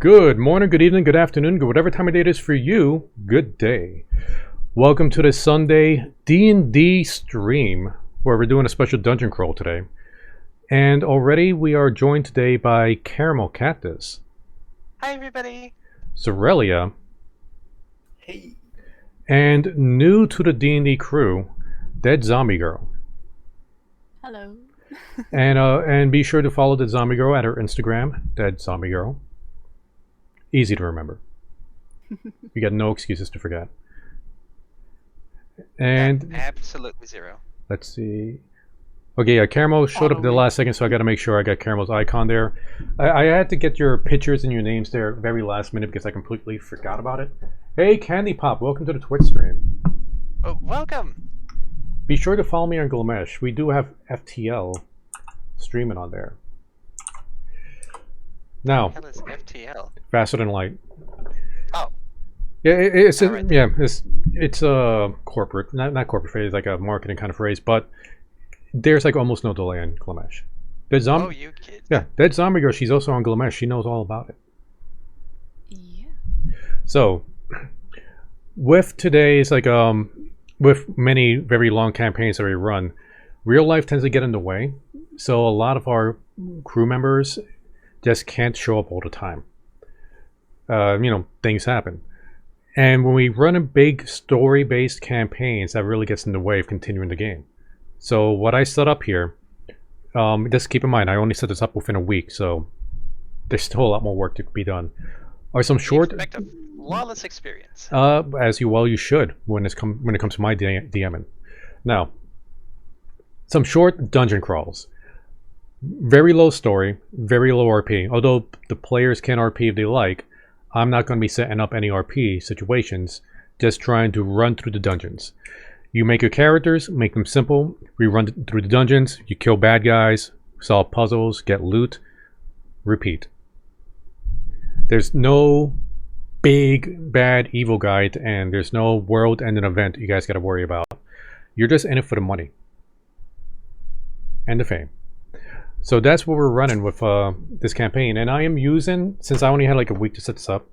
Good morning, good evening, good afternoon, good whatever time of day it is for you. Good day. Welcome to this Sunday D&D stream where we're doing a special dungeon crawl today. And already we are joined today by Caramel Cactus, Hi, everybody. Zorelia, Hey. and new to the D&D crew, Dead Zombie Girl. Hello. And be sure to follow Dead Zombie Girl at her Instagram, Dead Zombie Girl. Easy to remember. You got no excuses to forget. And Absolutely zero. let's see. Okay, yeah, Caramel showed up at the last second, so I got to make sure I got Caramel's icon there. I had to get your pictures and your names there very last minute because I completely forgot about it. Hey, Candy Pop, welcome to the Twitch stream. Oh, welcome. Be sure to follow me on Glimesh. We do have FTL streaming on there. Now, Hell is FTL. faster than light. Oh, Yeah, it's All right, yeah, it's a corporate, not corporate phrase, like a marketing kind of phrase, but there's like almost no delay on Glimesh. oh, you kids. Yeah, Dead Zombie Girl, she's also on Glimesh. She knows all about it. Yeah. So, with today's with many very long campaigns that we run, real life tends to get in the way. So a lot of our crew members just can't show up all the time. Things happen. And when we run a big story-based campaigns, that really gets in the way of continuing the game. So what I set up here, just keep in mind, I only set this up within a week, so there's still a lot more work to be done. Are some short, Expect a flawless experience. as you should when it comes to my DMing. Now, some short dungeon crawls. Very low story, very low RP. Although the players can RP if they like, I'm not going to be setting up any RP situations, just trying to run through the dungeons. You make your characters, make them simple, we run through the dungeons, you kill bad guys, solve puzzles, get loot, repeat. There's no big, bad, evil guy to end. There's no world-ending event you guys got to worry about. You're just in it for the money. And the fame. So that's what we're running with this campaign. And I am using, since I only had like a week to set this up,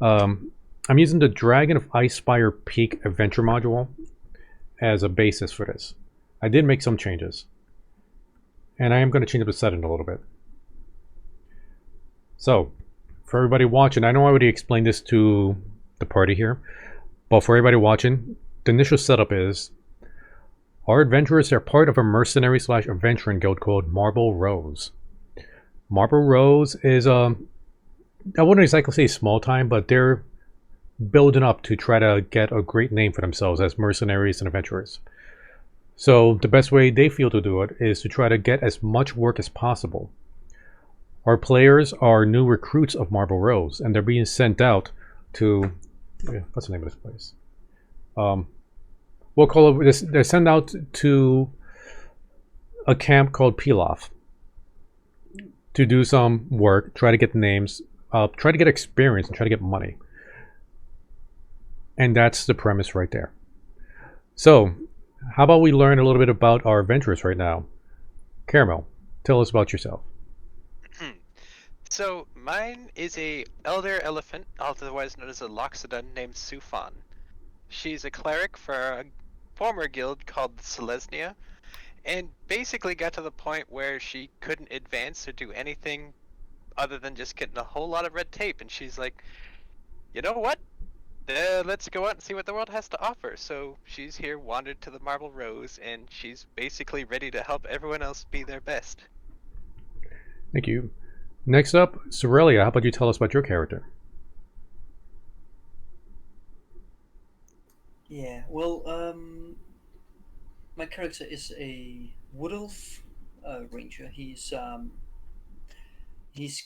I'm using the Dragon of Icespire Peak Adventure module as a basis for this. I did make some changes. And I am going to change up the setting a little bit. So, for everybody watching, I know I already explained this to the party here, but for everybody watching, the initial setup is our adventurers are part of a mercenary/adventuring guild called Marble Rose. Marble Rose is I wouldn't exactly say small time, but they're building up to try to get a great name for themselves as mercenaries and adventurers. So the best way they feel to do it is to try to get as much work as possible. Our players are new recruits of Marble Rose, and they're being sent out to what's the name of this place? We'll call it. They're sent out to a camp called Pilaf to do some work, try to get names, try to get experience, and try to get money. And that's the premise right there. So, how about we learn a little bit about our adventurers right now? Caramel, tell us about yourself. So, mine is a elder elephant, otherwise known as a Loxodon, named Sufan. She's a cleric for a former guild called Selesnya, and basically got to the point where she couldn't advance or do anything other than just getting a whole lot of red tape, and she's like, you know what? Let's go out and see what the world has to offer. So she's here, wandered to the Marble Rose, and she's basically ready to help everyone else be their best. Thank you. Next up, Zorelia, how about you tell us about your character? Yeah, well, my character is a wood elf ranger. He's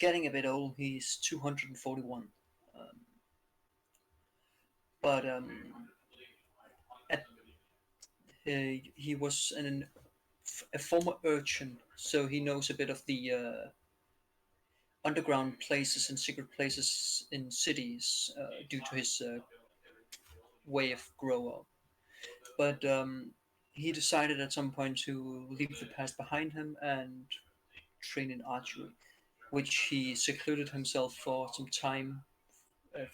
getting a bit old. He's 241, but at he was a former urchin, so he knows a bit of the underground places and secret places in cities due to his way of grow up. But he decided at some point to leave the past behind him and train in archery. which he secluded himself for some time,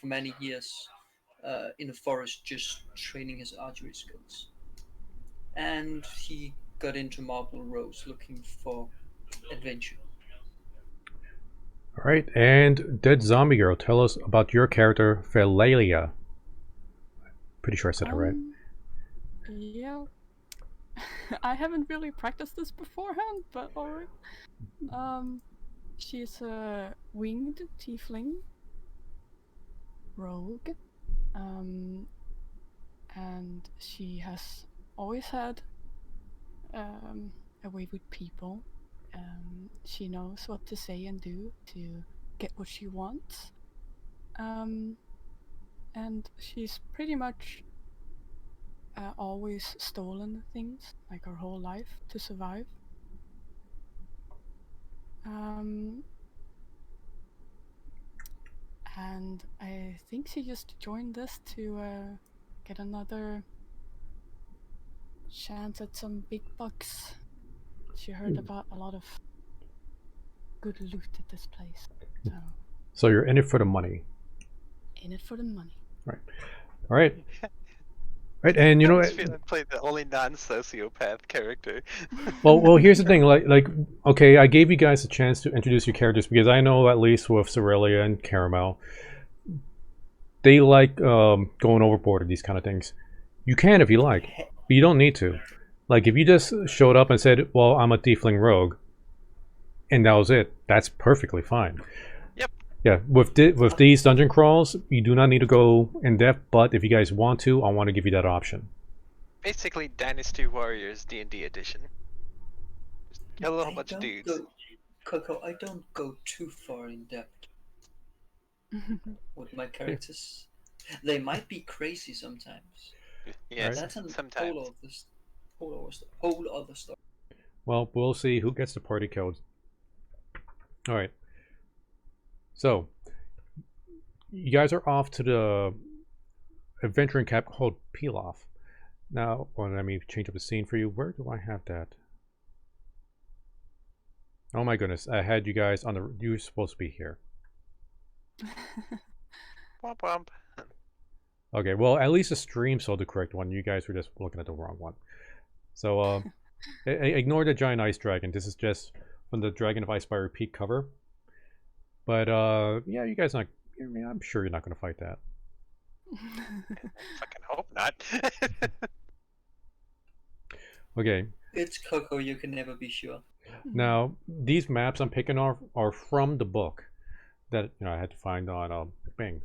for many years, in the forest, just training his archery skills. And he got into Marble Rose looking for adventure. All right, and Dead Zombie Girl, tell us about your character, Phelalia. Pretty sure I said it right. Yeah. I haven't really practiced this beforehand, but alright. She's a winged tiefling rogue. And she has always had a way with people. She knows what to say and do to get what she wants. And she's pretty much always stolen things, like her whole life, to survive. And I think she just joined this to get another chance at some big bucks. She heard about a lot of good loot at this place. So you're in it for the money. In it for the money. Right. All right. Right, and you know, I feel I played the only non-sociopath character. well, here's the thing. Like, okay, I gave you guys a chance to introduce your characters because I know at least with Cerelia and Caramel, they like going overboard with these kind of things. You can if you like, but you don't need to. Like, if you just showed up and said, "Well, I'm a tiefling rogue," and that was it, that's perfectly fine. Yep. Yeah, with these dungeon crawls, you do not need to go in depth. But if you guys want to, I want to give you that option. Basically, Dynasty Warriors D&D edition. Just kill a whole bunch of dudes. Coco, I don't go too far in depth with my characters. They might be crazy sometimes. Yes, That's a sometimes. whole other story. Well, we'll see who gets the party code. All right. So, you guys are off to the adventuring camp called Peel Off. Now, well, let me change up the scene for you. Where do I have that? Oh my goodness, I had you guys on the... You're supposed to be here. Womp womp. Okay, well, at least the stream saw the correct one. You guys were just looking at the wrong one. So, ignore the giant ice dragon. This is just from the Dragon of Ice by Repeat cover. But, yeah, you guys not... I mean, I'm sure you're not going to fight that. Fucking hope not. Okay. It's Coco, you can never be sure. Now, these maps I'm picking off are from the book that I had to find on Bing.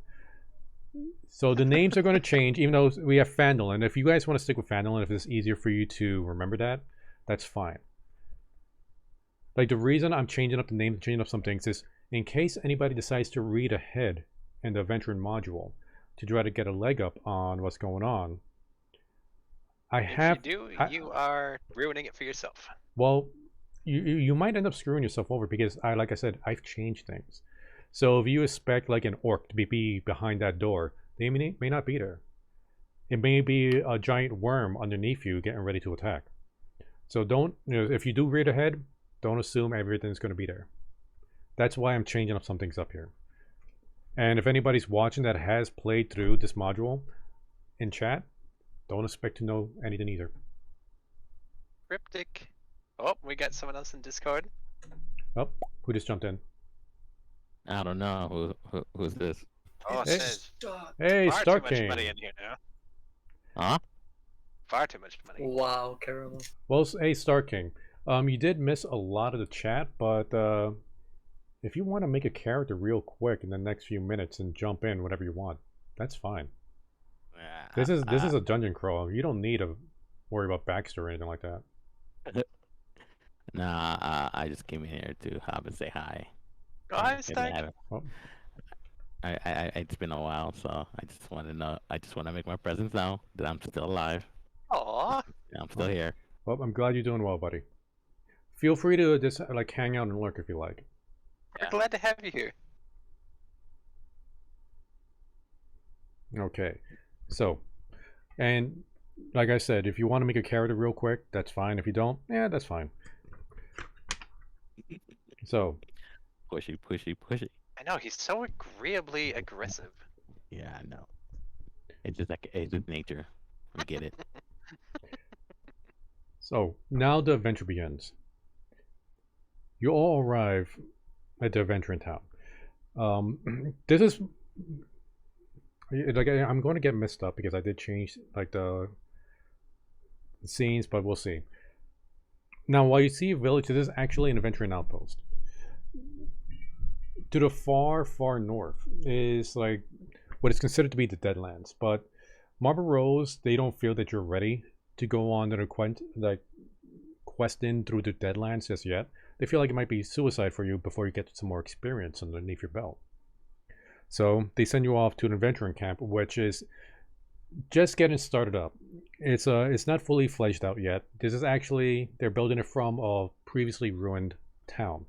So the names are going to change, even though we have Phandalin. If you guys want to stick with Phandalin, if it's easier for you to remember that, that's fine. Like, the reason I'm changing up the names, changing up some things is in case anybody decides to read ahead in the Adventuring module to try to get a leg up on what's going on. If you do, you are ruining it for yourself. Well, you might end up screwing yourself over because like I said, I've changed things. So if you expect like an orc to be behind that door, they may not be there. It may be a giant worm underneath you getting ready to attack. So don't, if you do read ahead, don't assume everything's going to be there. That's why I'm changing up some things up here. And if anybody's watching that has played through this module in chat, don't expect to know anything either. Cryptic. Oh, we got someone else in Discord. Oh, who just jumped in? I don't know who's this. Oh, it Hey. says Hey, far Star too much King. money in here now. Huh? Far too much money. Wow, Caramel. Well, hey, Star King. You did miss a lot of the chat, but if you want to make a character real quick in the next few minutes and jump in whenever you want, that's fine. This is a dungeon crawl. You don't need to worry about Baxter or anything like that. Nah, I just came in here to hop and say hi. Oh, hi, Stag. Oh. It's been a while, so I just want to know. I just want to make my presence known that I'm still alive. Aw. I'm still here. Well, I'm glad you're doing well, buddy. Feel free to just like hang out and lurk if you like. We're glad to have you here. Okay, so, and like I said, if you want to make a character real quick, that's fine. If you don't, yeah, that's fine. So, Pushy, pushy, pushy. I know, he's so agreeably aggressive. Yeah, I know. It's just like it's just nature. I get it. So now the adventure begins. You all arrive at the adventure in town. This is like I'm going to get messed up because I did change like the scenes, but we'll see. Now, while you see a village, this is actually an adventuring outpost. To the far, far north is like what is considered to be the Deadlands, but Marble Rose, they don't feel that you're ready to go on the quest in through the Deadlands just yet. They feel like it might be suicide for you before you get some more experience underneath your belt. So they send you off to an adventuring camp, which is just getting started up. It's not fully fledged out yet. This is actually they're building it from a previously ruined town.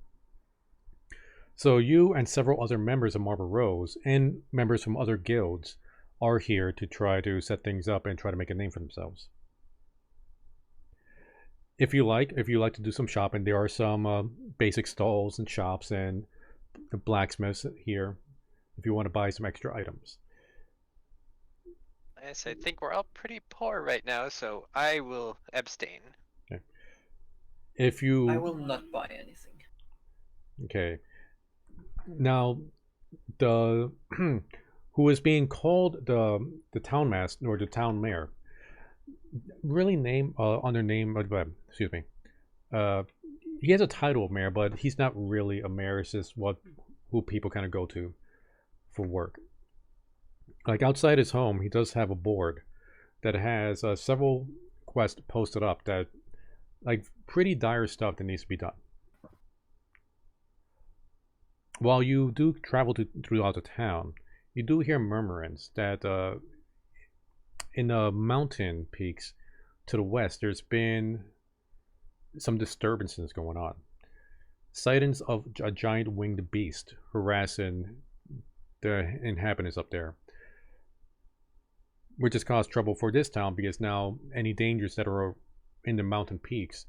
So you and several other members of Marble Rose and members from other guilds are here to try to set things up and try to make a name for themselves. If you like to do some shopping, there are some basic stalls and shops and blacksmiths here if you want to buy some extra items. Yes, I think we're all pretty poor right now, so I will abstain. Okay. If you I will not buy anything. Okay. Now, the who is being called the town master or the town mayor, really name under name. Excuse me. He has a title of mayor, but he's not really a mayor. It's just who people kind of go to for work. Like outside his home, he does have a board that has several quests posted up that like pretty dire stuff that needs to be done. While you do travel throughout the town, you do hear murmurings that in the mountain peaks to the west, there's been some disturbances going on. Sightings of a giant winged beast harassing the inhabitants up there, which has caused trouble for this town because now any dangers that are in the mountain peaks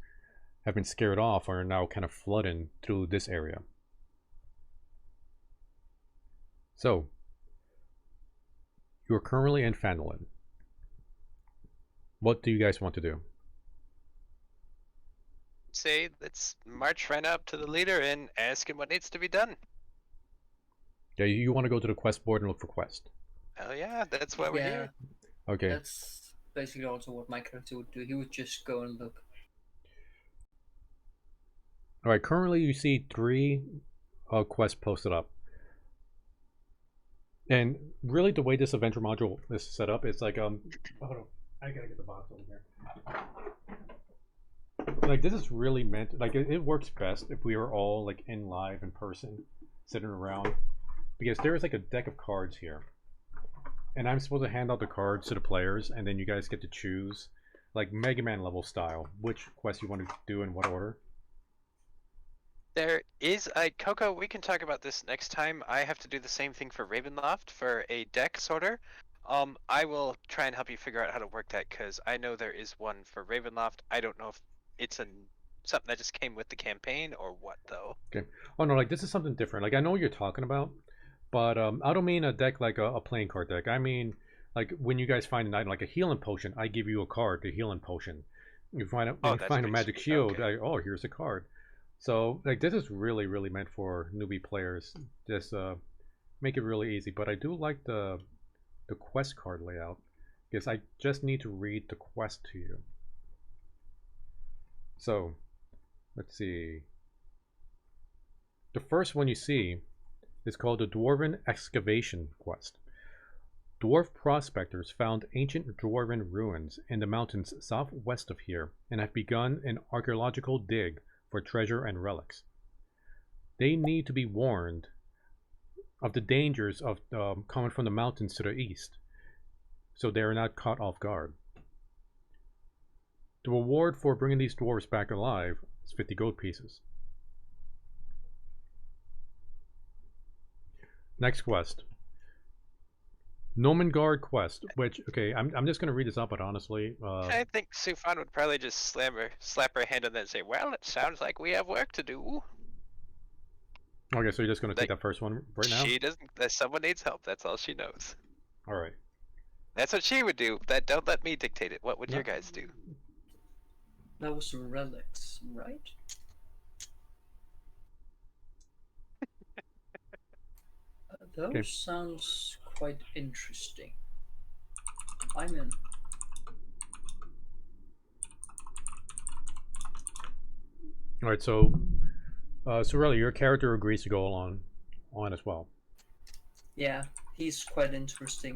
have been scared off or are now kind of flooding through this area. So, you're currently in Phandalin. What do you guys want to do? Say, let's march right up to the leader and ask him what needs to be done. Yeah, you want to go to the quest board and look for quest. Oh yeah, that's why we're here. Okay. That's basically also what my character would do. He would just go and look. Alright, currently you see 3 quests posted up. And really the way this adventure module is set up, it's like, hold on, I gotta get the box over here. Like this is really meant, like it works best if we are all like in live in person, sitting around. Because there is like a deck of cards here. And I'm supposed to hand out the cards to the players, and then you guys get to choose, like Mega Man level style, which quest you want to do in what order. There is Coco, we can talk about this next time. I have to do the same thing for Ravenloft for a deck sorter. I will try and help you figure out how to work that because I know there is one for Ravenloft. I don't know if it's something that just came with the campaign or what though. Okay. Oh no, like this is something different. Like I know what you're talking about, but I don't mean a deck like a playing card deck. I mean like when you guys find an item like a healing potion, I give you a card, the healing potion. You find a magic shield. Okay. Oh, here's a card. So like this is really meant for newbie players. Just make it really easy. But I do like the quest card layout because I just need to read the quest to you. So let's see. The first one you see is called the Dwarven Excavation Quest. Dwarf prospectors found ancient dwarven ruins in the mountains southwest of here and have begun an archaeological dig for treasure and relics. They need to be warned of the dangers of coming from the mountains to the east, so they are not caught off guard. The reward for bringing these dwarves back alive is 50 gold pieces. Next quest. Nomengard quest, which, okay, I'm just going to read this up, but honestly... I think Sufan would probably just slap her hand on that and say, well, it sounds like we have work to do. Okay, so you're just gonna take Like, that first one right now? She doesn't. Someone needs help. That's all she knows. All right. That's what she would do. That don't let me dictate it. What would No. your guys do? That was relics, right? Those Okay. sounds quite interesting. I'm in. All right. So, Sorelli, your character agrees to go on as well. Yeah, he's quite interested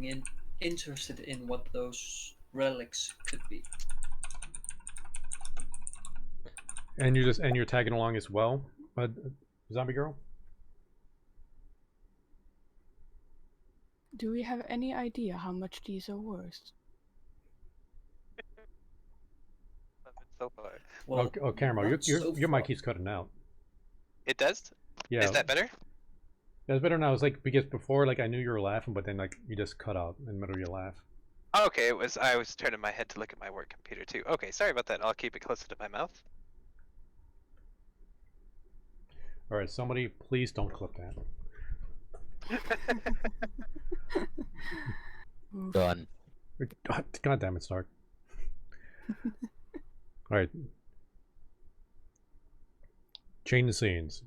in what those relics could be. And you're tagging along as well, Zombie Girl. Do we have any idea how much these are worth? So far, Well, Caramel, not so your far. mic keeps cutting out. it does. Yeah. Is that better? That's better now. It's like because before, like I knew you were laughing, but then like you just cut out in the middle of your laugh. Okay, I was turning my head to look at my work computer too. Okay, sorry about that. I'll keep it closer to my mouth. All right, somebody, please don't clip that. Oof. Done. God damn it, Stark. All right. Change the scenes.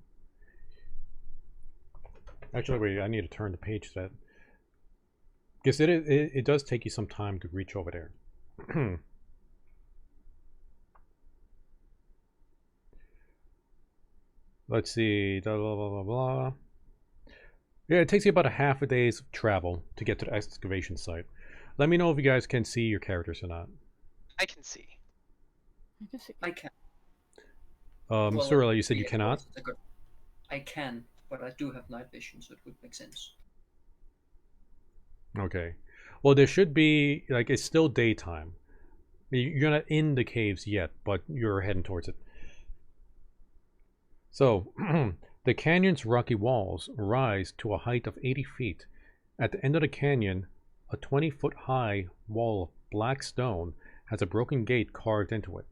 Actually, wait. I need to turn the page to that because it does take you some time to reach over there. Let's see. Blah, blah, blah, blah, blah. Yeah, it takes you about a half a day's travel to get to the excavation site. Let me know if you guys can see your characters or not. I can see. I can see. I can. Sorella, you said you yeah, cannot? I can, but I do have night vision, so it would make sense. Okay. Well, there should be, like, it's still daytime. You're not in the caves yet, but you're heading towards it. So, the canyon's rocky walls rise to a height of 80 feet. At the end of the canyon, a 20-foot-high wall of black stone has a broken gate carved into it,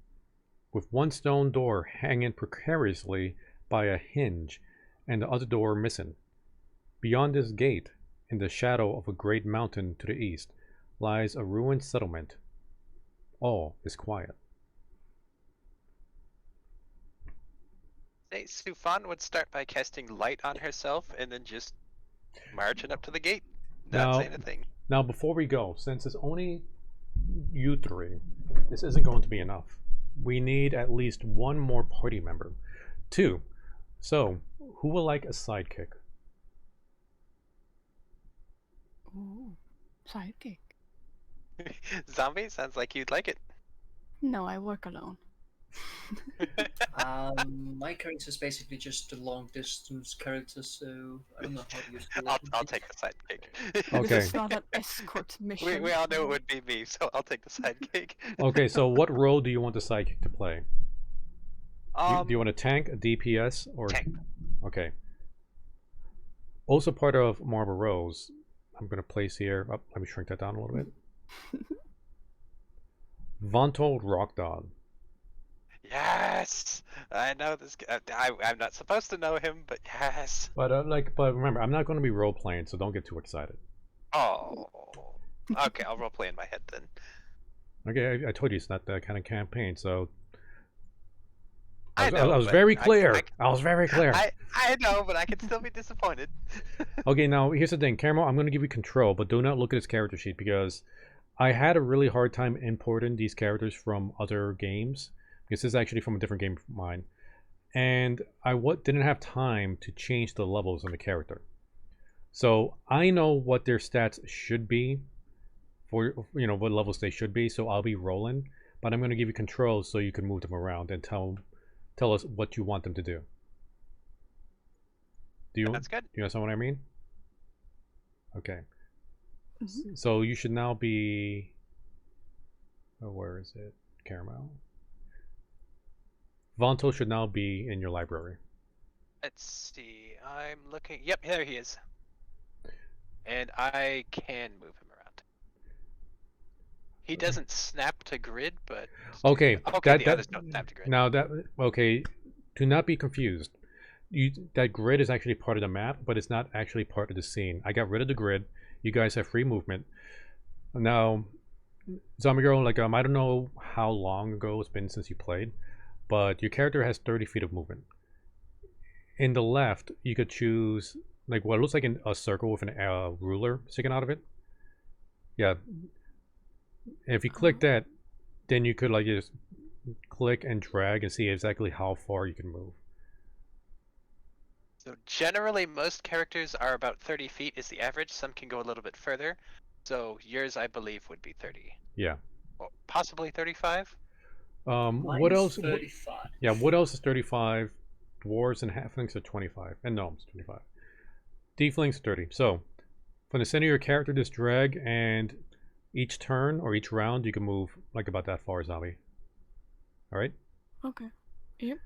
with one stone door hanging precariously by a hinge and the other door missing. Beyond this gate, in the shadow of a great mountain to the east, lies a ruined settlement. All is quiet. Say, Sufan would start by casting light on herself and then just marching up to the gate. Not saying a thing. Now, before we go, since it's only you three, this isn't going to be enough. We need at least one more party member. 2. So, who will like a sidekick? Ooh, sidekick. Zombie, sounds like you'd like it. No, I work alone. My character is basically just a long distance character, so I don't know how to use I'll take the sidekick. Okay. It's not an escort mission. We all knew it would be me, so I'll take the sidekick. Okay, so what role do you want the sidekick to play? Do you want a tank, a DPS, or Tank. Okay. Also part of Marble Rose, I'm going to place here. Oh, let me shrink that down a little bit. Vonto Rockdog. Yes, I know this. I'm not supposed to know him, but yes. But but remember, I'm not going to be role playing, so don't get too excited. Oh, okay. I'll roleplay in my head then. Okay, I told you it's not that kind of campaign, so I was but very clear. I was very clear. I know, but I can still be disappointed. Okay, now here's the thing, Caramel. I'm going to give you control, but do not look at his character sheet because I had a really hard time importing these characters from other games. This is actually from a different game of mine, and I didn't have time to change the levels on the character. So I know what their stats should be, for what levels they should be. So I'll be rolling, but I'm going to give you control so you can move them around and tell us what you want them to do. That's good. Do you understand what I mean? Okay. Mhm. So you should now be. Oh, where is it? Caramel. Vonto should now be in your library. Let's see. I'm looking. Yep, there he is. And I can move him around. He doesn't snap to grid, but Okay. okay. The others don't snap to grid. Now okay. Do not be confused. that grid is actually part of the map, but it's not actually part of the scene. I got rid of the grid. You guys have free movement. Now, Zombie Girl, like I don't know how long ago it's been since you played, but your character has 30 feet of movement. In the left, you could choose like what looks like a circle with a ruler sticking out of it. Yeah. If you click that, then you could like just click and drag and see exactly how far you can move. So generally, most characters are about 30 feet is the average. Some can go a little bit further. So yours, I believe, would be 30. Yeah. Or possibly 35. What Mine's else? 35. Yeah, what else is 35? Dwarves and halflings are 25. And gnomes, 25. Tieflings, 30. So, from the center of your character, just drag, and each turn or each round, you can move like about that far, zombie. Alright? Okay. Yep.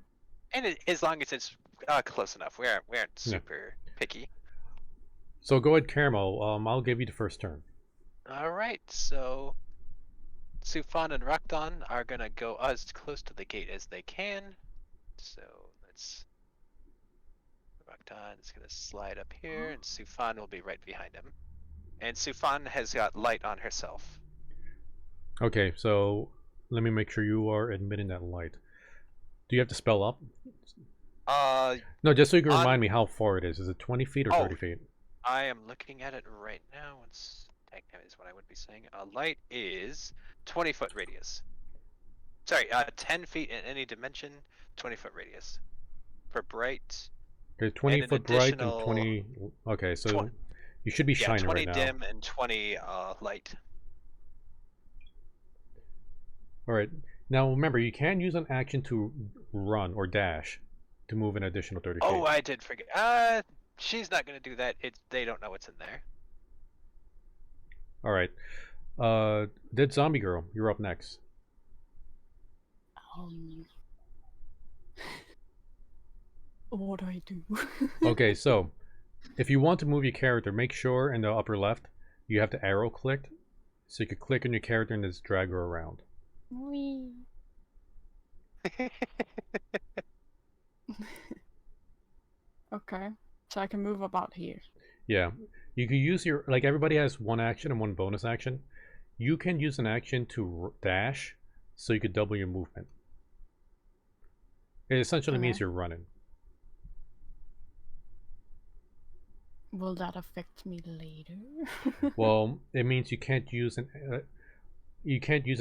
And as long as it's close enough. We aren't super picky. So go ahead, Caramel. I'll give you the first turn. Alright, so Sufan and Rakdan are gonna go as close to the gate as they can. So let's... Rakdan is gonna slide up here, and Sufan will be right behind him. And Sufan has got light on herself. Okay, so let me make sure you are admitting that light. Do you have to spell up? No, just so you can remind me how far it is. Is it 20 feet or 30 feet? I am looking at it right now. Is what I would be saying. Light is 20-foot radius. Sorry, 10 feet in any dimension, 20-foot radius. For bright. Okay, 20 foot bright and 20. Okay, so you should be shining right now. 20 dim and 20 light. Alright, now remember, you can use an action to run or dash to move an additional 30 feet. Oh, I did forget. She's not going to do that. They don't know what's in there. Alright. Dead Zombie Girl, you're up next. What do I do? Okay, so if you want to move your character, make sure in the upper left you have the arrow clicked, so you can click on your character and just drag her around. Wee. Okay, so I can move about here. Yeah, you can use your, like everybody has one action and one bonus action. You can use an action to dash, so you could double your movement. It essentially means you're running. Will that affect me later? Well, it means you can't use an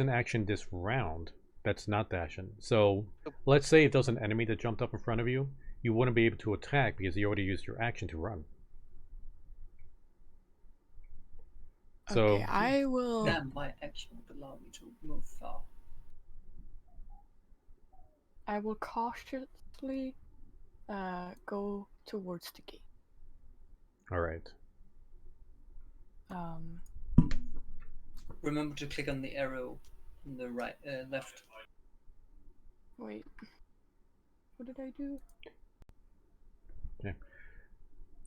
action this round that's not dashing. So let's say if there's an enemy that jumped up in front of you, you wouldn't be able to attack because you already used your action to run. So okay, I will. Then my action would allow me to move far. I will cautiously go towards the gate. all right. Remember to click on the arrow on the right, left. Wait. What did I do? Okay.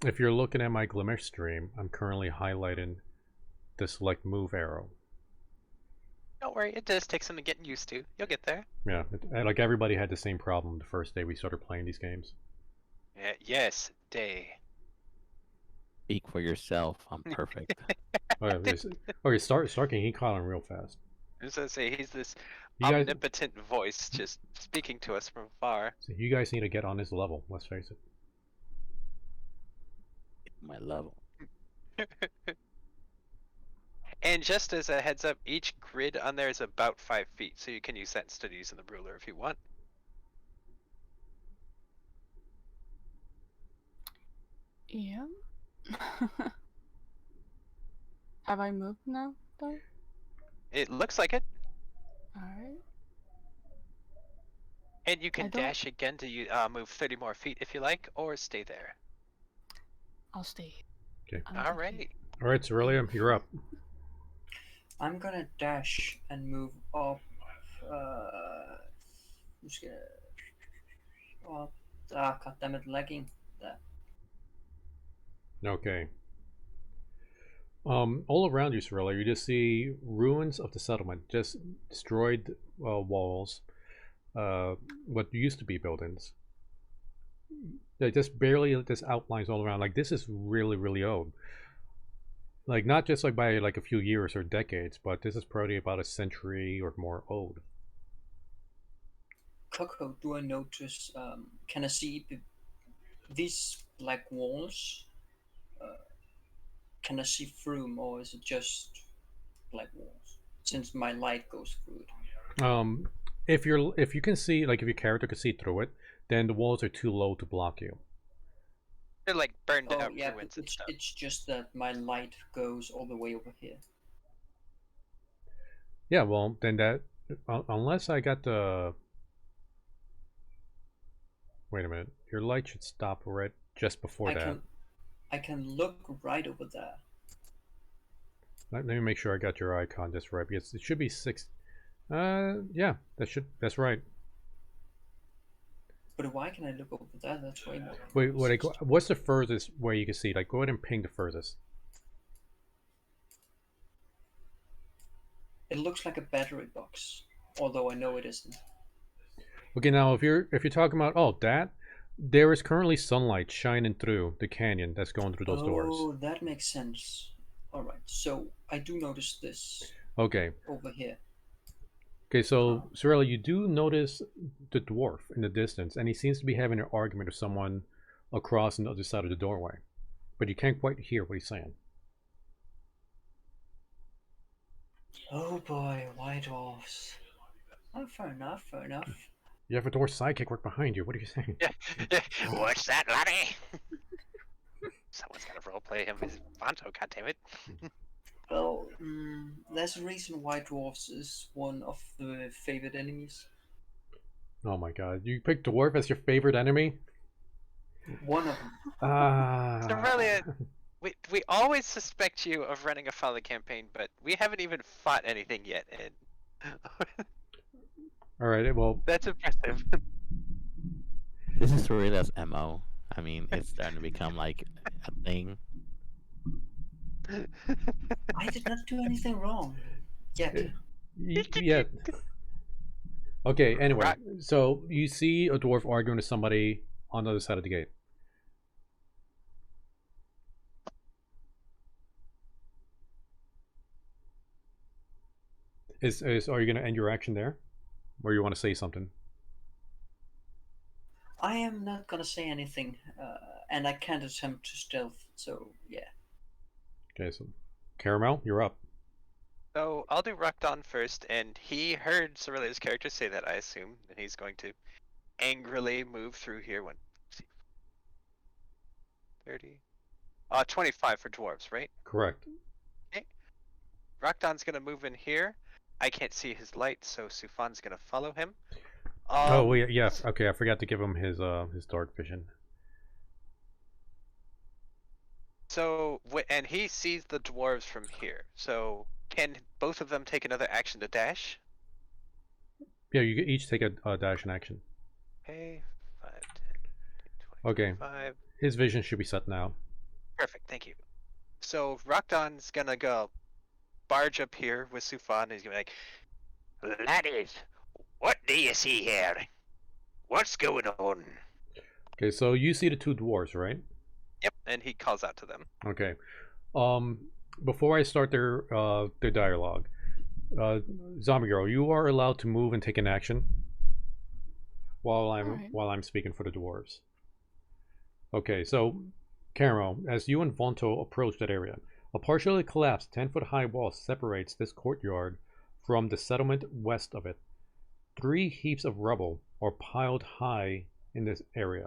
If you're looking at my Glimesh stream, I'm currently highlighting the select move arrow. Don't worry, it does take some getting used to. You'll get there. Yeah, like everybody had the same problem the first day we started playing these games. Yes, day. Speak for yourself. I'm perfect. Okay, Starking, he caught on real fast. I was gonna say, he's this You guys, omnipotent voice just speaking to us from afar. so you guys need to get on his level, let's face it. My level. And just as a heads up, each grid on there is about 5 feet, so you can use that instead of using the ruler if you want. Yeah. Have I moved now, though? It looks like it. Alright. And you I can don't- dash again to move 30 more feet if you like, or stay there. I'll stay. Okay. Alright. Alright, Cerelia, you're up. I'm gonna dash and move up. Just gonna. Oh, god damn it, lagging. There. Okay. All around you, Cerelia, you just see ruins of the settlement, just destroyed walls, what used to be buildings. just barely just outlines all around. Like this is really really old. Like not just like by like a few years or decades, but this is probably about a century or more old. Coco, do I notice? Can I see these black walls? Can I see through them, or is it just black walls? Since my light goes through it. If you can see, like if your character can see through it, then the walls are too low to block you. They're like burned Oh out yeah, ruins and it's stuff. it's just that my light goes all the way over here. Yeah, well then that unless I got the wait a minute, your light should stop right just before I that. I can look right over there. Let me make sure I got your icon just right because it should be 6. Yeah, that's right. But why can I look over there? That's way more. Wait, what's the furthest where you can see? Like, go ahead and ping the furthest. It looks like a battery box, although I know it isn't. Okay, now if you're talking about that, there is currently sunlight shining through the canyon that's going through those doors. Oh, that makes sense. All right, so I do notice this Okay. over here. Okay, so Sorella, you do notice the dwarf in the distance, and he seems to be having an argument with someone across on the other side of the doorway, but you can't quite hear what he's saying. Oh boy, white dwarfs. Oh, fair enough, fair enough. You have a dwarf sidekick right behind you. What are you saying? Yeah. What's that, laddie? Someone's gotta roleplay him as Vanto, goddammit. Well, there's a reason white dwarfs is one of the favorite enemies. Oh my god, you picked dwarf as your favorite enemy? One of them. So really, we always suspect you of running a follow campaign, but we haven't even fought anything yet, and All right, well, that's impressive. This is Rilla's MO. I mean, it's starting to become like a thing. I did not do anything wrong. Yet. yeah. Okay, anyway, Right. so you see a dwarf arguing with somebody on the other side of the gate. Are you going to end your action there? Or you want to say something? I am not gonna say anything, and I can't attempt to stealth, so yeah. Okay, so Caramel, you're up. So I'll do Rakdon first, and he heard Cerilia's character say that, I assume, and he's going to angrily move through here. 30. 25 for dwarves, right? Correct. Okay. Rakdon's gonna move in here. I can't see his light, so Sufan's gonna follow him. Oh, wait, yeah, okay, I forgot to give him his dark vision. So, and he sees the dwarves from here. So, can both of them take another action to dash? Yeah, you can each take a dash in action. Okay, 5, 10, 20, Okay. 25. His vision should be set now. Perfect, thank you. So, Rakdon's gonna go barge up here with Sufan, and he's gonna be like, "Laddies, what do you see here? What's going on?" Okay, so you see the two dwarves, right? Yep, and he calls out to them. Okay. Before I start their dialogue, Zombie Girl, you are allowed to move and take an action while I'm speaking for the dwarves. Okay, so Caro, as you and Vonto approach that area, a partially collapsed 10-foot-high wall separates this courtyard from the settlement west of it. 3 heaps of rubble are piled high in this area.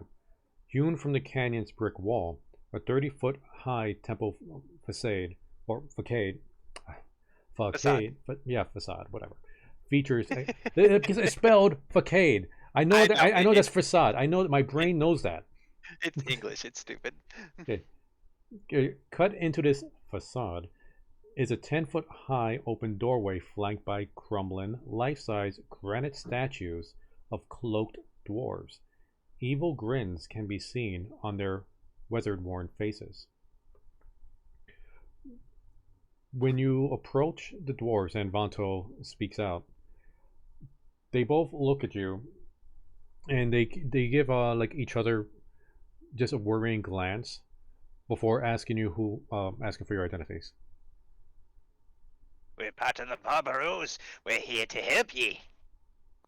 Hewn from the canyon's brick wall, a 30-foot-high temple facade, facade, whatever, features because it's spelled facade. I know that. I know that's facade. I know that my brain knows that. It's English. It's stupid. Okay. Cut into this facade is a 10-foot-high open doorway flanked by crumbling, life-size granite statues of cloaked dwarves. Evil grins can be seen on their weather-worn faces. When you approach the dwarves and Vanto speaks out, they both look at you and they give like each other just a worrying glance before asking for your identities. We're part of the Barbaros. We're here to help ye.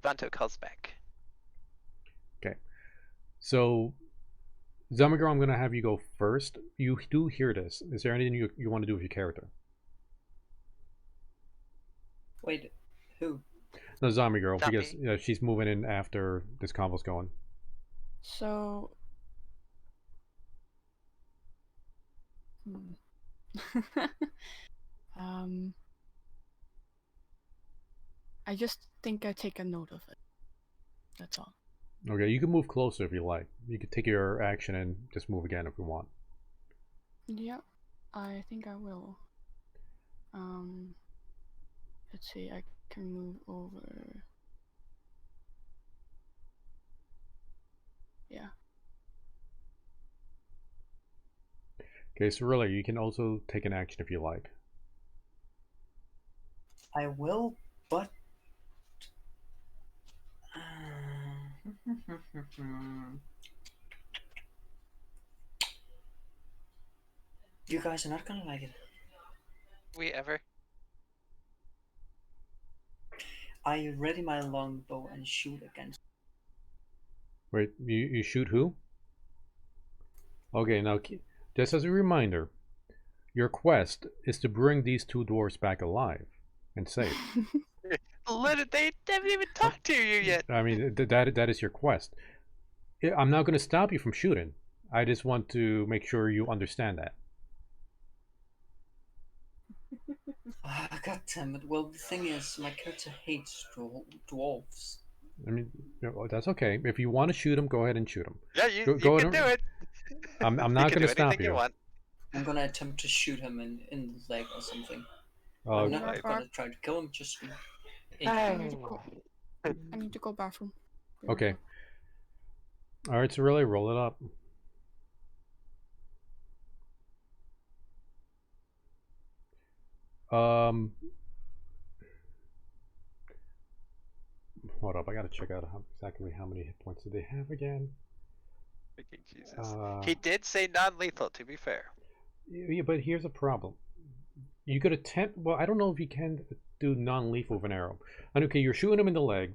Vanto calls back. Okay. So, Zombie Girl, I'm going to have you go first. You do hear this. Is there anything you want to do with your character? Wait, who? No, Zombie Girl, Zombie. because she's moving in after this convo's going. So. I just think I take a note of it. That's all. Okay, you can move closer if you like. You can take your action and just move again if you want. Yeah, I think I will. Let's see, I can move over. Yeah. Okay, so really, you can also take an action if you like. I will, but you guys are not gonna like it. We ever? I ready my longbow and shoot against. Wait, you shoot who? Okay, now, just as a reminder, your quest is to bring these two dwarves back alive and safe. They haven't even talked to you yet. I mean, that is your quest. I'm not going to stop you from shooting. I just want to make sure you understand that. God damn it. Well, the thing is, my character hates dwarves. I mean, that's okay. If you want to shoot them, go ahead and shoot them. Yeah, you Go can do it. I'm You not can going to do stop anything you. want. I'm gonna attempt to shoot him in the leg or something. Uh, I'm not Okay. gonna try to kill him, just I need to go bathroom. Okay. All right, so really roll it up. Hold up, I gotta check out exactly how many hit points do they have again. Freaking Jesus. He did say non-lethal, to be fair. Yeah, but here's a problem. You could attempt. Well, I don't know if you can do non-lethal with an arrow. And okay, you're shooting him in the leg.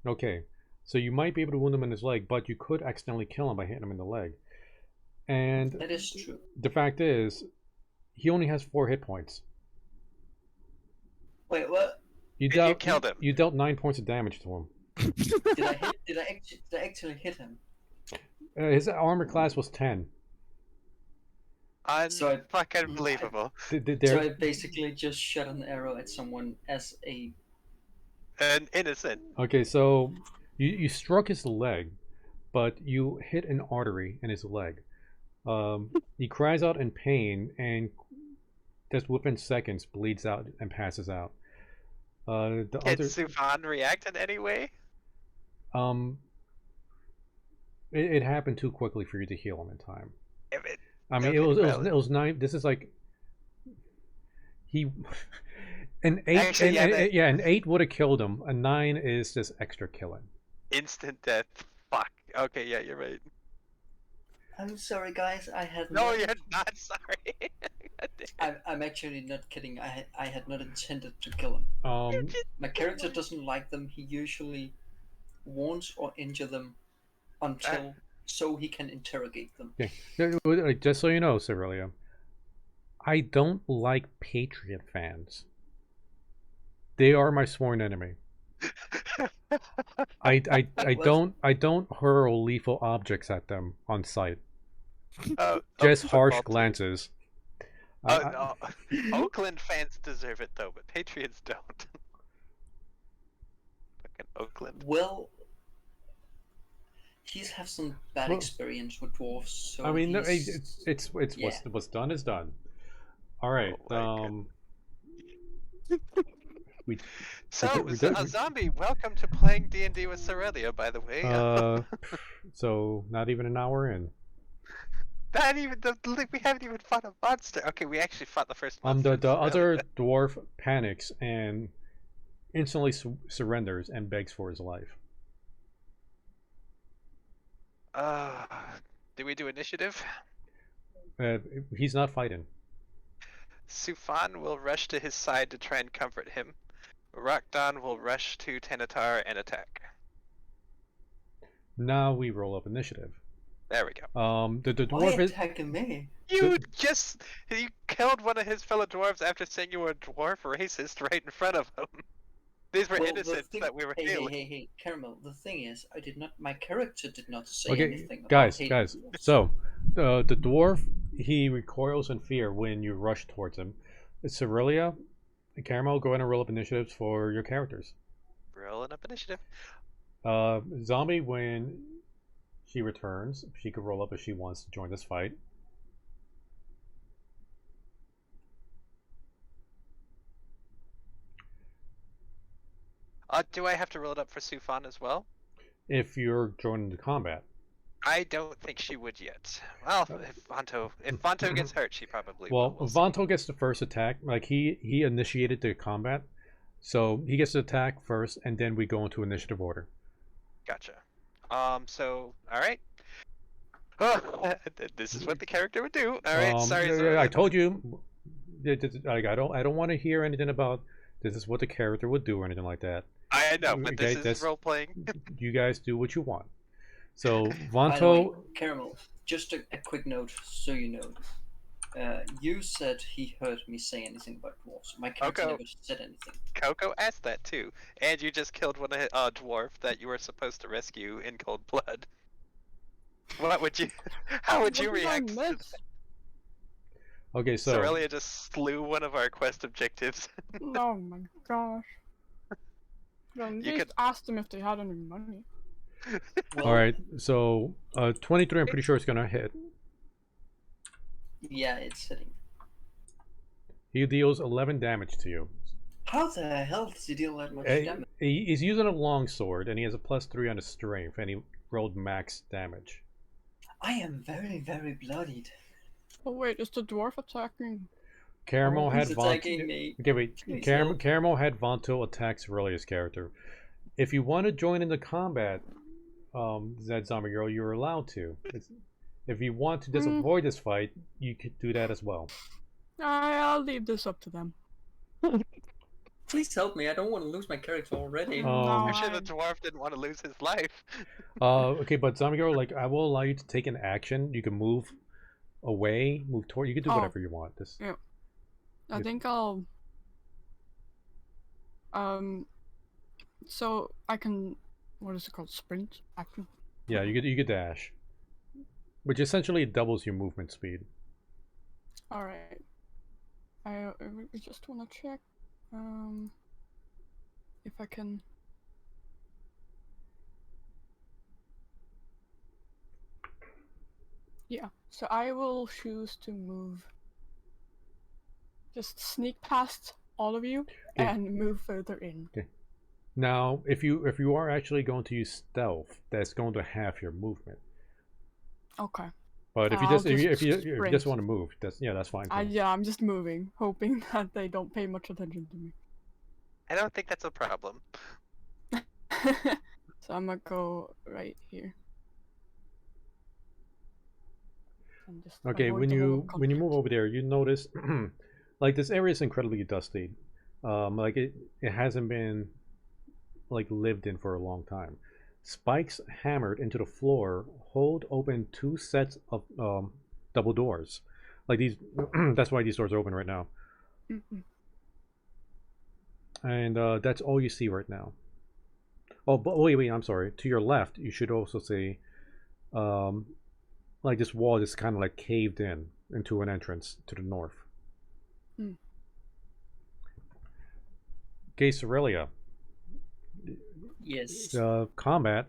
Okay, so you might be able to wound him in his leg, but you could accidentally kill him by hitting him in the leg. And that is true. the fact is, he only has 4 hit points. Wait, what? You killed him. You dealt 9 points of damage to him. Did I actually hit him? His armor class was 10. Fucking believable. So I basically just shot an arrow at someone as a. An innocent. Okay, so you struck his leg, but you hit an artery in his leg. He cries out in pain and just within seconds bleeds out and passes out. Did Sufan react in any way? It happened too quickly for you to heal him in time. Damn it. I mean, Okay, it was 9. This is like he an 8. Actually, an 8 would have killed him. A 9 is just extra killing. Instant death. Fuck. Okay, yeah, you're right. I'm sorry, guys. I had. No, you're not sorry. I'm actually not kidding. I had not intended to kill him. My character doesn't like them. He usually warns or injure them until so he can interrogate them. Yeah. Just so you know, Cyrilia, I don't like Patriot fans. They are my sworn enemy. I don't hurl lethal objects at them on sight. Just harsh glances. No. Oakland fans deserve it though, but Patriots don't. Fucking Oakland. Well, he's have some bad experience with dwarves. So I mean, he's... it's what's done is done. All right. Zombie, welcome to playing D&D with Cyrilia, by the way. So not even an hour in. We haven't even fought a monster. Okay, we actually fought the first monster. The other dwarf panics and instantly surrenders and begs for his life. Do we do initiative? He's not fighting. Sufan will rush to his side to try and comfort him. Rakdan will rush to Tenatar and attack. Now we roll up initiative. There we go. The Why dwarf is. attacking me? You killed one of his fellow dwarves after saying you were a dwarf racist right in front of him. These were Well, the innocents thing- that we were hey, healing. hey, Caramel. The thing is, my character did not say Okay, anything about guys. hating dwarves. So, the dwarf, he recoils in fear when you rush towards him. Cerelia, Caramel, go ahead and roll up initiatives for your characters. Rolling up initiative. Zombie, when she returns, she could roll up if she wants to join this fight. Do I have to roll it up for Sufan as well? If you're joining the combat. I don't think she would yet. Well, if Vanto gets hurt, she probably Well, will. We'll see. Vanto gets the first attack. Like he initiated the combat, so he gets to attack first, and then we go into initiative order. Gotcha. So, alright. This is what the character would do. Alright, sorry. I told you. Like I don't want to hear anything about this is what the character would do or anything like that. I know, but Okay, this that's- is role playing. You guys do what you want. So By the way, Vanto, Caramel, just a quick note so you know. You said he heard me say anything about dwarves. My character Okay. never said anything. Coco asked that too, and you just killed one dwarf that you were supposed to rescue in cold blood. What would you? How would you What did I react? miss? okay, so Cerelia just slew one of our quest objectives. Oh my gosh. Then You just could- ask them if they had any money. Well, all right, so 23, I'm pretty sure it's gonna hit. Yeah, it's hitting. He deals 11 damage to you. How the hell does he deal that much Uh, damage? He's using a longsword, and he has a +3 on his strength, and he rolled max damage. I am very, very bloodied. Oh wait, is the dwarf attacking? Caramel had He's Vanto. attacking me. Okay, wait. Please help. Caramel had Vanto attack Cerelia's character. If you want to join in the combat, that zombie girl, you're allowed to. If you want to just avoid this fight, you could do that as well. I'll leave this up to them. Please help me. I don't want to lose my character already. I'm sure the I- dwarf didn't want to lose his life. Okay, but zombie girl, like I will allow you to take an action. You can move away, move toward. You can do Oh. whatever you want. This. Yeah. I Yes. think I'll so I can, what is it called, sprint action? Yeah, you could dash, which essentially doubles your movement speed. All right. I just want to check if I can. Yeah, so I will choose to move. Just sneak past all of you Yeah. and move further in. Now, if you are actually going to use stealth, that's going to halve your movement. Okay. But if you I'll just if you sprint. just want to move, that's fine. too. Yeah, I'm just moving, hoping that they don't pay much attention to me. I don't think that's a problem. So I'm gonna go right here. And just Okay, avoid when the you whole when you move conflict. over there, you notice like this area is incredibly dusty. Like it hasn't been like lived in for a long time. Spikes hammered into the floor hold open 2 sets of double doors. Like these that's why these doors are open right now. Mm-mm. And that's all you see right now. Oh, but wait, I'm sorry. To your left, you should also see like this wall is kind of like caved in into an entrance to the north. Hmm. Okay, Cerelia. Yes. Combat.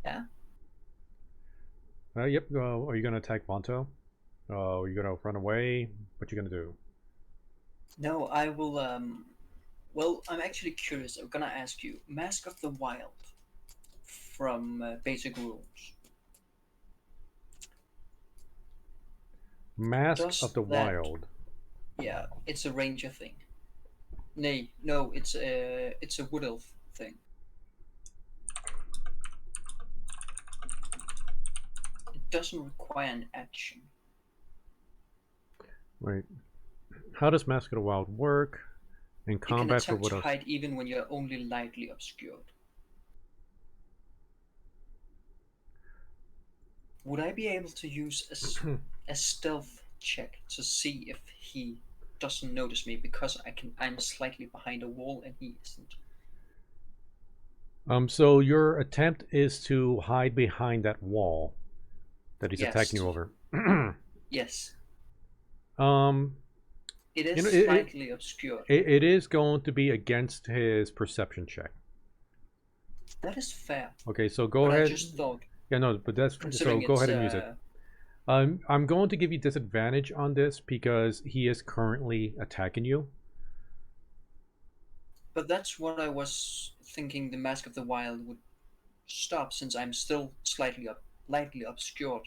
Yeah. Yep. Are you gonna attack Vanto? Are you gonna run away? What you gonna do? No, I will. Well, I'm actually curious. I'm gonna ask you. Mask of the Wild from Basic Rules. Mask Does of the that- Wild. Yeah, it's a ranger thing. No, it's a wood elf thing. doesn't require an action. Right. How does Mask of the Wild work? In You can combat for attempt what to else? hide even when you're only lightly obscured. Would I be able to use a stealth check to see if he doesn't notice me because I'm slightly behind a wall and he isn't? So your attempt is to hide behind that wall that he's Yes. attacking you over. Yes. It is You know, slightly obscured. it is going to be against his perception check. That is fair. Okay, so go But ahead. I just thought, Yeah, no, but that's so. considering Go it's, ahead and use it. I'm going to give you disadvantage on this because he is currently attacking you. But that's what I was thinking the Mask of the Wild would stop, since I'm still lightly obscured.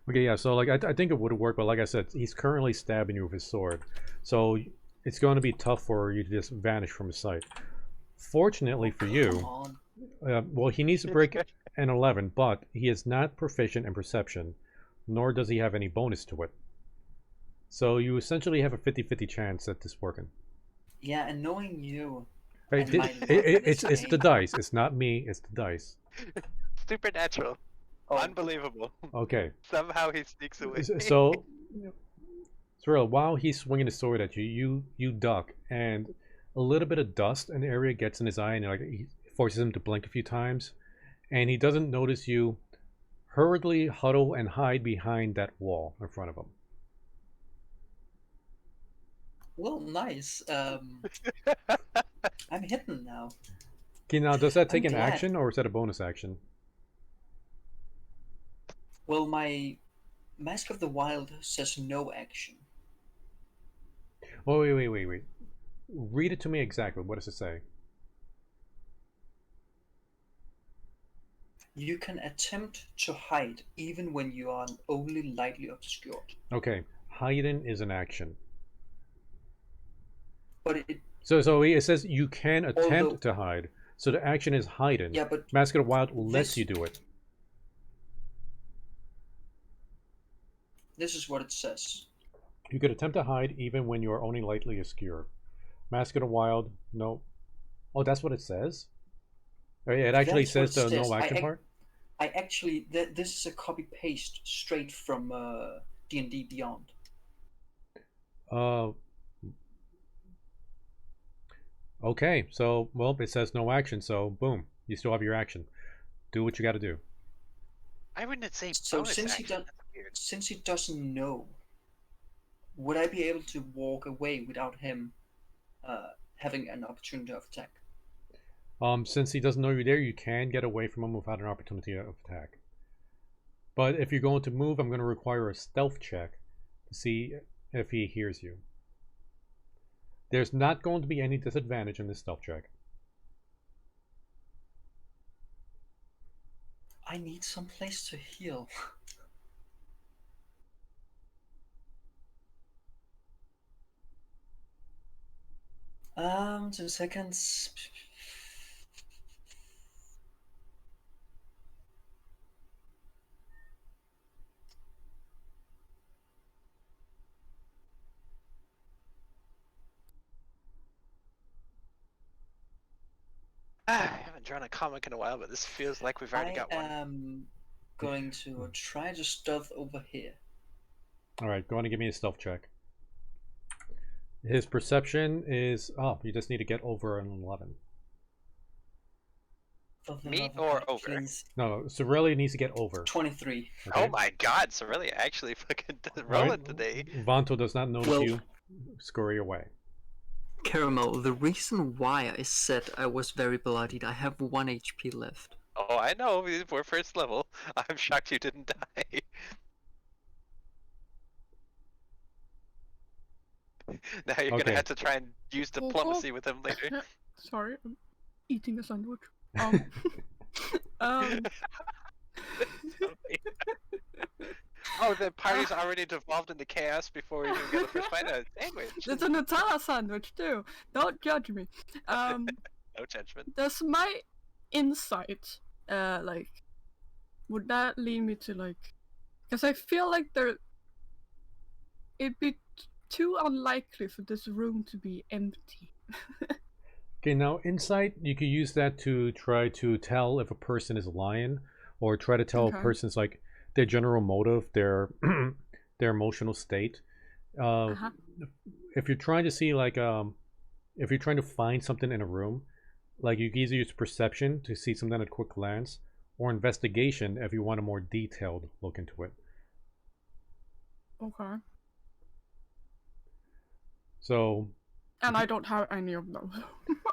Okay, yeah, so like I think it would work, but like I said, he's currently stabbing you with his sword, so it's going to be tough for you to just vanish from his sight. Fortunately for Come you, on. well, he needs to break an 11, but he is not proficient in perception, nor does he have any bonus to it. So you essentially have a 50-50 chance at this working. Yeah, and knowing you, Right, and my luck in this it's the game- dice. It's not me. It's the dice. Supernatural. Oh, Unbelievable. Okay. Somehow he sneaks away. So, Cyril, while he's swinging his sword at you, you duck, and a little bit of dust in the area gets in his eye, and like he forces him to blink a few times, and he doesn't notice you. Hurriedly huddle and hide behind that wall in front of him. well, nice. I'm hidden now. Okay, now does that take I'm an glad. action or is that a bonus action? Well, my Mask of the Wild says no action. Oh, wait. Read it to me exactly. What does it say? You can attempt to hide even when you are only lightly obscured. Okay, hiding is an action. But it, So it says you can attempt Although- to hide. So the action is hiding. yeah, but Mask of the Wild lets This- you do it. this is what it says. You could attempt to hide even when you are only lightly obscure. Mask of the Wild, no. Oh, that's what it says? Oh, yeah, it actually That's what says it the no says. action part? I actually, this is a copy paste straight from D&D Beyond. Okay, so, well, it says no action, so boom. You still have your action. Do what you gotta do. I wouldn't say So bonus since he action. does, That's weird. since he doesn't know, would I be able to walk away without him having an opportunity of attack? Since he doesn't know you're there, you can get away from him without an opportunity of attack. But if you're going to move, I'm going to require a stealth check to see if he hears you. There's not going to be any disadvantage in this stealth check. I need some place to heal. 2 seconds. I haven't drawn a comic in a while, but this feels like we've already I got one. am going to try to stealth over here. Alright, go on and give me a stealth check. His perception is... Oh, you just need to get over an 11. For the Me love of or God, over? please. No, Sorelli needs to get over. 23. Okay? Oh my god, so really actually fucking rolling today. Vanto does not notice Well- you scurry away. Caramel, the reason why I said I was very bloodied, I have 1 HP left. Oh, I know, we're first level. I'm shocked you didn't die. Now you're Okay. gonna have to try and use Well, diplomacy with him later. Sorry, I'm eating a sandwich. Um, um, Oh, the party's already devolved into chaos before we even get the first bite of a sandwich. there's a Nutella sandwich too. Don't judge me. No judgment. Does my insight, like, would that lead me to like? Because I feel like it'd be too unlikely for this room to be empty. Okay, now insight, you could use that to try to tell if a person is lying, or try to tell a person's like their general motive, their their emotional state. If you're trying to see like if you're trying to find something in a room, like you can either use perception to see something at a quick glance, or investigation if you want a more detailed look into it. Okay. So. And I don't have any of those.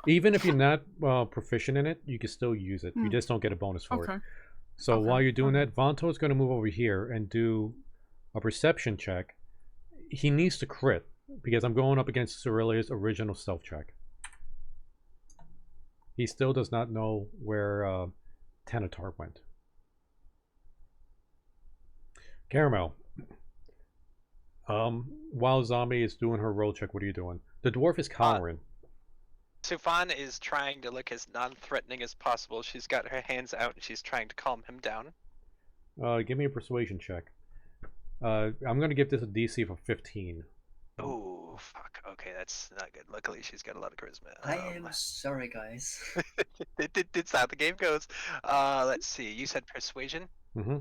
Even if you're not proficient in it, you can still use it. You just don't get a bonus for it. So while you're doing that, Vanto is going to move over here and do a perception check. He needs to crit, because I'm going up against Cerelia's original stealth check. He still does not know where Tanatar went. Caramel. While Zombie is doing her roll check, what are you doing? The dwarf is cowering. Sufan is trying to look as non-threatening as possible. She's got her hands out and she's trying to calm him down. Give me a persuasion check. I'm going to give this a DC for 15. Oh, fuck. Okay, that's not good. Luckily, she's got a lot of charisma. I am sorry, guys. It's how the game goes. Let's see. You said persuasion? Mm-hmm.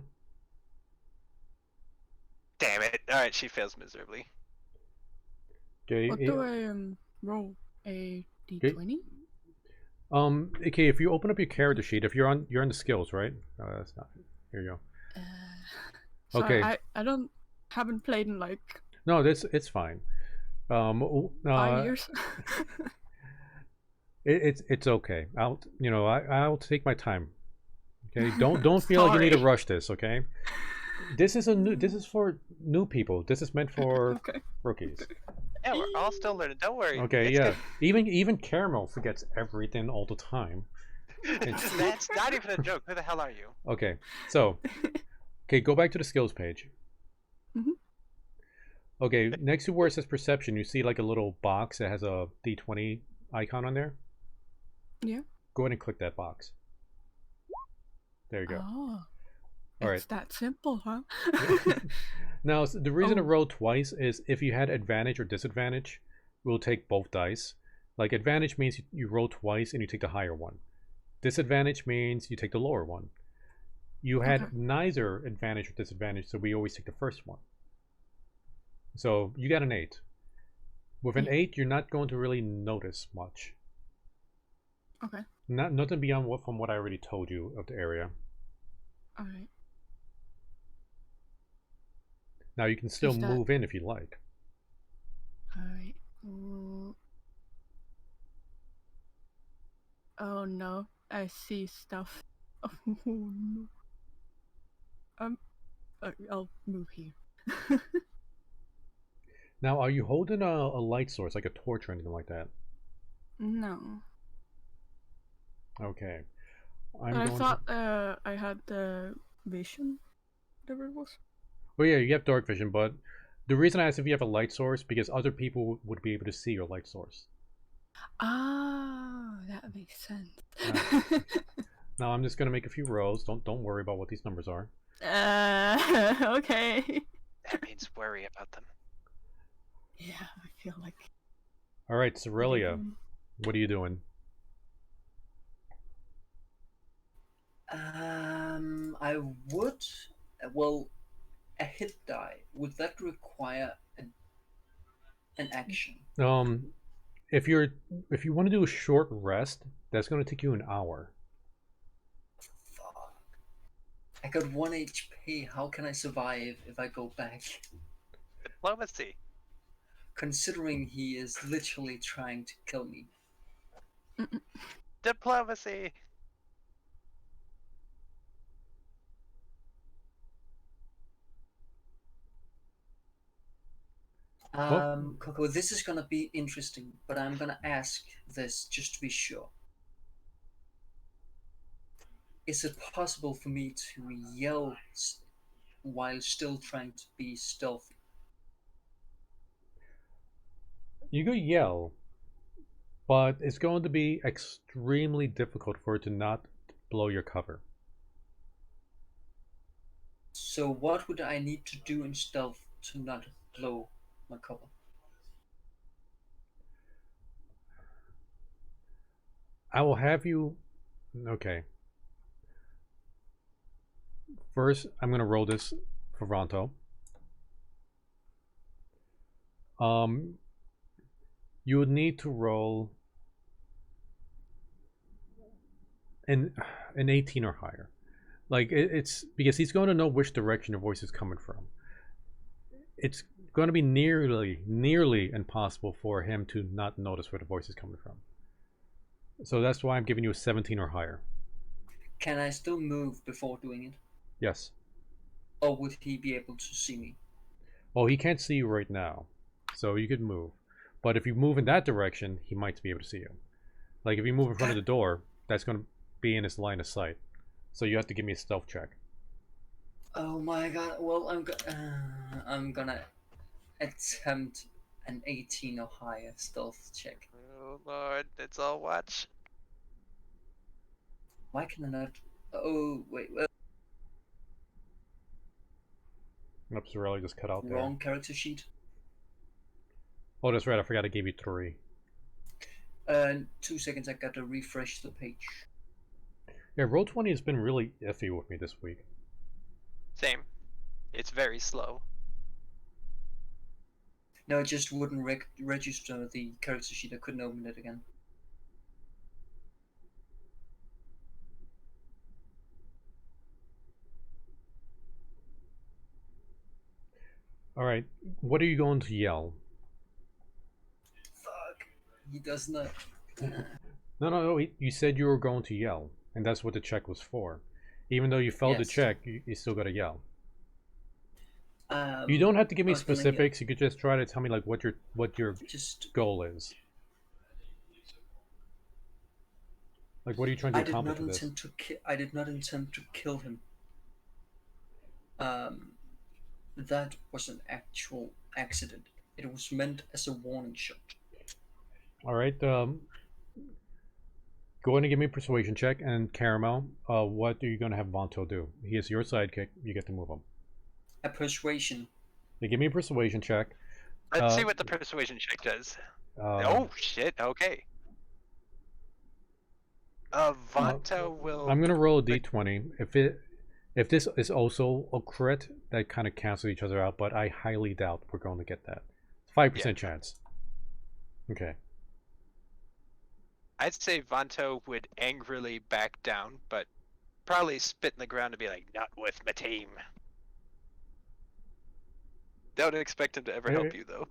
Damn it. Alright, she fails miserably. Okay. What do I roll? A d20? Okay, if you open up your character sheet, if you're on the skills, right? That's not. Here you go. Sorry, okay. I haven't played in like. No, it's fine. 5 years. It's okay. I'll take my time. Okay, don't feel like you need to rush this. Okay, this is for new people. This is meant for rookies. Yeah, we're all still learning. Don't worry. Okay, it's yeah. Good. Even Caramel forgets everything all the time. That's not even a joke. Who the hell are you? Okay, so go back to the skills page. Okay, next to where it says perception, you see like a little box that has a D20 icon on there. Yeah. Go ahead and click that box. There you go. Oh. All It's that simple, huh? Now, the reason to roll twice is if you had advantage or disadvantage, we'll take both dice. Like advantage means you roll twice and you take the higher one. Disadvantage means you take the lower one. You had neither advantage or disadvantage, so we always take the first one. So you got an 8. With an 8, you're not going to really notice much. Okay. Nothing beyond from what I already told you of the area. All right. Now you can still move in if you like. Alright. Oh no, I see stuff. Oh no. I'll move here. Now, are you holding a light source, like a torch or anything like that? No. Okay. I thought I had the vision, whatever it was. Well, yeah, you have dark vision, but the reason I asked if you have a light source, because other people would be able to see your light source. Ah, that makes sense. Now I'm just gonna make a few rolls. Don't worry about what these numbers are. Okay. That means worry about them. Yeah, I feel like. All right, Cerelia, what are you doing? I would. Well, a hit die, would that require an action? If you want to do a short rest, that's going to take you an hour. Fuck. I got 1 HP. How can I survive if I go back? Diplomacy. Considering he is literally trying to kill me. Diplomacy. Coco, this is gonna be interesting, but I'm gonna ask this just to be sure. Is it possible for me to yell while still trying to be stealthy? You could yell, but it's going to be extremely difficult for it to not blow your cover. So what would I need to do in stealth to not blow my cover? I will have you. Okay. First, I'm gonna roll this for Ronto. You would need to roll an 18 or higher. Like it's because he's going to know which direction your voice is coming from. It's going to be nearly impossible for him to not notice where the voice is coming from. So that's why I'm giving you a 17 or higher. Can I still move before doing it? Yes. Or would he be able to see me? Well, he can't see you right now, so you could move. But if you move in that direction, he might be able to see you. Like if you move in front of the door, that's going to be in his line of sight. So you have to give me a stealth check. Oh my god. Well, I'm gonna attempt an 18 or higher stealth check. Oh lord, it's all watch. Why can I not? Oh wait, Nope, Sorelli just cut out there. wrong character sheet. Oh, that's right. I forgot I gave you 3. 2 seconds. I gotta refresh the page. Yeah, Roll20 has been really iffy with me this week. Same. It's very slow. No, it just wouldn't register the character sheet. I couldn't open it again. All right, what are you going to yell? Fuck. He does not. No. You said you were going to yell, and that's what the check was for. Even though you failed the Yes. check, you still gotta yell. Um, You don't have to give me I was gonna specifics. You could just try to tell me like what your just. goal is. Like, what are you trying to I did accomplish not with this? intend to. I did not intend to kill him. That was an actual accident. It was meant as a warning shot. All right. Go ahead and give me a persuasion check. And Caramel, what are you going to have Vonto do? He is your sidekick. You get to move him. A persuasion. You give me a persuasion check. Let's see what the persuasion check does. Oh shit, okay. Vanto will... I'm gonna roll a d20. If this is also a crit, that kind of cancels each other out. But I highly doubt we're going to get that. 5% chance. Okay. I'd say Vanto would angrily back down, but probably spit in the ground and be like, "Not with my team." Don't expect him to ever help you, though.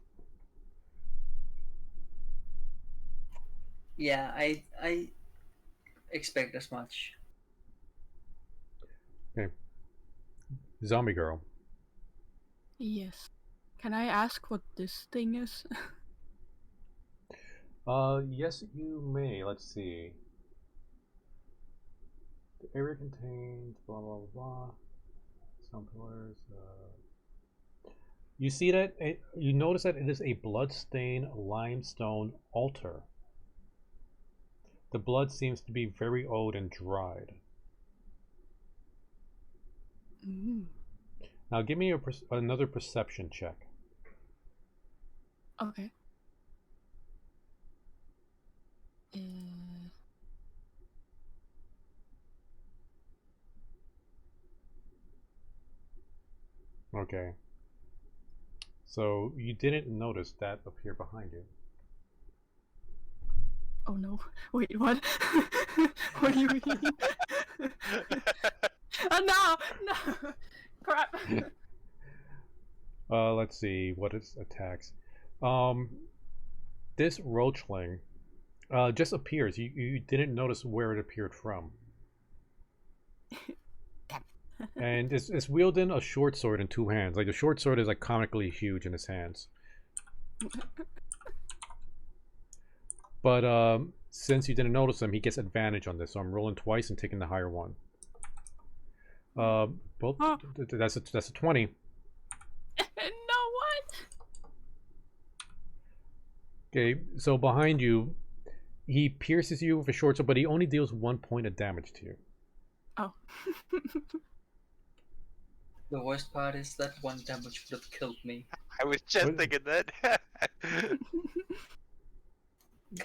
Yeah, I expect as much. Okay. Zombie girl. Yes. Can I ask what this thing is? Yes, you may. Let's see. The area contains blah blah blah. Some pillars. You see that? You notice that it is a blood-stained limestone altar. The blood seems to be very old and dried. Mm. Now, give me another perception check. Okay. Okay. So you didn't notice that appear behind you. Oh no. Wait, what? What do you mean? Oh no! No! Crap! Let's see. What is attacks? This roachling just appears. You didn't notice where it appeared from. And it's wielding a short sword in 2 hands. Like the short sword is like comically huge in his hands. But since you didn't notice him, he gets advantage on this. So I'm rolling twice and taking the higher one. Well, that's a 20. No, what? Okay, so behind you, he pierces you with a short sword, but he only deals 1 point of damage to you. Oh. The worst part is that 1 damage would have killed me. I was just What? thinking that.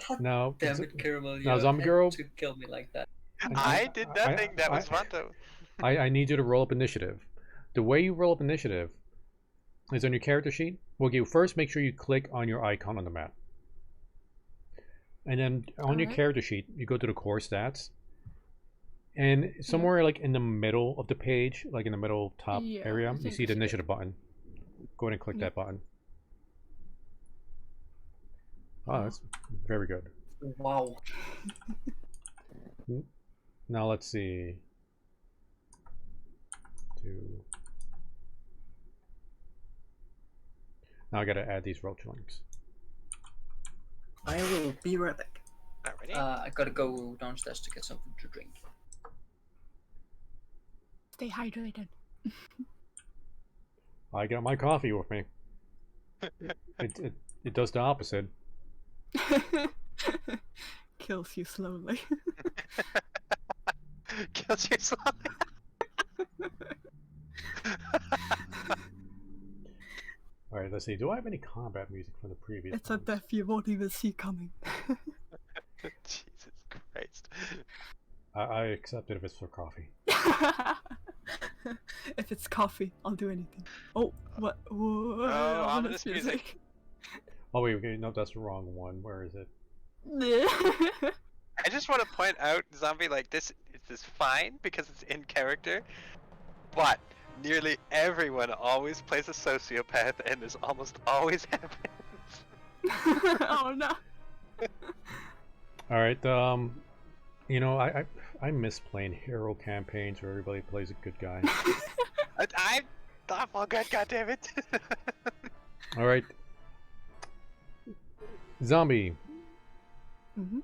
God Now, damn it, Caramel, now, you Zombie had Girl, to kill me like that. I did nothing. That was Vanto. I need you to roll up initiative. The way you roll up initiative is on your character sheet. Well, you first make sure you click on your icon on the map. And then on your Alright. character sheet, you go to the core stats. And somewhere like in the middle of the page, like in the middle top Yeah, area, I you think see I the see it. initiative button. Go ahead and click that button. Oh, that's very good. Wow. Now let's see. Now I gotta add these roach links. I will be right back. Alrighty. I gotta go downstairs to get something to drink. Stay hydrated. I got my coffee with me. It does the opposite. Kills you slowly. Kills you slowly. Alright, let's see. Do I have any combat music from the previous It's a ones? death you won't even see coming. Jesus Christ. I accept it if it's for coffee. If it's coffee, I'll do anything. Oh, what? Whoa, Oh, ominous music. Oh wait, okay, no, that's the wrong one. Where is it? I just want to point out, Zombie, like this is fine because it's in character, but nearly everyone always plays a sociopath, and this almost always happens. Oh no. Alright, you know, I miss playing hero campaigns where everybody plays a good guy. I'm awful good, goddammit. Alright. Zombie. Mhm.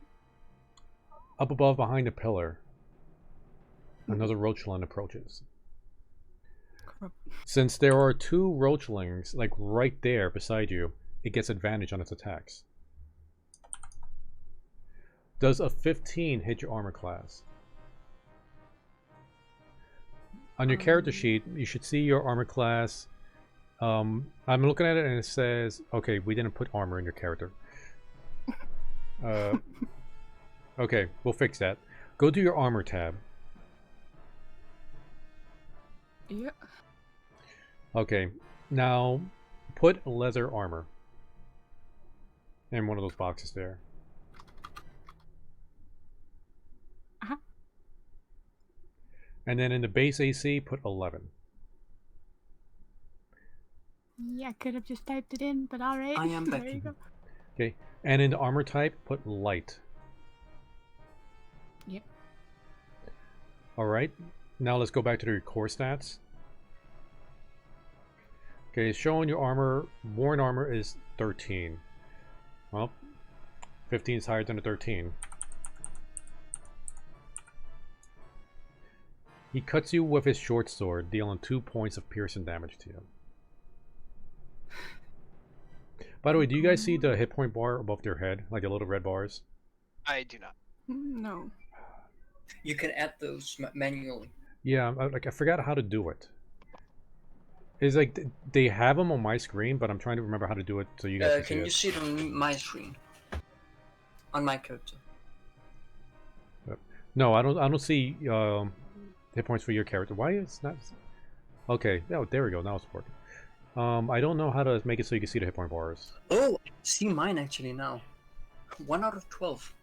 Up above behind a pillar. Another roachling approaches. Crap. Since there are 2 roachlings, like right there beside you, it gets advantage on its attacks. Does a 15 hit your armor class? On your character sheet, you should see your armor class. I'm looking at it and it says, okay, we didn't put armor in your character. Okay, we'll fix that. Go to your armor tab. Yeah. Okay, now put leather armor in one of those boxes there. Uh-huh. And then in the base AC, put 11. Yeah, I could have just typed it in, but alright. I am back. There you go. Okay, and in the armor type, put light. Yep. Alright, now let's go back to the core stats. Okay, it's showing your armor, worn armor is 13. Well, 15 is higher than a 13. He cuts you with his short sword, dealing 2 points of piercing damage to you. By the way, do you guys see the hit point bar above their head? Like the little red bars? I do not. No. You can add those manually. Yeah, I forgot how to do it. It's like they have them on my screen, but I'm trying to remember how to do it so you guys Can you see see it on my screen? On my character. it. No, I don't see hit points for your character. Why is not? Okay, oh, there we go. Now it's working. I don't know how to make it so you can see the hit point bars. Oh, I see mine actually now. 1 out of 12.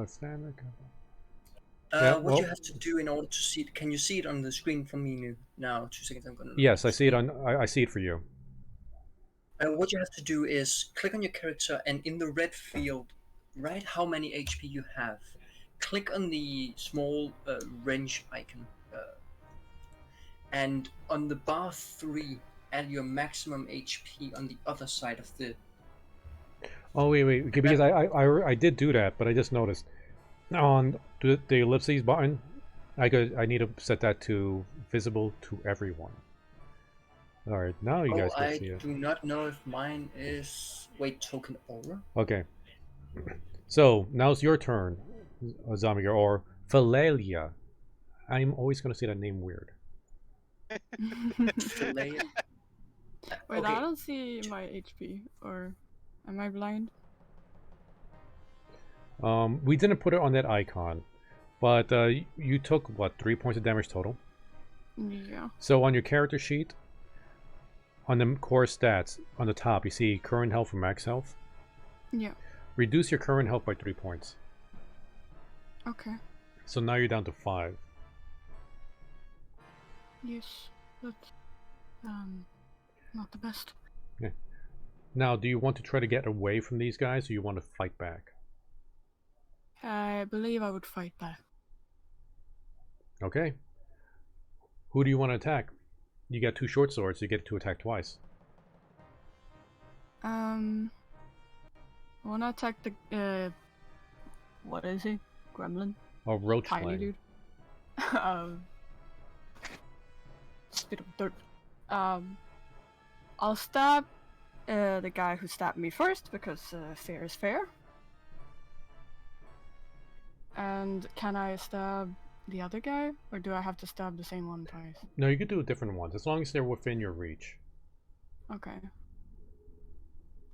Standard. What you well- have to do in order to see it? Can you see it on the screen for me now? 2 seconds, I'm gonna. Yes, I see it on. I see it for you. What you have to do is click on your character, and in the red field, write how many HP you have. Click on the small wrench icon, and on the bar 3, add your maximum HP on the other side of the. Oh wait, okay, because I did do that, but I just noticed on the ellipses button, I need to set that to visible to everyone. All right, now you guys can I see it. do not know if mine is. Wait, token aura. Okay. So now it's your turn, Zombie Girl, or Philalia. I'm always going to say that name weird. Delay it. Wait, Okay. I don't see my HP. Or am I blind? We didn't put it on that icon, but you took what, 3 points of damage total. Yeah. So on your character sheet, on the core stats on the top, you see current health and max health. Yeah. Reduce your current health by 3 points. Okay. So now you're down to 5. Yes. That's not the best. Now, do you want to try to get away from these guys, or you want to fight back? I believe I would fight back. Okay. Who do you want to attack? You got 2 short swords, you get to attack twice. I wanna attack the what is he? Gremlin? Oh, roach Tiny flame. dude. Spit of dirt. I'll stab the guy who stabbed me first because fair is fair. And can I stab the other guy, or do I have to stab the same one twice? No, you could do different ones, as long as they're within your reach. Okay.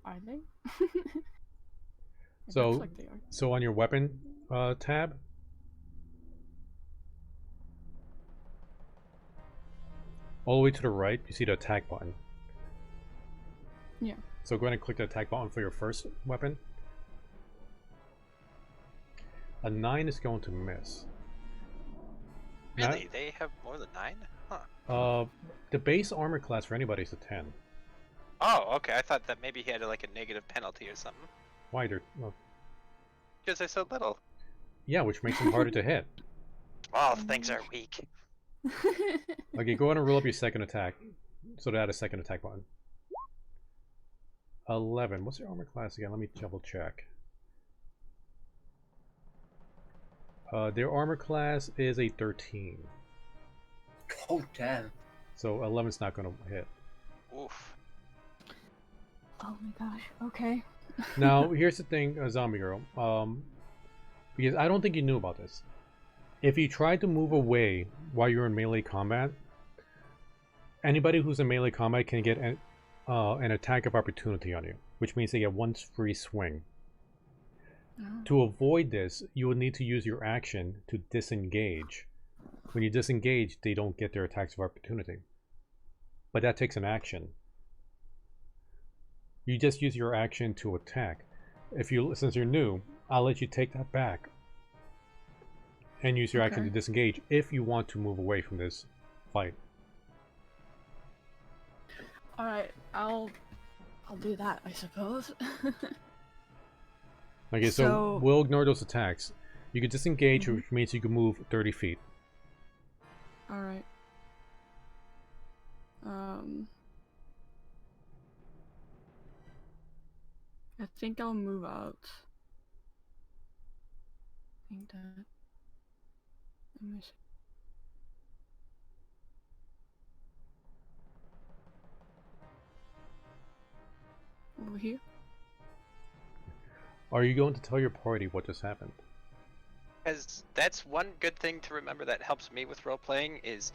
Are they? It So, looks like they are. so on your weapon tab, all the way to the right, you see the attack button. Yeah. So go ahead and click the attack button for your first weapon. A 9 is going to miss. Really? They have more than 9? Huh. The base armor class for anybody is a 10. Oh, okay. I thought that maybe he had like a negative penalty or something. Why? Well, Because they're so little. yeah, which makes them harder to hit. All things are weak. Okay, go ahead and roll up your second attack. So to add a second attack button. 11. What's your armor class again? Let me double check. Their armor class is a 13. Oh damn. So 11's not going to hit. Oof. Oh my gosh. Okay. Now, here's the thing, Zombie Girl. Because I don't think you knew about this. If you try to move away while you're in melee combat, anybody who's in melee combat can get an attack of opportunity on you, which means they get one free swing. Oh. To avoid this, you will need to use your action to disengage. When you disengage, they don't get their attacks of opportunity. But that takes an action. You just use your action to attack. Since you're new, I'll let you take that back and use your action to Okay. disengage if you want to move away from this fight. Alright, I'll do that, I suppose. Okay, so we'll ignore those attacks. You can disengage, which means you can move 30 feet. Alright. I think I'll move out. I think that. Let me see. Over here? Are you going to tell your party what just happened? Because that's one good thing to remember that helps me with role playing is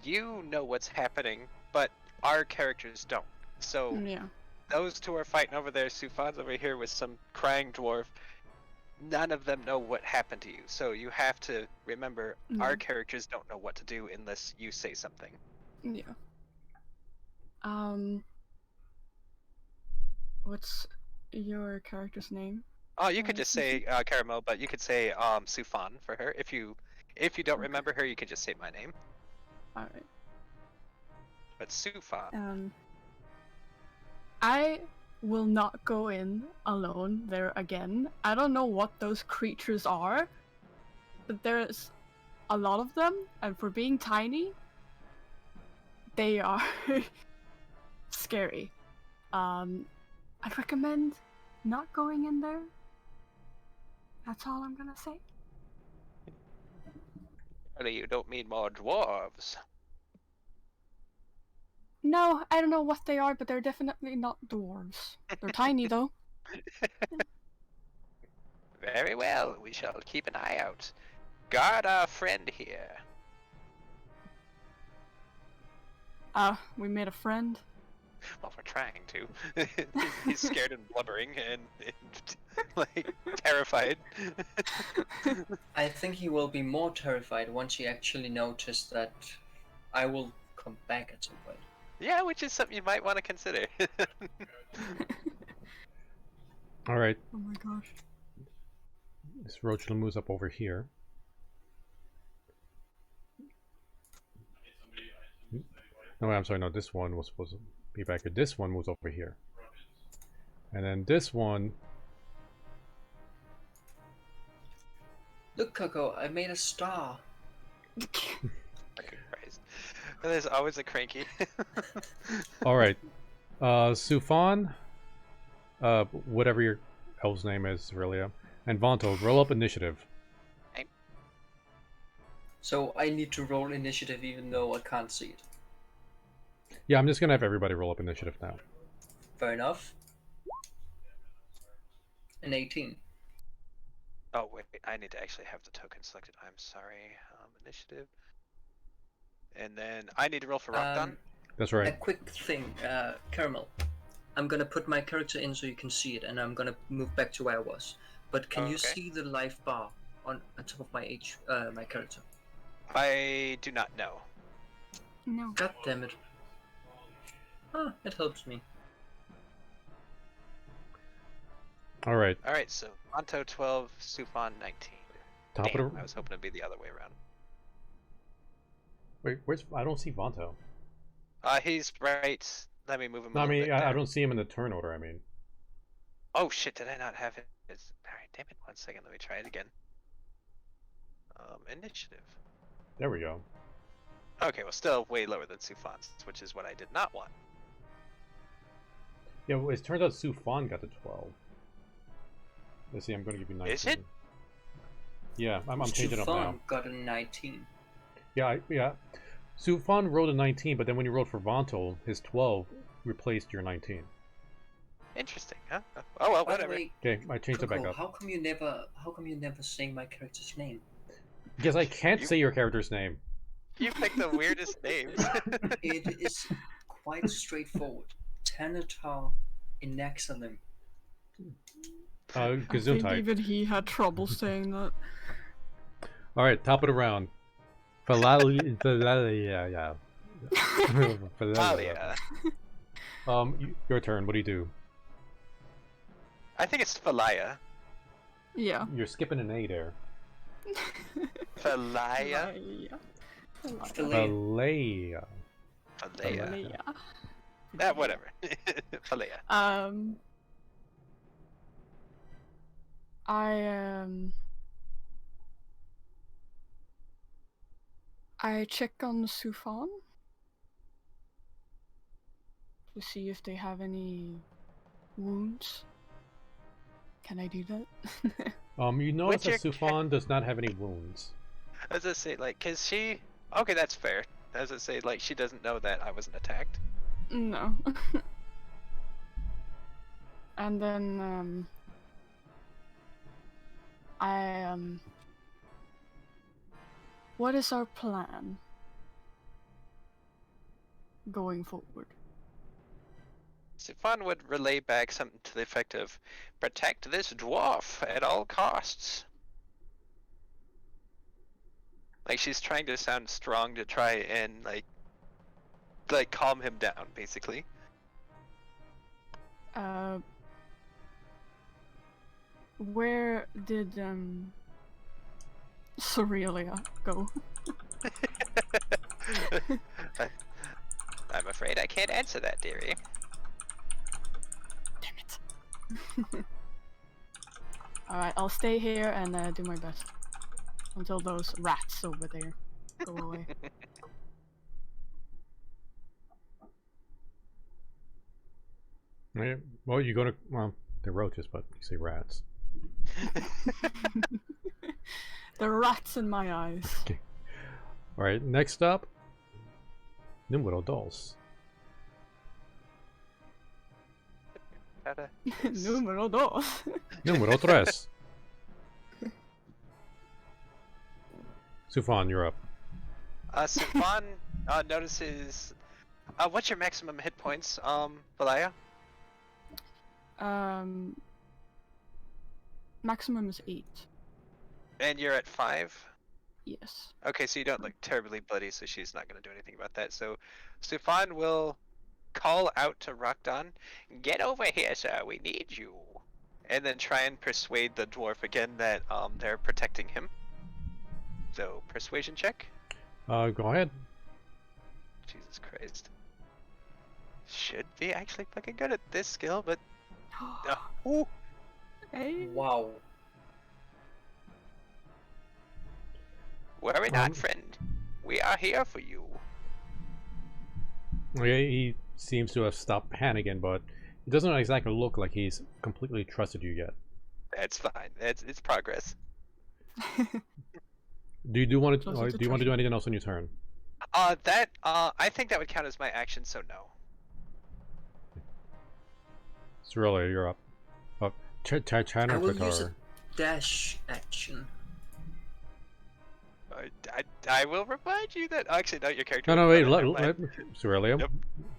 you know what's happening, but our characters don't. So Yeah. those two are fighting over there. Sufan's over here with some crying dwarf. None of them know what happened to you. So you have to remember our characters don't know what to do unless you say something. Yeah. What's your character's name? Oh, you could just say Caramel, but you could say Sufan for her. If you don't remember her, you can just say my name. Alright. But Sufan. I will not go in alone there again. I don't know what those creatures are, but there's a lot of them, and for being tiny, they are scary. I'd recommend not going in there. That's all I'm gonna say. Surely you don't mean more dwarves. No, I don't know what they are, but they're definitely not dwarves. They're tiny though. Very well, we shall keep an eye out. Guard our friend here. We made a friend. Well, we're trying to. He's scared and blubbering and like terrified. I think he will be more terrified once he actually noticed that I will come back at some point. Yeah, which is something you might want to consider. All right, Oh my gosh. this Roach moves up over here. No, I'm sorry. No, this one was supposed to be back here. This one moves over here, and then this one. Look, Coco, I made a star. Fucking Christ. There's always a cranky. All right, Sufan, whatever your elf's name is, Aurelia, and Vonto, roll up initiative. So I need to roll initiative even though I can't see it. Yeah, I'm just gonna have everybody roll up initiative now. Fair enough. An 18. Oh wait, I need to actually have the token selected. I'm sorry. Initiative. And then I need to roll for Rockdon. That's A right. quick thing, Caramel. I'm gonna put my character in so you can see it, and I'm gonna move back to where I was. But can you Okay. see the life bar on top of my my character? I do not know. No. God damn it. Ah, it helps me. All right. All right, so Anto 12, Sufan 19. Top Damn, of the. I was hoping it'd be the other way around. Wait, where's? I don't see Vonto. He's right. Let me move him. No, I a little mean bit I down. don't see him in the turn order. I mean. Oh shit! Did I not have it? All right, damn it. 1 second. Let me try it again. Initiative. There we go. Okay, well, still way lower than Sufan's, which is what I did not want. Yeah, well, it turns out Sufan got the 12. Let's see. I'm going to give you 19. Is it? Yeah, I'm changing it up now. Stefan got a 19. Yeah, yeah. Sufan rolled a 19, but then when you rolled for Vonto, his 12 replaced your 19. Interesting, huh? Oh well, By the whatever. way, Okay, I changed it back Coco, up. how come you never say my character's name? Because I can't You- say your character's name. You picked the weirdest names. It is quite straightforward. Tanatar Inaxalim. I think Gesundheit. even he had trouble saying that. All right, top of the round. Phalalia, yeah. Oh yeah. Your turn. What do you do? I think it's Falaya. Yeah. You're skipping an A there. Falaya. Phalalia. Falaya. Whatever. Falaya. I check on Sufan to see if they have any wounds. Can I do that? You notice What's that your Sufan does not have any wounds. As I say, like, cause she. Okay, that's fair. As I say, like, she doesn't know that I wasn't attacked. No. And then what is our plan going forward? Sifan would relay back something to the effect of, "Protect this dwarf at all costs." Like she's trying to sound strong to try and like calm him down, basically. Where did Sorelia go? I'm afraid I can't answer that, dearie. Damn it. Alright, I'll stay here and do my best. Until those rats over there go away. Yeah, well, you go to they're roaches, but you say rats. The rats in my eyes. Okay. All right, next up, Número dos. Número dos. Número tres. Sufan, you're up. Sifan notices What's your maximum hit points, Valaya? Maximum is 8. And you're at 5? Yes. Okay, so you don't look terribly bloody, so she's not going to do anything about that. So Stefan will call out to Rakdan, "Get over here, sir, we need you." And then try and persuade the dwarf again that they're protecting him. So, persuasion check. Go ahead. Jesus Christ. Should be actually fucking good at this skill, but... ooh. Hey. Wow. Worry not, friend. We are here for you. Okay, he seems to have stopped panicking, but it doesn't exactly look like he's completely trusted you yet. That's fine. It's progress. Do you want to? Closer to Do you want to do trusting. anything else on your turn? I think that would count as my action, so no. Cirilla, you're up. Oh, I will use Tatar. a dash action. I will remind you that... Actually, no, your character... No, will wait, run it, never let mind. Cirilla, Yep.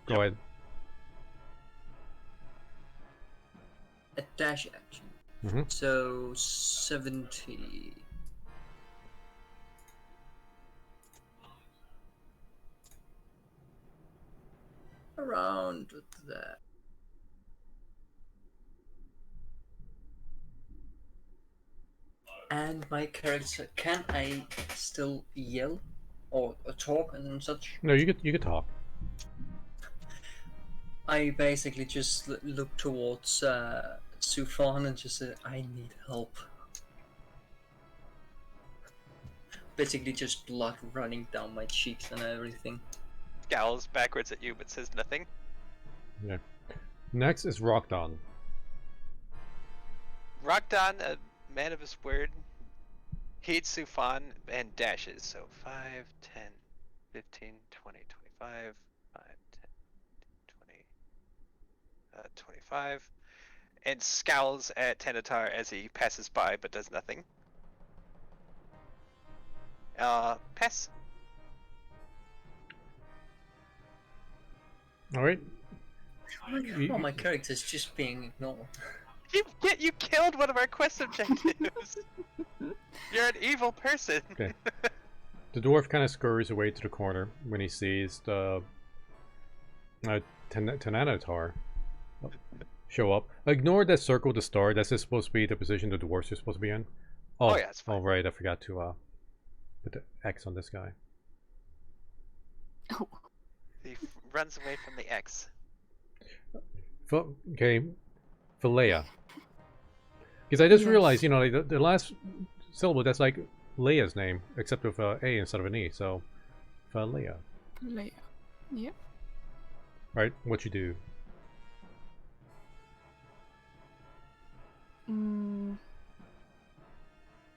go ahead. A dash action. Mhm. So 70. Around that. And my character, can I still yell or talk and such? No, you could talk. I basically just look towards Sufan and just say, I need help. Basically just blood running down my cheeks and everything. Scowls backwards at you, but says nothing. Yeah. Next is Rockdon. Rakdan, a man of his word, heeds Sufan and dashes. So 5, 10, 15, 20, 25, 5, 10, 20, 25, and scowls at Tanatar as he passes by but does nothing. Pass. All right. Oh, my character's just being ignored. You killed one of our quest objectives. You're an evil person. Okay. The dwarf kind of scurries away to the corner when he sees the Tananatar show up. Ignore that circle to start. That's just supposed to be the position the dwarves are supposed to be in. Oh, yeah, it's fine. Oh, right. I forgot to put the X on this guy. Oh. He runs away from the X. Okay. Philea. Because I just Yes. realized, you know, like the last syllable, that's like Leia's name, except with A instead of an E. So, Philea. Leia. Yep. Right? What you do?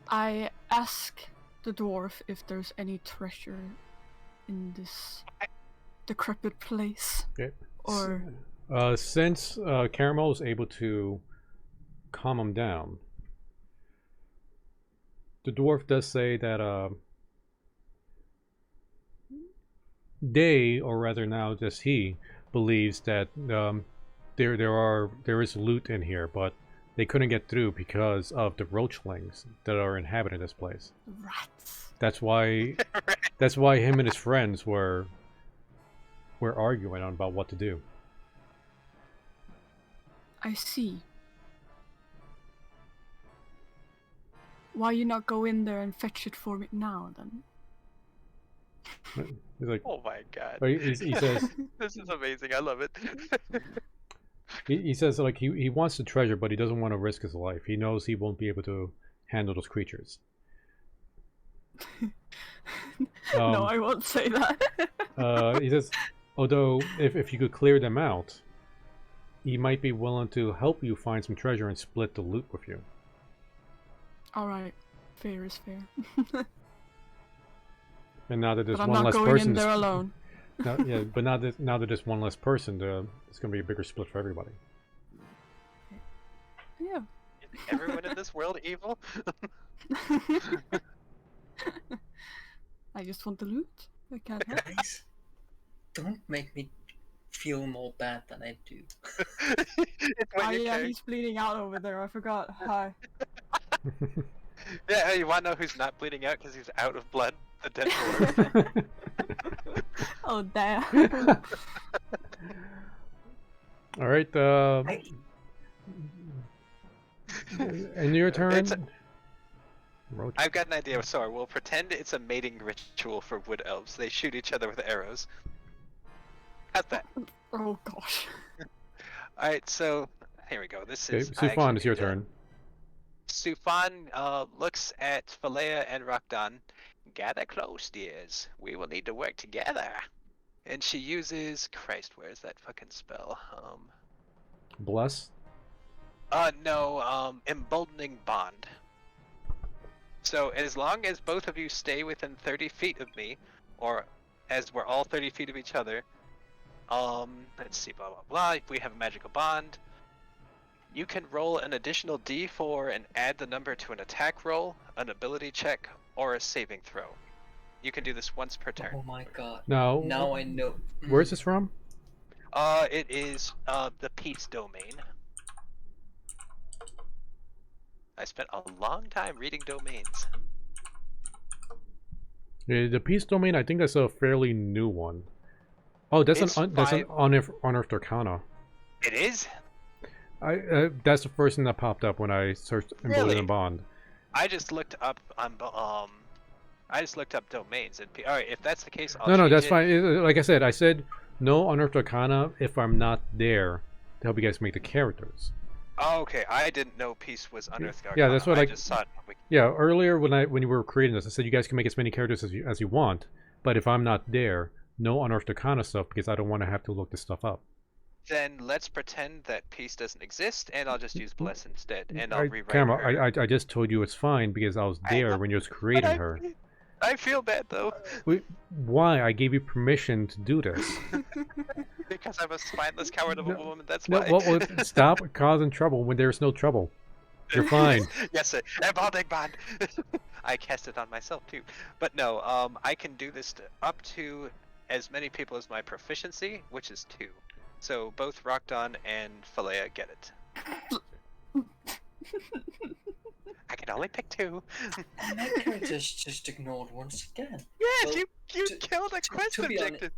I ask the dwarf if there's any treasure in this decrepit place. Okay. Or Since Caramel is able to calm him down, the dwarf does say that they, or rather now just he, believes that there is loot in here, but they couldn't get through because of the roachlings that are inhabiting this place. rats. That's why that's why him and his friends were arguing on about what to do. I see. Why you not go in there and fetch it for me now then? He's like, Oh my god. he says, This is amazing. I love it. he says like he wants the treasure, but he doesn't want to risk his life. He knows he won't be able to handle those creatures. No, I won't say that. He says, although if you could clear them out, he might be willing to help you find some treasure and split the loot with you. Alright, fair is fair. And now that there's But I'm one not less going person, in there alone. yeah, but now that there's one less person, it's going to be a bigger split for everybody. Yeah. Is everyone in this world evil? I just want the loot. I can't help. Guys, don't make me feel more bad than I do. It's when Oh you yeah, carry- he's bleeding out over there. I forgot. Hi. Yeah, you want to know who's not bleeding out because he's out of blood? The dead dwarf. Oh damn. All right. I- And your turn. It's- Roach. I've got an idea. Sorry, we'll pretend it's a mating ritual for wood elves. They shoot each other with arrows. Cut that. Oh gosh. Alright, so here we go. This Okay, is. Sufan, it's your turn. Sufan looks at Falea and Rakdan. Gather close, dears. We will need to work together. And she uses. Christ, where's that fucking spell? Bless. No, Emboldening Bond. So as long as both of you stay within 30 feet of me, or as we're all 30 feet of each other, let's see, blah blah blah. If we have a magical bond, you can roll an additional D4 and add the number to an attack roll, an ability check, or a saving throw. You can do this once per turn. Oh my god. Now, Now I know. where's this from? It is the Pete's domain. I spent a long time reading domains. The Peace Domain, I think that's a fairly new one. Oh, that's It's an Unearthed Arcana. It is? That's the first thing that popped up when I searched Emboldened Really? Bond. I just looked up on I just looked up domains and all right. If that's the case, I'll No, change that's it. fine. Like I said no Unearthed Arcana if I'm not there to help you guys make the characters. Oh, okay. I didn't know peace was unearthed. Yeah, that's what I I- just saw it. on Wiki. Yeah, earlier when you were creating this, I said you guys can make as many characters as you want, but if I'm not there, no Unearthed Arcana stuff because I don't want to have to look this stuff up. Then let's pretend that peace doesn't exist, and I'll just use bless instead, and I'll rewrite Camera, her. I just told you it's fine because I was I there know, when you was But creating her. I feel bad though, Why? I gave you permission to do this. because I'm a spineless coward of a No, woman. That's No, why. well, stop causing trouble when there's no trouble. You're fine. Yes, sir. Emboldening Bond. I cast it on myself too, but no. I can do this up to as many people as my proficiency, which is 2. So both Rockdon and Falea get it. I can only pick 2. And my character's just ignored once again. Yes, Well, you to- killed a quest to be objective.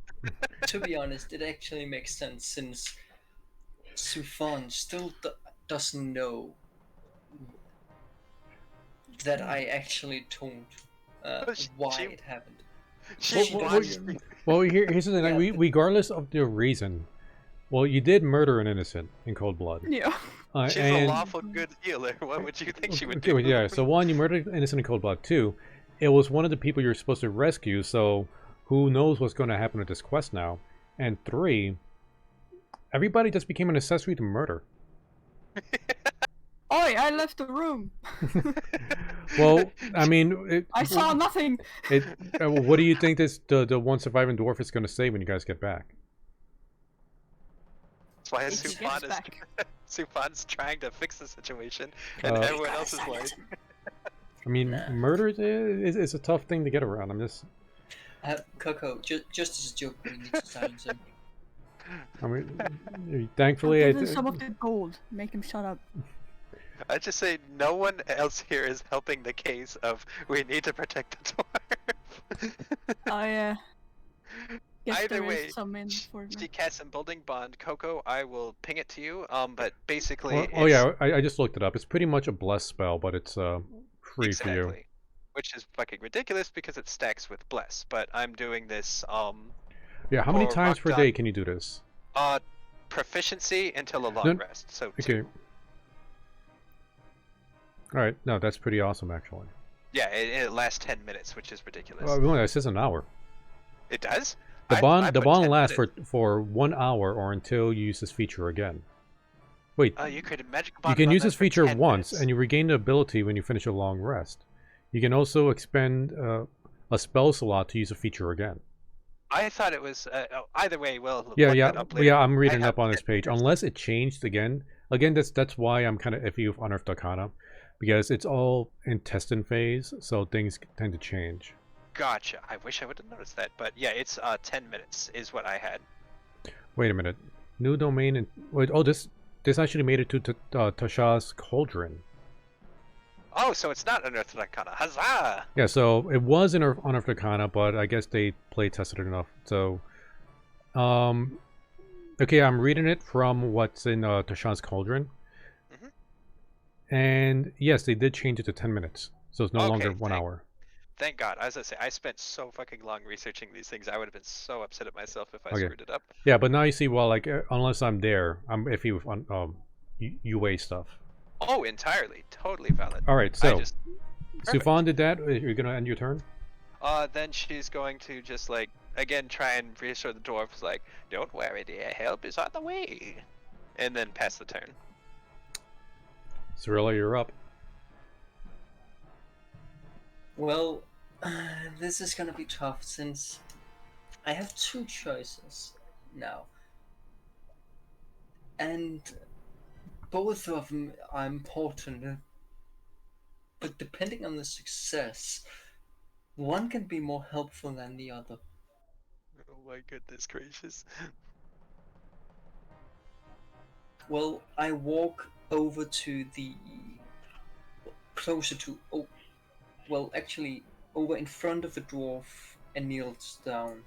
To be honest, it actually makes sense since Sufan still doesn't know that I actually told why she- it happened. She She wants- doesn't- Well, here's the thing. Yeah, but- Regardless of the reason, well, you did murder an innocent in cold blood. Yeah. She's a and- lawful good healer. What would you think she would Okay, do? yeah. So one, you murdered an innocent in cold blood. 2, it was one of the people you're supposed to rescue. So who knows what's going to happen with this quest now? And 3, everybody just became an accessory to murder. Oi, I left the room. Well, I mean, I saw nothing. what do you think the one surviving dwarf is going to say when you guys get back? That's why It's Sufan gets back. Sufan's trying to fix the situation, and Uh, everyone else is like, I mean, Nah. murder is a tough thing to get around. I'm just, Coco, just as a joke, we need to silence him. I mean, I'll thanfully, give him some of the gold. Make him shut up. I just say no one else here is helping the case of we need to protect the dwarf. I guess Either there way, is some in for me. She casts Emboldening Bond. Coco, I will ping it to you. But basically, oh it's- yeah, I just looked it up. It's pretty much a bless spell, but it's free for you. exactly. Which is fucking ridiculous because it stacks with bless. But I'm doing this Yeah, how many Or times per rock day dot. can you do this? Proficiency until a long No- rest. So Okay. 2. All right, no, that's pretty awesome actually. Yeah, it lasts 10 minutes, which is ridiculous. Well, no, it says an hour. It does? The I bond put 10 lasts minutes. for 1 hour or until you use this feature again. Wait, Oh, you could magic you bond can on use that this for feature 10 once, minutes. and you regain the ability when you finish a long rest. You can also expend a spell slot to use a feature again. I thought it was either way. We'll Yeah, look yeah, that up later. yeah. I'm reading have up on this page. 10 Unless it changed again. Again, that's why I'm kind of iffy with Unearthed Arcana, because it's all in testing phase, so things tend to change. Gotcha. I wish I would have noticed that, but yeah, it's 10 minutes is what I had. Wait a minute. New domain and wait. Oh, this actually made it to Tasha's cauldron. Oh, so it's not Unearthed Arcana. Huzzah! Yeah, so it was in Unearthed Arcana, but I guess they play tested it enough. So, okay, I'm reading it from what's in Tasha's cauldron, and yes, they did change it to 10 minutes, so it's no longer 1 hour. Thank God. As I say, I spent so fucking long researching these things. I would have been so upset at myself if I screwed it up. Yeah, but now you see, well, like unless I'm there, I'm iffy with UA stuff. Oh, entirely, totally valid. All right, so Perfect. Sufan did that. You're gonna end your turn. Then she's going to just like again try and reassure the dwarves, like, "Don't worry, dear, help is on the way," and then pass the turn. Cirilla, you're up. Well, this is gonna be tough since I have two choices now, and both of them are important. But depending on the success, one can be more helpful than the other. Oh my goodness gracious. Well, I walk over to the closer to well, actually over in front of the dwarf and kneels down,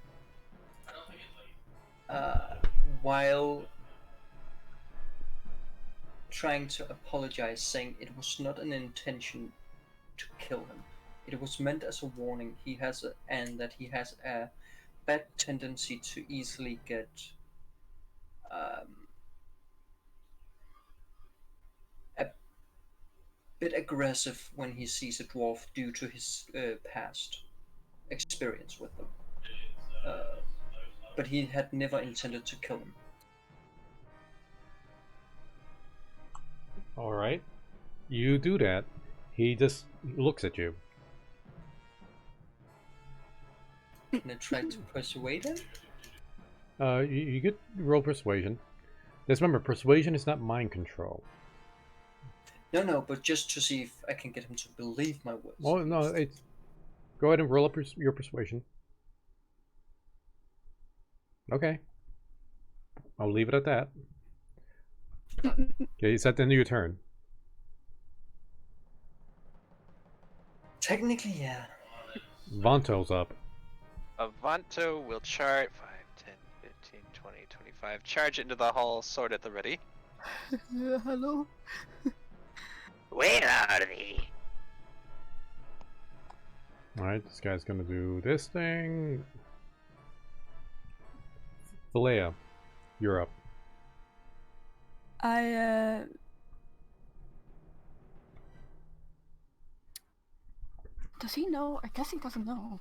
while trying to apologize, saying it was not an intention to kill him. It was meant as a warning. He has a bad tendency to easily get a bit aggressive when he sees a dwarf due to his past experience with them. But he had never intended to kill him. All right, you do that. He just looks at you. Can I try to persuade him? You get roll persuasion. Just remember, persuasion is not mind control. No, but just to see if I can get him to believe my words. Oh no, it's. Go ahead and roll up your persuasion. Okay. I'll leave it at that. Okay, it's at the end of your turn. Technically, yeah. Vanto's up. Avanto will charge 5, 10, 15, 20, 25. Charge into the hall, sword at the ready. Hello? Wait out of me. Alright, this guy's gonna do this thing. Thalea, you're up. Does he know? I guess he doesn't know.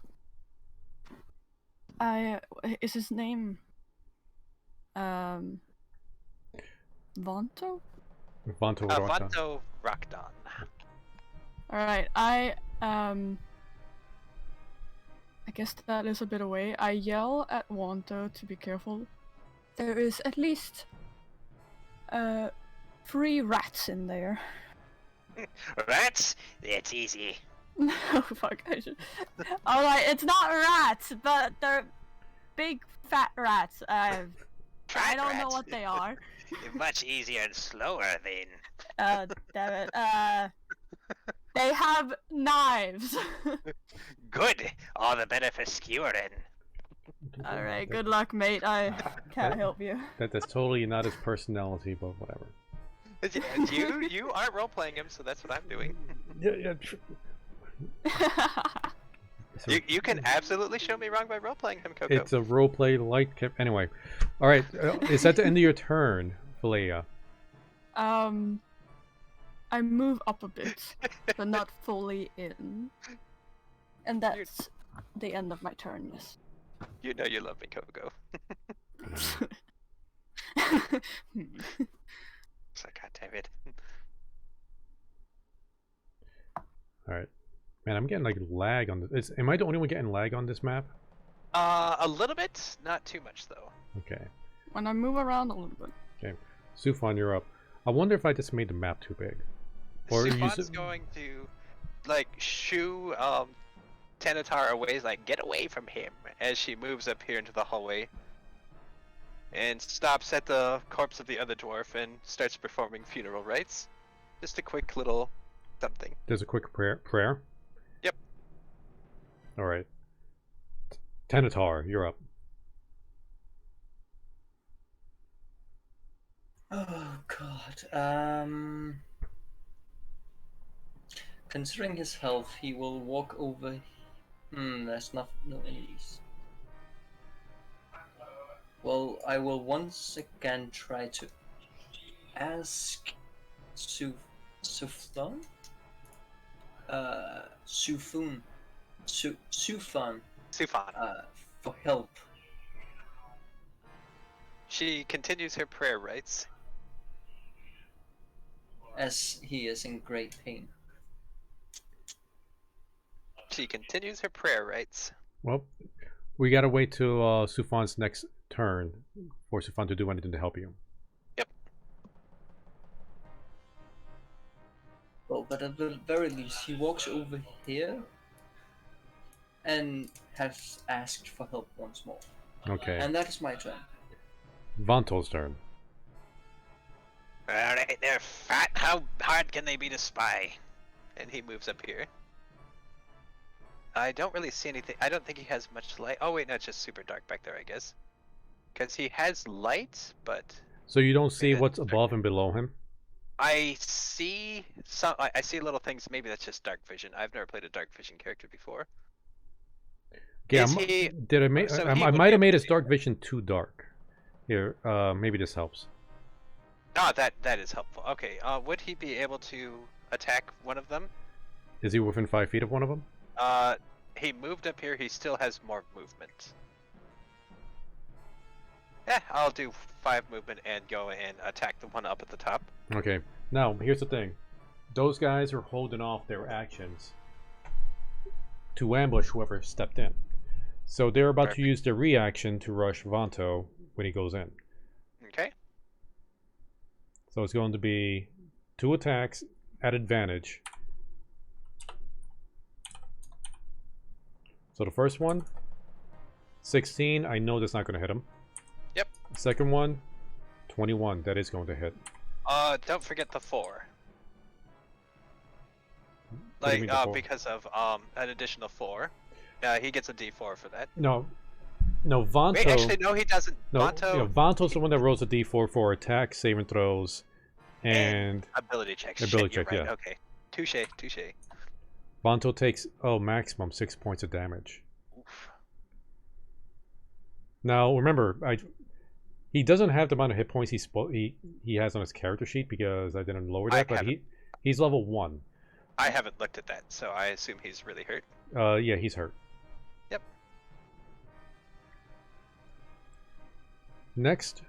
Is his name Vanto? Vanto Avanto Rockdon. Alright, I guess that is a bit away. I yell at Vanto to be careful. There is at least 3 rats in there. Rats? That's easy. No, fuck, I should. Alright, it's not rats, but they're big fat rats. I don't know what they are. Much easier and slower then. Damn it. They have knives. Good. All the better for skewering. Alright, good luck, mate. I can't help you. That's totally not his personality, but whatever. You aren't role playing him, so that's what I'm doing. Yeah. You can absolutely show me wrong by role playing him, Coco. It's a roleplay light. Anyway, all right. Is that the end of your turn, Thalea? I move up a bit, but not fully in, and that's the end of my turn. Yes. You know you love me, Coco. So God damn it. All right, man. I'm getting like lag on this. Am I the only one getting lag on this map? A little bit, not too much though. Okay. When I move around a little bit. Okay. Sufan, you're up. I wonder if I just made the map too big. Or Sufan's going to, like, shoo Tanatar away, like, get away from him, as she moves up here into the hallway. and stops at the corpse of the other dwarf and starts performing funeral rites. Just a quick little something. There's a quick prayer? Yep. Alright. Tenatar, you're up. Oh god. Considering his health, he will walk over. There's no enemies. Well, I will once again try to ask Sufun? Sufun. Sufan. Sufan. For help. She continues her prayer rites. As he is in great pain. She continues her prayer rites. Well, we gotta wait till Sufan's next turn for Sufan to do anything to help you. Yep. Well, but at the very least, he walks over here and has asked for help once more. Okay. And that is my turn. Vanto's turn. Alright, they're fat. How hard can they be to spy? And he moves up here. I don't really see anything. I don't think he has much light. Oh wait, no, it's just super dark back there, I guess. Because he has light, but... So you don't see what's above and below him? I see some. I see little things. Maybe that's just dark vision. I've never played a dark vision character before. Yeah, Is he... did I make? so I he would might be have made able his to- dark vision too dark. Here, maybe this helps. Ah, that is helpful. Okay, would he be able to attack one of them? Is he within 5 feet of one of them? He moved up here. He still has more movement. I'll do 5 movement and go and attack the one up at the top. Okay. Now, here's the thing. Those guys are holding off their actions to ambush whoever stepped in. So they're about to use their reaction to rush Vanto when he goes in. Okay. So it's going to be 2 attacks at advantage. So the first one, 16. I know that's not going to hit him. Yep. Second one, 21. That is going to hit. Don't forget the 4. What do you mean the 4? Because of an additional 4. He gets a D4 for that. No, Vanto. Wait, actually, no, he doesn't. No, Vanto. yeah, Vanto's the one that rolls a D4 for attack, saving throws, and ability checks. ability Shit, you're check, right. yeah. Okay. Touche. Vanto takes maximum 6 points of damage. Oof. Now remember, he doesn't have the amount of hit points he has on his character sheet because I didn't lower that, but he's level 1. I haven't looked at that, so I assume he's really hurt. Yeah, he's hurt. Yep. Next,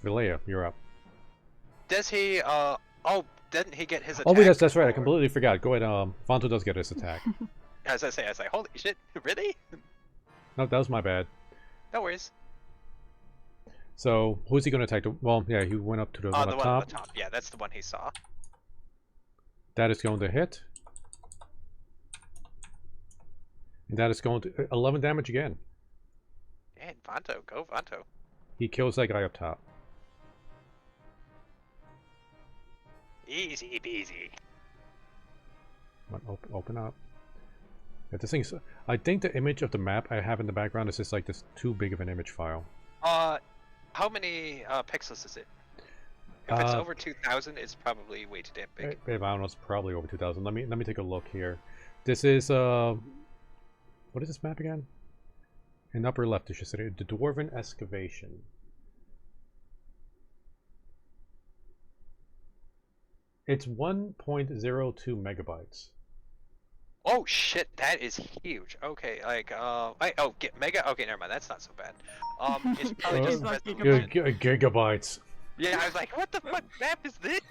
Vilea, you're up. Does he? Didn't he get his attack? Oh wait, that's right. I before? completely forgot. Go ahead. Vanto does get his attack. As I say, holy shit, really? No, that was my bad. No worries. So who's he going to attack? Well, yeah, he went up to the one The up one top. on the top. Yeah, that's the one he saw. That is going to hit. And that is going to 11 damage again. And Vanto, go Vanto. He kills that guy up top. Easy peasy. Come on, open up. Yeah, this thing's. I think the image of the map I have in the background is just like this too big of an image file. How many pixels is it? If it's over 2,000, it's probably way too damn big. If I don't know, it's probably over 2,000. Let me take a look here. This is what is this map again? In upper left, it should say the Dwarven Excavation. It's 1.02 megabytes. Oh shit, that is huge. Okay, like get mega. Okay, never mind. That's not so bad. It's probably Oh, just It's not resolution. Gigabytes. Yeah, I was like, what the fuck map is this?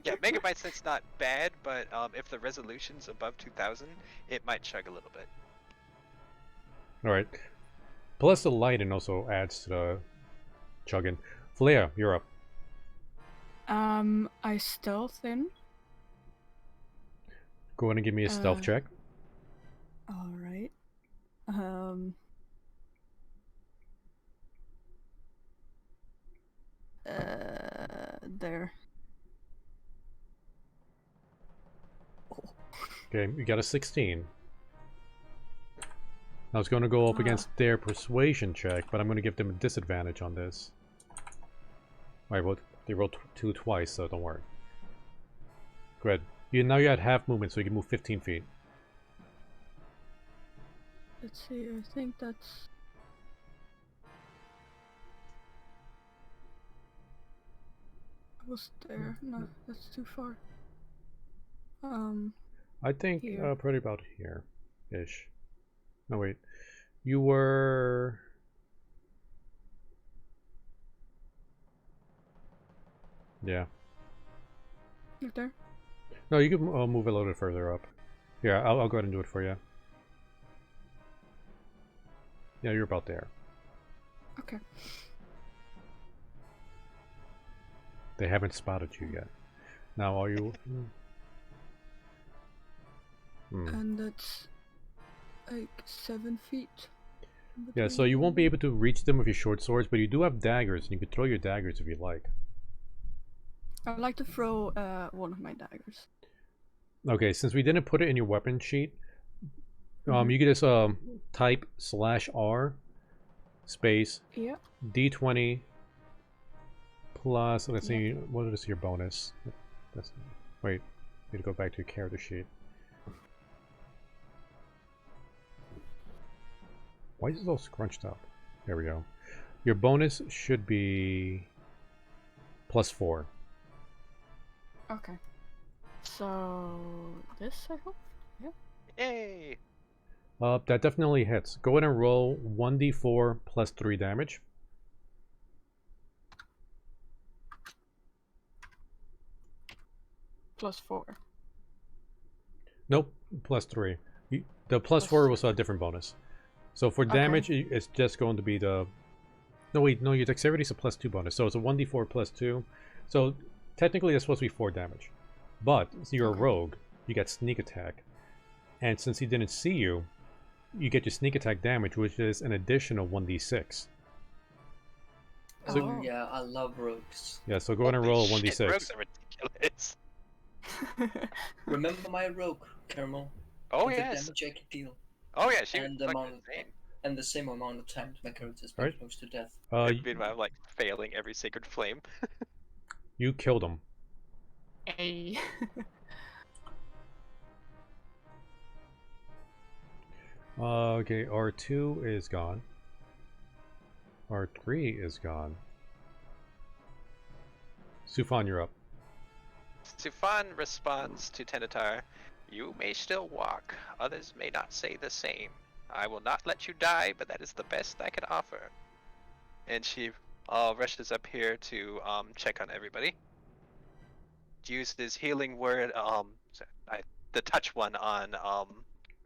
Yeah, megabytes. That's not bad, but if the resolution's above 2,000, it might chug a little bit. All right. Plus the lighting also adds to the chugging. Flea, you're up. I stealth in. Go ahead and give me a stealth check. All right. There. Okay, you got a 16. I was going to go up against their persuasion check, but I'm going to give them a disadvantage on this. Alright, they rolled 2 twice, so don't worry. Good. Now you're at half movement, so you can move 15 feet. Let's see, I think that's... I was there. No, that's too far. I think Here. probably about here-ish. No, wait. You were... Yeah. Right there. No, you can move a little bit further up. Yeah, I'll go ahead and do it for you. Yeah, you're about there. Okay. They haven't spotted you yet. Now, are you... And that's like 7 feet. Yeah, so you won't be able to reach them with your short swords, but you do have daggers, and you can throw your daggers if you like. I'd like to throw one of my daggers. Okay, since we didn't put it in your weapon sheet, you can just type /R space Yeah. D20 plus, let's see, what is your bonus? Wait, need to go back to your character sheet. Why is it all scrunched up? There we go. Your bonus should be +4. Okay. So this, I hope. Yeah. Yay! That definitely hits. Go ahead and roll 1d4 plus 3 damage. +4. Nope, +3. The +4 was a different bonus. So for damage, it's just going to be the... No, wait, no, your dexterity is a +2 bonus. So it's a 1d4 plus 2. So technically it's supposed to be 4 damage. But, since you're a rogue, you get sneak attack. And since he didn't see you, you get your sneak attack damage, which is an additional 1d6. So, oh yeah, I love rogues. Yeah, so go ahead and roll a 1d6. Rogues are ridiculous. Remember my rogue, Caramel? Oh the yes. damage I could deal. Oh yeah, she and was the fucking amount insane. And the same amount of times my character's been close to death. Meanwhile, like failing every sacred flame. You killed him. Hey. Okay, R2 is gone. R3 is gone. Sufan, you're up. Sufan responds to Tenatar, "You may still walk. Others may not say the same. I will not let you die, but that is the best I can offer." And she rushes up here to check on everybody. Uses healing word, the touch one on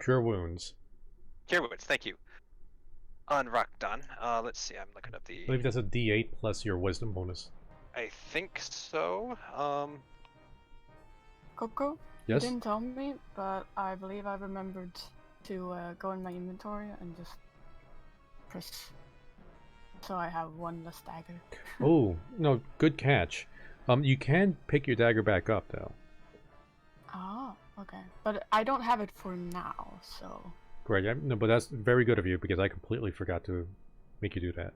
Cure wounds. Cure wounds, thank you. On Rakdan. Let's see, I'm looking up the... I believe that's a D8 plus your wisdom bonus. I think so. Coco? Yes? You didn't tell me, but I believe I remembered to go in my inventory and just press. So I have one less dagger. Oh, no, good catch. You can pick your dagger back up, though. Oh, okay. But I don't have it for now, so... Great, yeah, no, but that's very good of you, because I completely forgot to make you do that.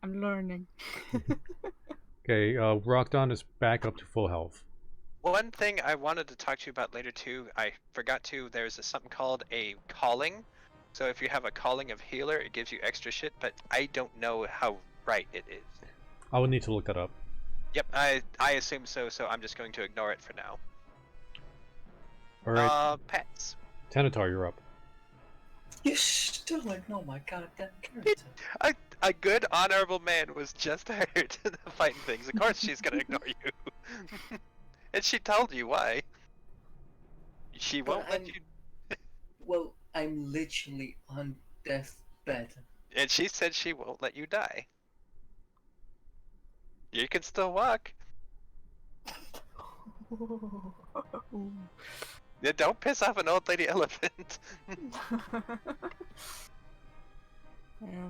I'm learning. Okay, Rockdon is back up to full health. One thing I wanted to talk to you about later too, I forgot to, there's something called a calling. So if you have a calling of healer, it gives you extra shit, but I don't know how right it is. I would need to look that up. Yep, I assume so, so I'm just going to ignore it for now. Alright, pets. Tenatar, you're up. You still ignore my goddamn character. A good, honorable man was just hired to fighting things. Of course she's gonna ignore you. And she told you why. She won't let you... Well, I'm literally on deathbed. And she said she won't let you die. You can still walk. Yeah, don't piss off an old lady elephant. Yeah.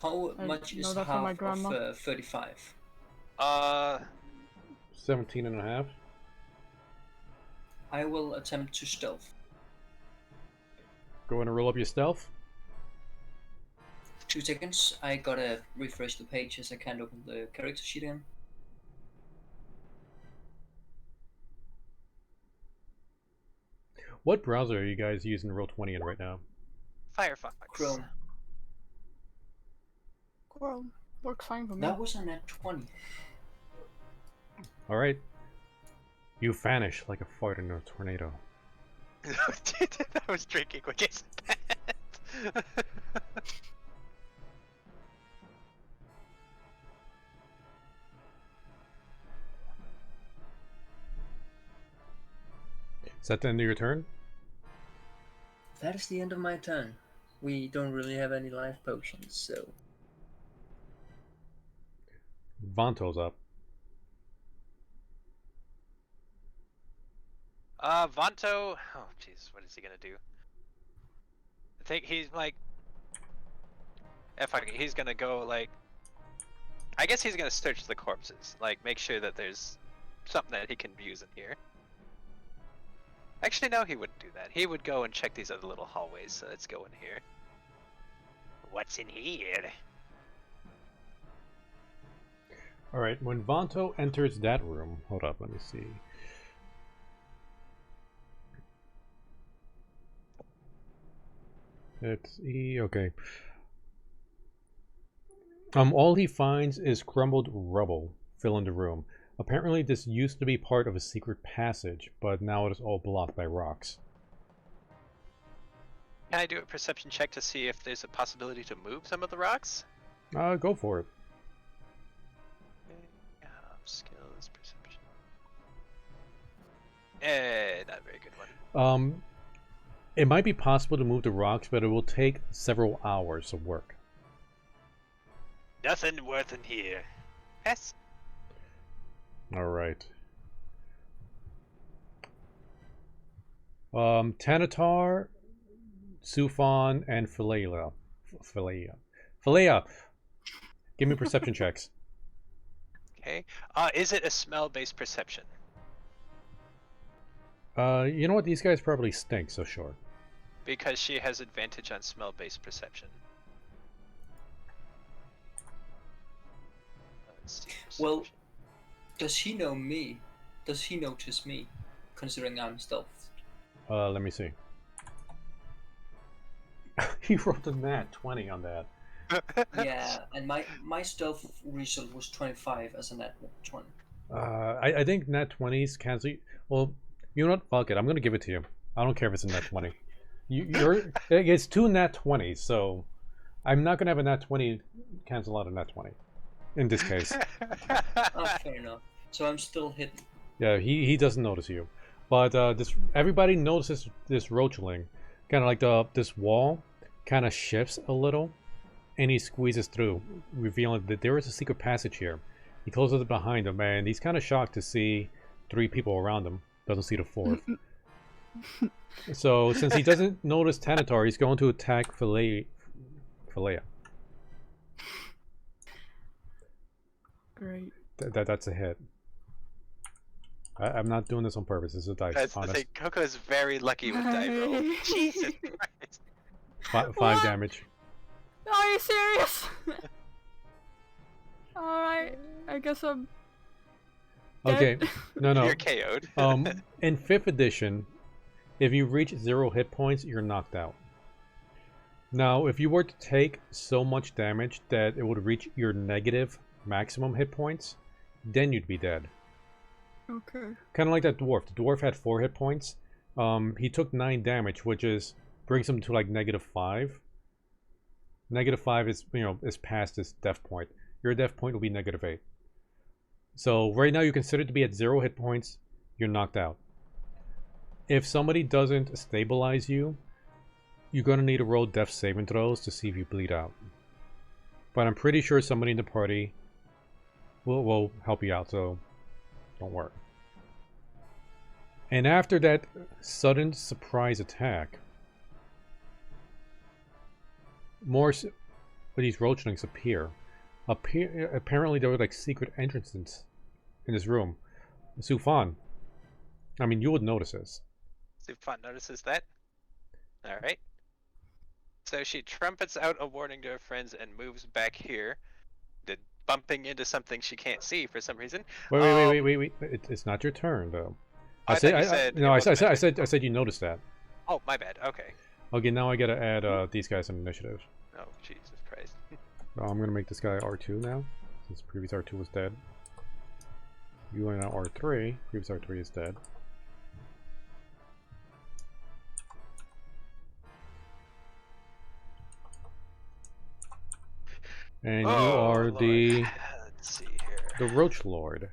How I much know is that from my half grandma. of 35? 17 and a half. I will attempt to stealth. Go in and roll up your stealth. 2 seconds. I gotta refresh the page as I can't open the character sheet again. What browser are you guys using Roll20 in right now? Firefox. Chrome. Well, works fine for me. That was a nat 20. All right. You vanish like a fart in a tornado. I was drinking when you said that. Is that the end of your turn? That is the end of my turn. We don't really have any life potions, so... Vanto's up. Vanto. Oh, jeez, what is he gonna do? I think he's like, he's gonna go like. I guess he's gonna search the corpses, like make sure that there's something that he can use in here. Actually, no, he wouldn't do that. He would go and check these other little hallways. So let's go in here. What's in here? All right. When Vanto enters that room, hold up. Let me see. It's E. Okay. All he finds is crumbled rubble filling the room. Apparently, this used to be part of a secret passage, but now it is all blocked by rocks. Can I do a perception check to see if there's a possibility to move some of the rocks? Go for it. Skills, perception. Not a very good one. It might be possible to move the rocks, but it will take several hours of work. Nothing worth in here. Yes. All right. Tanatar, Sufan, and Philea. Philea. Give me perception checks. Okay. Is it a smell-based perception? You know what? These guys probably stink, so sure. Because she has advantage on smell-based perception. Let's see, Well, perception. does he know me? Does he notice me, considering I'm stealth? Let me see. He rolled a nat 20 on that. Yeah, and my stealth result was 25 as a nat 20. I think nat 20s cancel. Well, you know what? Fuck it. I'm gonna give it to you. I don't care if it's a nat 20. It's 2 nat 20s, so I'm not gonna have a nat 20 cancel out a nat 20 in this case. Fair enough. So I'm still hidden. Yeah, he doesn't notice you, but everybody notices this roachling, kind of like this wall kind of shifts a little, and he squeezes through, revealing that there is a secret passage here. He closes it behind him, and he's kind of shocked to see 3 people around him. Doesn't see the 4th. So since he doesn't notice Tanatar, he's going to attack Philea. Great. That's a hit. I'm not doing this on purpose. This is a dice. That's the thing. Coco is very lucky with die roll. Jesus Christ. 5 damage. Are you serious? Alright, I guess I'm Okay, dead. no. You're KO'd. In 5th edition, if you reach 0 hit points, you're knocked out. Now, if you were to take so much damage that it would reach your negative maximum hit points, then you'd be dead. Okay. Kind of like that dwarf. The dwarf had 4 hit points. He took 9 damage, which brings him to like -5. -5 is past his death point. Your death point will be -8. So right now you consider it to be at 0 hit points. You're knocked out. If somebody doesn't stabilize you, you're gonna need to roll death saving throws to see if you bleed out. But I'm pretty sure somebody in the party will help you out, so don't worry. And after that sudden surprise attack, these roachlings appear. Apparently there were like secret entrances in this room. Sufan, I mean, you would notice this. Sufan notices that. Alright. So she trumpets out a warning to her friends and moves back here, bumping into something she can't see for some reason. Wait. It's not your turn though. I thought you said no. it wasn't my turn. I said you noticed that. Oh, my bad. Okay. Okay, now I gotta add these guys in initiative. Oh, Jesus Christ. I'm gonna make this guy R2 now, since previous R2 was dead. You are now R3. Previous R3 is dead. And you are Lord. the Let's see here. Roach Lord.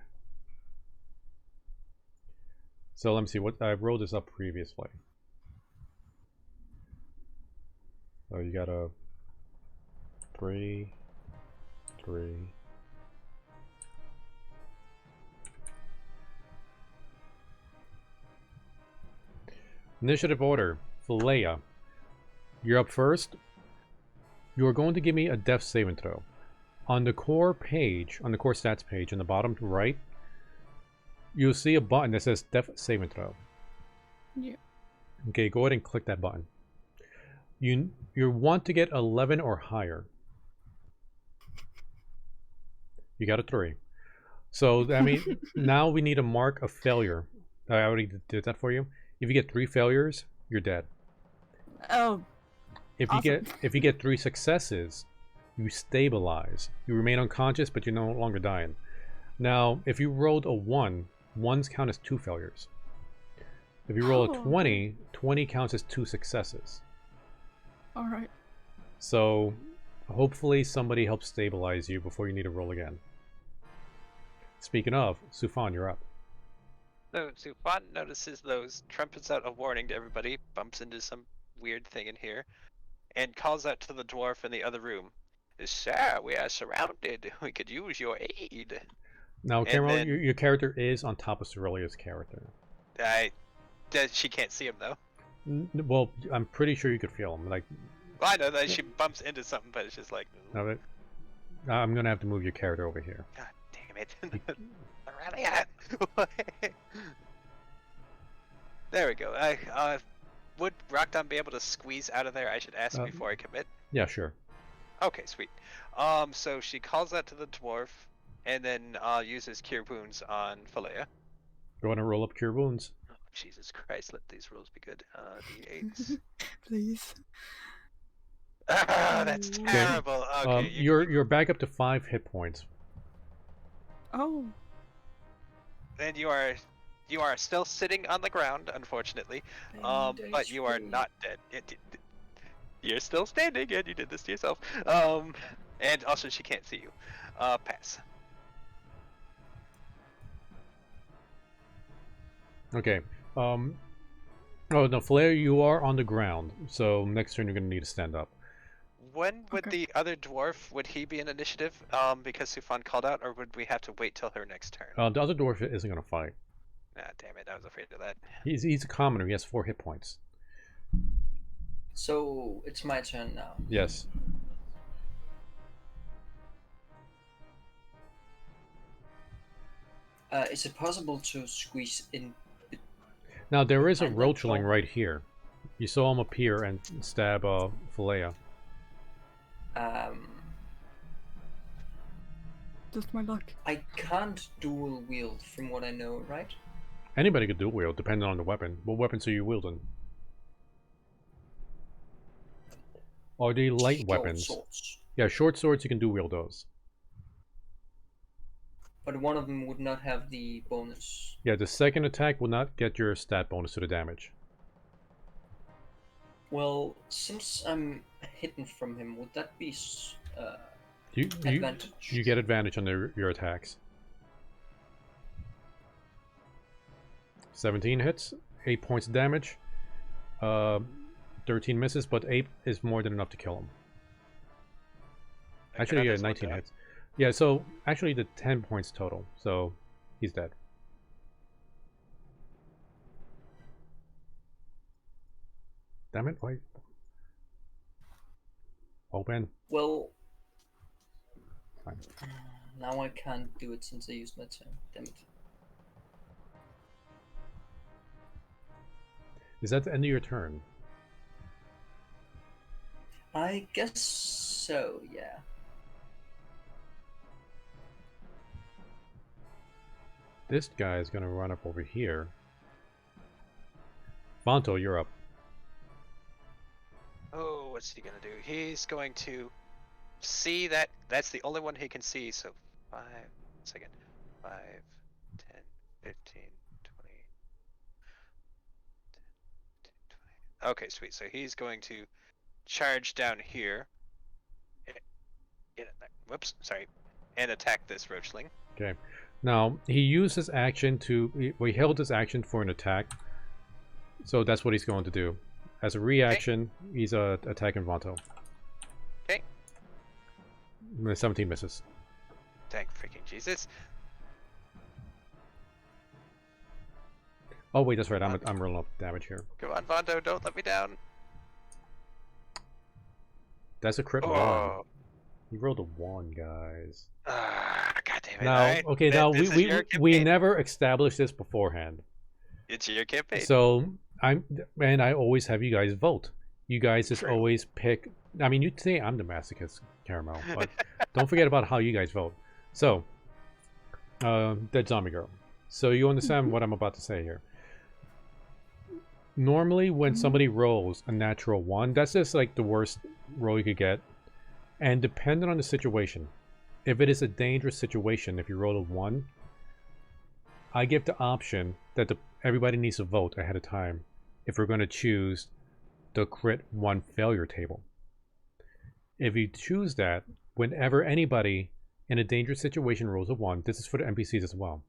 So let me see what I wrote this up previously. So you got a 3, 3. Initiative order. Philea. You're up first. You are going to give me a death saving throw. On the core page, on the core stats page, in the bottom right, you'll see a button that says death saving throw. Yeah. Okay, go ahead and click that button. You want to get 11 or higher. You got a 3. So I mean, now we need a mark of failure. I already did that for you. If you get 3 failures, you're dead. Oh. If Awesome. you get 3 successes, you stabilize. You remain unconscious, but you're no longer dying. Now, if you rolled a 1, 1s count as 2 failures. If you roll a 20, 20 counts as 2 successes. Alright. So, hopefully somebody helps stabilize you before you need to roll again. Speaking of, Sufan, you're up. So Sufan notices those, trumpets out a warning to everybody, bumps into some weird thing in here, and calls out to the dwarf in the other room. Sir, we are surrounded. We could use your aid. Now, And Cameron, then- your character is on top of Cerelia's character. She can't see him though. Well, I'm pretty sure you could feel him. Like, Well, I know that she bumps into something, but it's just like, now that I'm gonna have to move your character over here. God damn it. Aurelia! There we go. Would Rockdon be able to squeeze out of there? I should ask before I commit. Yeah, sure. Okay, sweet. So she calls out to the dwarf, and then uses Cure Wounds on Philea. Go ahead and roll up Cure Wounds. Oh, Jesus Christ, let these rolls be good. D8s. Please. That's terrible. Okay, you're back up to 5 hit points. Oh. and you are still sitting on the ground, unfortunately. But you are not dead. You're still standing, and you did this to yourself. And also she can't see you. Pass. Okay. Oh no, Flair, you are on the ground. So next turn you're gonna need to stand up. When would Okay. the other dwarf, would he be in initiative? Because Sufan called out, or would we have to wait till her next turn? The other dwarf isn't gonna fight. Ah, damn it! I was afraid of that. He's a commoner. He has 4 hit points. So it's my turn now. Yes. Is it possible to squeeze in? Now there is a And roachling then- right here. You saw him appear and stab Philea. Just my luck. I can't dual wield from what I know, right? Anybody could dual wield, depending on the weapon. What weapons are you wielding? Are they light Short weapons? swords. Yeah, short swords you can dual wield those. But one of them would not have the bonus. Yeah, the second attack will not get your stat bonus to the damage. Well, since I'm hidden from him, would that be You advantage? you get advantage on your attacks. 17 hits, 8 points of damage. 13 misses, but 8 is more than enough to kill him. Actually, yeah, 19 hits. Yeah, so actually the 10 points total, so he's dead. Damn it, wait. Open. Well, Fine. Now I can't do it since I used my turn. Damn it. Is that the end of your turn? I guess so, yeah. This guy is gonna run up over here. Vanto, you're up. Oh, what's he gonna do? He's going to see that that's the only one he can see, so 5 second. 5, 10, 15, 20. 10, 20. Okay, sweet. So he's going to charge down here. Whoops, sorry. And attack this roachling. Okay. Now, he used his action to... He held his action for an attack. So that's what he's going to do. As a reaction, he's attacking Vanto. Okay. 17 misses. Thank freaking Jesus. Oh wait, that's right. I'm rolling up damage here. Come on, Vanto, don't let me down. That's a crit 1. Oh. You rolled a 1, guys. God damn it. Now, Alright, okay, now this is your we campaign. never established this beforehand. It's your campaign. So I always have you guys vote. You guys just True. always pick. I mean, you'd say I'm the masochist, Caramel, but don't forget about how you guys vote. So, Dead Zombie Girl. So you understand what I'm about to say here. Normally, when somebody rolls a natural 1, that's just like the worst roll you could get. And depending on the situation, if it is a dangerous situation, if you roll a 1, I give the option that everybody needs to vote ahead of time if we're going to choose the crit 1 failure table. If you choose that, whenever anybody in a dangerous situation rolls a 1, this is for the NPCs as well,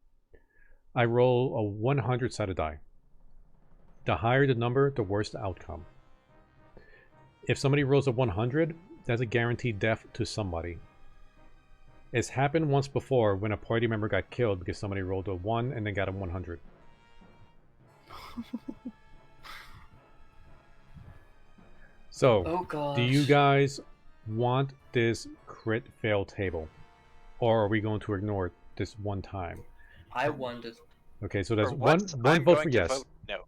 I roll a 100-sided die. The higher the number, the worse the outcome. If somebody rolls a 100, that's a guaranteed death to somebody. It's happened once before when a party member got killed because somebody rolled a 1 and then got a 100. So, Oh gosh. do you guys want this crit fail table? Or are we going to ignore it this one time? I wanted. Okay, so there's For one once, one I'm vote going for to yes. vote no.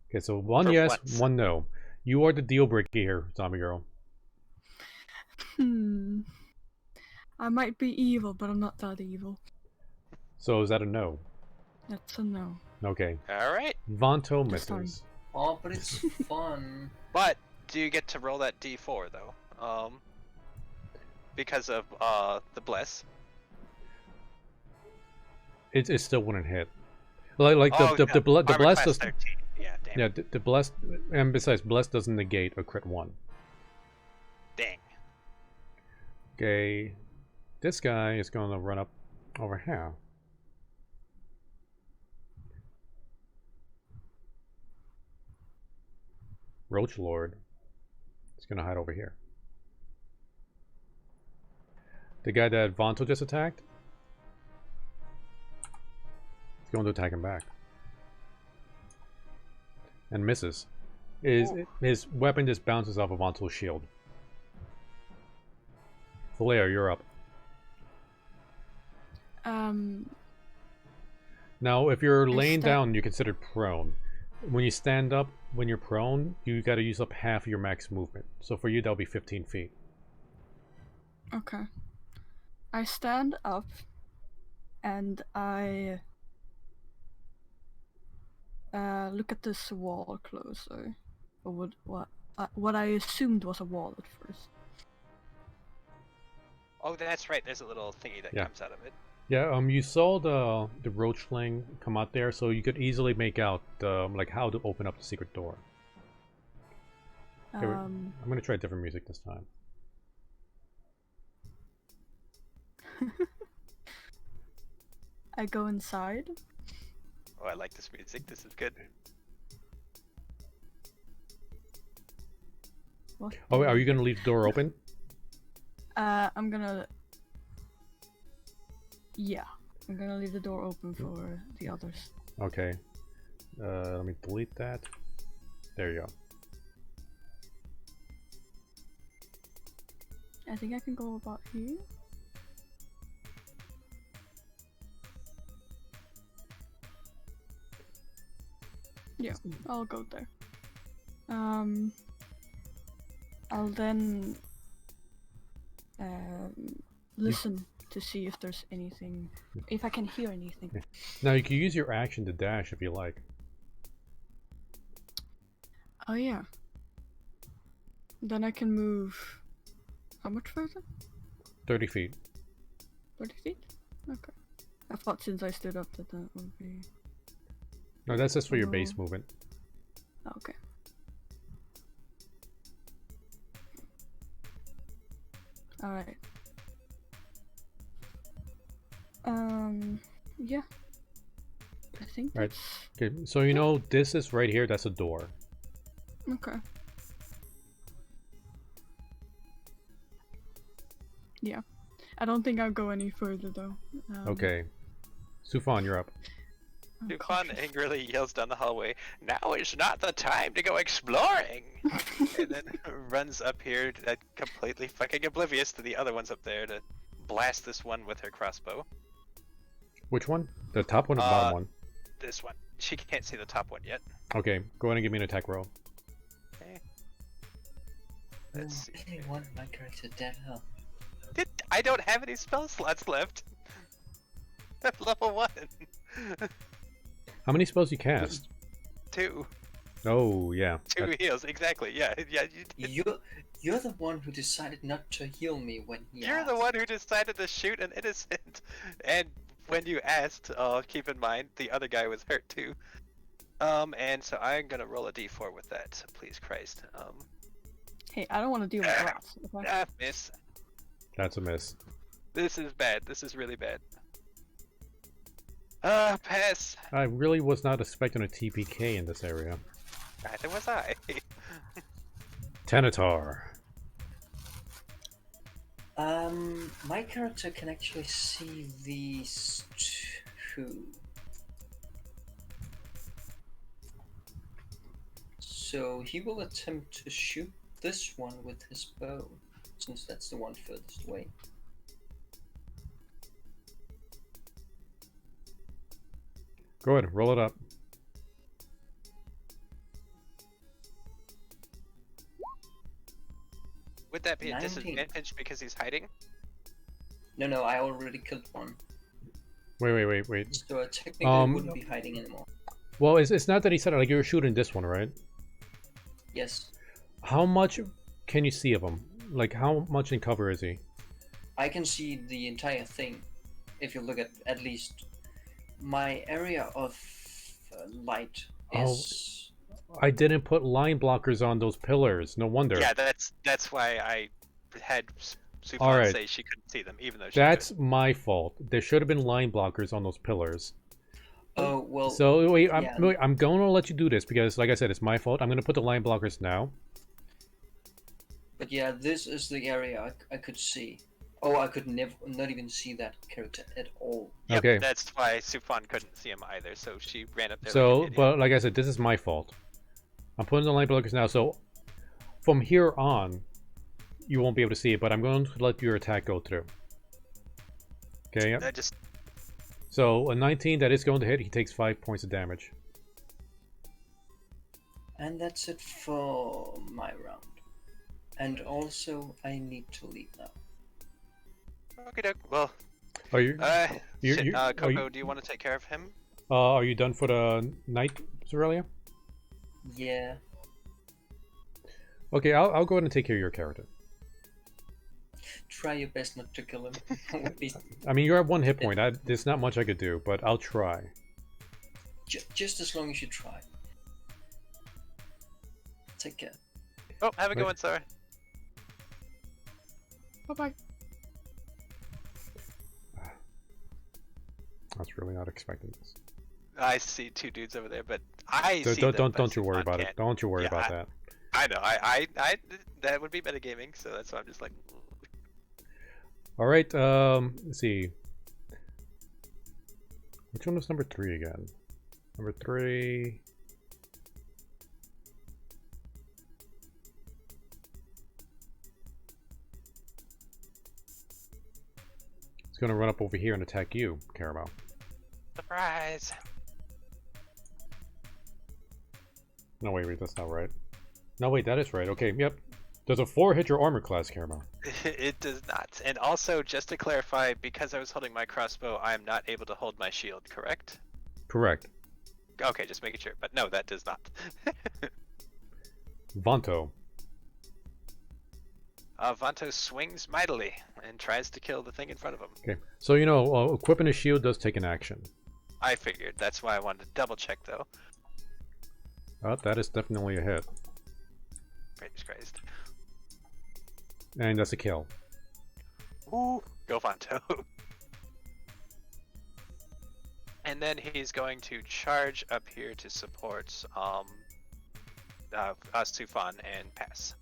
Okay, so one For yes, once. one no. You are the deal breaker here, Zombie Girl. I might be evil, but I'm not that evil. So is that a no? That's a no. Okay. Alright. Vanto This time. misses. Oh, but it's fun. But do you get to roll that D4 though? Because of the bless. It still wouldn't hit. Like Oh, the Armor bless class does. 13. Yeah, damn. Yeah, the bless, and besides, bless doesn't negate a crit 1. Dang. Okay, this guy is going to run up over here. Roach Lord is going to hide over here. The guy that Vanto just attacked is going to attack him back. And misses. His weapon just bounces off of Vanto's shield. Vallejo, you're up. Now, if you're laying down, you're considered prone. When you stand up, when you're prone, you got to use up half of your max movement. So for you, that'll be 15 feet. Okay. I stand up and I look at this wall closer. Or what I assumed was a wall at first. Oh, that's right. There's a little thingy that comes out of it. Yeah, you saw the roachling come out there, so you could easily make out like how to open up the secret door. Okay, I'm gonna try different music this time. I go inside. Oh, I like this music. This is good. What? Oh, are you gonna leave the door open? I'm gonna. Yeah, I'm gonna leave the door open for the others. Okay. Let me delete that. There you go. I think I can go about here. Yeah, I'll go there. I'll then listen to see if there's anything, if I can hear anything. Yeah. Now you can use your action to dash if you like. Oh yeah. Then I can move. How much further? 30 feet. 30 feet? Okay. I thought since I stood up that that would be. No, that's just for your base movement. Okay. Alright. Yeah. I think Right. that's... Okay, so you know this is right here, that's a door. Okay. Yeah. I don't think I'll go any further though. Okay. Sufan, you're up. I'm Dufan cautious. angrily yells down the hallway, "Now is not the time to go exploring!" and then runs up here, completely fucking oblivious to the other ones up there, to blast this one with her crossbow. Which one? The top one or the bottom one? This one. She can't see the top one yet. Okay, go ahead and give me an attack roll. Okay. Let's see. I really want my character dead hell. I don't have any spell slots left. I'm level 1. How many spells you cast? 2. Oh, yeah. 2 heals, exactly. Yeah, you did. You're the one who decided not to heal me when he You're asked. the one who decided to shoot an innocent. And when you asked, keep in mind, the other guy was hurt too. And so I'm gonna roll a d4 with that, so please Christ. Hey, I don't want to deal with rats. Okay? Miss. That's a miss. This is bad. This is really bad. Pass. I really was not expecting a TPK in this area. Neither was I. Tenatar. My character can actually see these two. So he will attempt to shoot this one with his bow, since that's the one furthest away. Go ahead, roll it up. Would that be a 19. disadvantage because he's hiding? No, I already killed one. Wait. So I technically wouldn't be hiding anymore. Well, it's not that he said it, like you were shooting this one, right? Yes. How much can you see of him? Like, how much in cover is he? I can see the entire thing. If you look at least my area of light is... I didn't put line blockers on those pillars. No wonder. Yeah, that's why I had Sufan Alright. say she couldn't see them, even though she That's could. my fault. There should have been line blockers on those pillars. Oh, well... So, wait, yeah. I'm going to let you do this because, like I said, it's my fault. I'm going to put the line blockers now. But yeah, this is the area I could see. Oh, I could not even see that character at all. Yep, Okay. that's why Sufan couldn't see him either, so she ran up there So, like an idiot. but like I said, this is my fault. I'm putting the line blockers now, so from here on, you won't be able to see it, but I'm going to let your attack go through. Okay, I just... so a 19 that is going to hit, he takes 5 points of damage. And that's it for my round. And also, I need to leave now. Okay, doke. Well, Are you, Coco, do you want to take care of him? are you done for the night, Aurelia? Yeah. Okay, I'll go ahead and take care of your character. Try your best not to kill him. Would be I mean, you're at 1 hit point. There's not much I could do, but I'll try. just as long as you try. Take care. Oh, have a good Wait. one, sorry. Bye-bye. I was really not expecting this. I see 2 dudes over there, but I see them, but Don't you worry Sufan about it. can't. Don't you worry Yeah, about that. I know. I that would be metagaming, so that's why I'm just like. All right. Let's see. Which one was number 3 again? Number 3. It's gonna run up over here and attack you, Caramel. Surprise! No, wait, that's not right. No, wait, that is right. Okay, yep. Does a 4 hit your armor class, Caramel? It does not. And also, just to clarify, because I was holding my crossbow, I am not able to hold my shield, correct? Correct. Okay, just making sure. But no, that does not. Vanto. Vanto swings mightily and tries to kill the thing in front of him. Okay, so you know, equipping a shield does take an action. I figured. That's why I wanted to double check, though. That is definitely a hit. Praise Christ. And that's a kill. Ooh, go Vanto. And then he's going to charge up here to support Sufan and pass.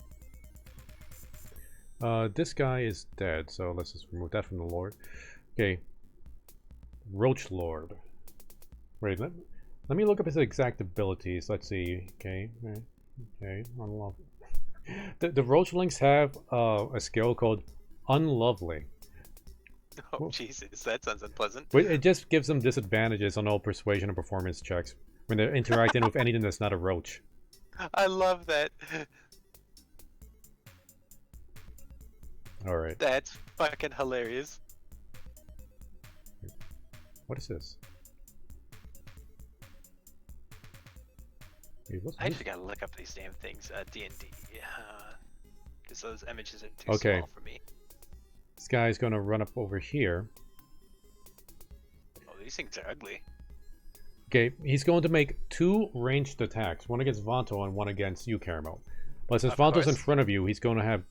This guy is dead, so let's just remove that from the Lord. Okay. Roach Lord. Wait, let me look up his exact abilities. Let's see. Okay. Okay. Unlovely. The Roachlings have a skill called Unlovely. Oh, Jesus, that sounds unpleasant. It just gives them disadvantages on all persuasion and performance checks when they're interacting with anything that's not a roach. I love that. Alright. That's fucking hilarious. What is this? Wait, I actually gotta look up these damn things, D&D, because those images are too Okay. small for me. This guy's gonna run up over here. Oh, these things are ugly. Okay, he's going to make 2 ranged attacks, one against Vanto and one against you, Caramel. But since Of Vanto's in course. front of you, he's going to have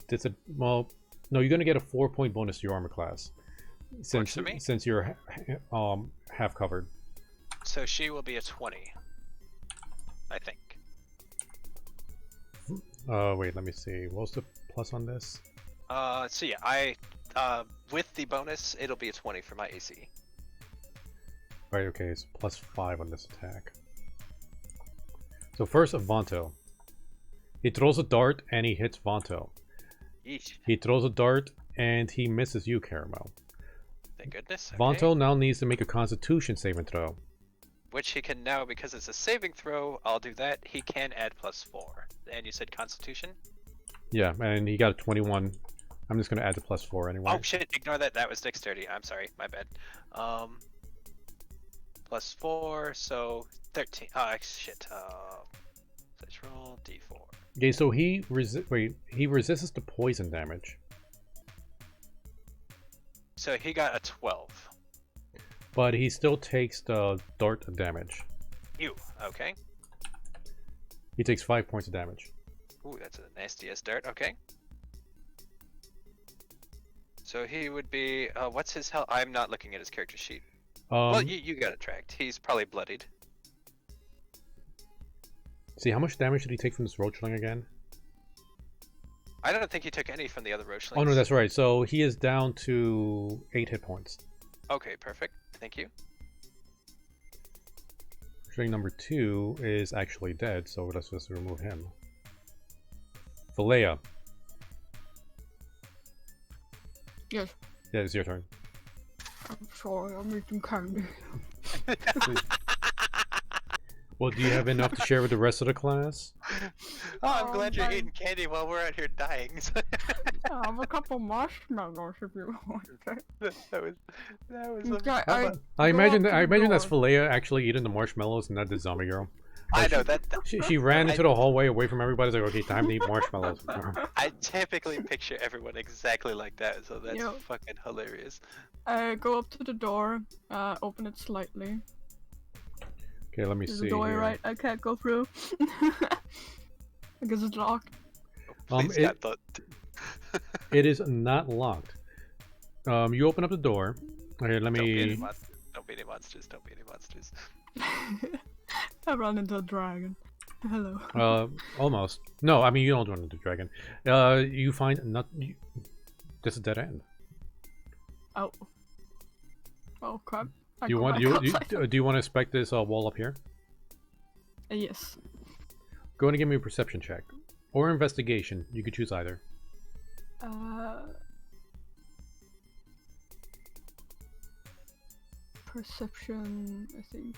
well, no, you're going to get a 4-point bonus to your armor class. Works for me. Since you're half covered. So she will be a 20, I think. Wait, let me see. What's the plus on this? So yeah, with the bonus, it'll be a 20 for my AC. Right, okay, it's plus 5 on this attack. So first, Vanto. He throws a dart and he hits Vanto. Yeesh. He throws a dart and he misses you, Caramel. Thank goodness. Okay. Vanto now needs to make a Constitution saving throw. Which he can now, because it's a saving throw, I'll do that. He can add +4. And you said Constitution? Yeah, and he got a 21. I'm just going to add the plus 4 anyway. Oh shit, ignore that. That was Dexterity. I'm sorry, my bad. +4, so 13. Oh, shit. Let's roll D4. Okay, so he resists the poison damage. So he got a 12. But he still takes the dart damage. You, okay. He takes 5 points of damage. Ooh, that's a nasty ass dart, okay. So he would be, what's his health? I'm not looking at his character sheet. Well, you got it tracked. He's probably bloodied. See, how much damage did he take from this roachling again? I don't think he took any from the other Rochlings. Oh no, that's right. So he is down to 8 hit points. Okay, perfect. Thank you. Roachling number 2 is actually dead, so let's just remove him. Philea. Yes. Yeah, it's your turn. I'm sorry, I'm eating candy. Well, do you have enough to share with the rest of the class? Oh, I'm glad you're my- eating candy while we're out here dying. I have a couple marshmallows if you want. that was Okay, I go imagine up to I the imagine that's door. Philea actually eating the marshmallows and not the zombie girl. I know that. She ran into the hallway away from everybody. It's like, okay, time to eat marshmallows. I typically picture everyone exactly like that, so that's Yep. fucking hilarious. I go up to the door, open it slightly. Okay, let me Is see the door here. right? I can't go through. Because it's locked. Please, it- God, It is not locked. You open up the door. Okay, let Don't be any me. monsters. Don't be any monsters. Don't be any monsters. I run into a dragon. Hello. Almost. No, I mean you don't run into the dragon. You find not. Just a dead end. Oh. Oh crap. I Do you go want back you outside. do you want to inspect this wall up here? Yes. Go ahead and give me a perception check or investigation. You could choose either. Perception, I think.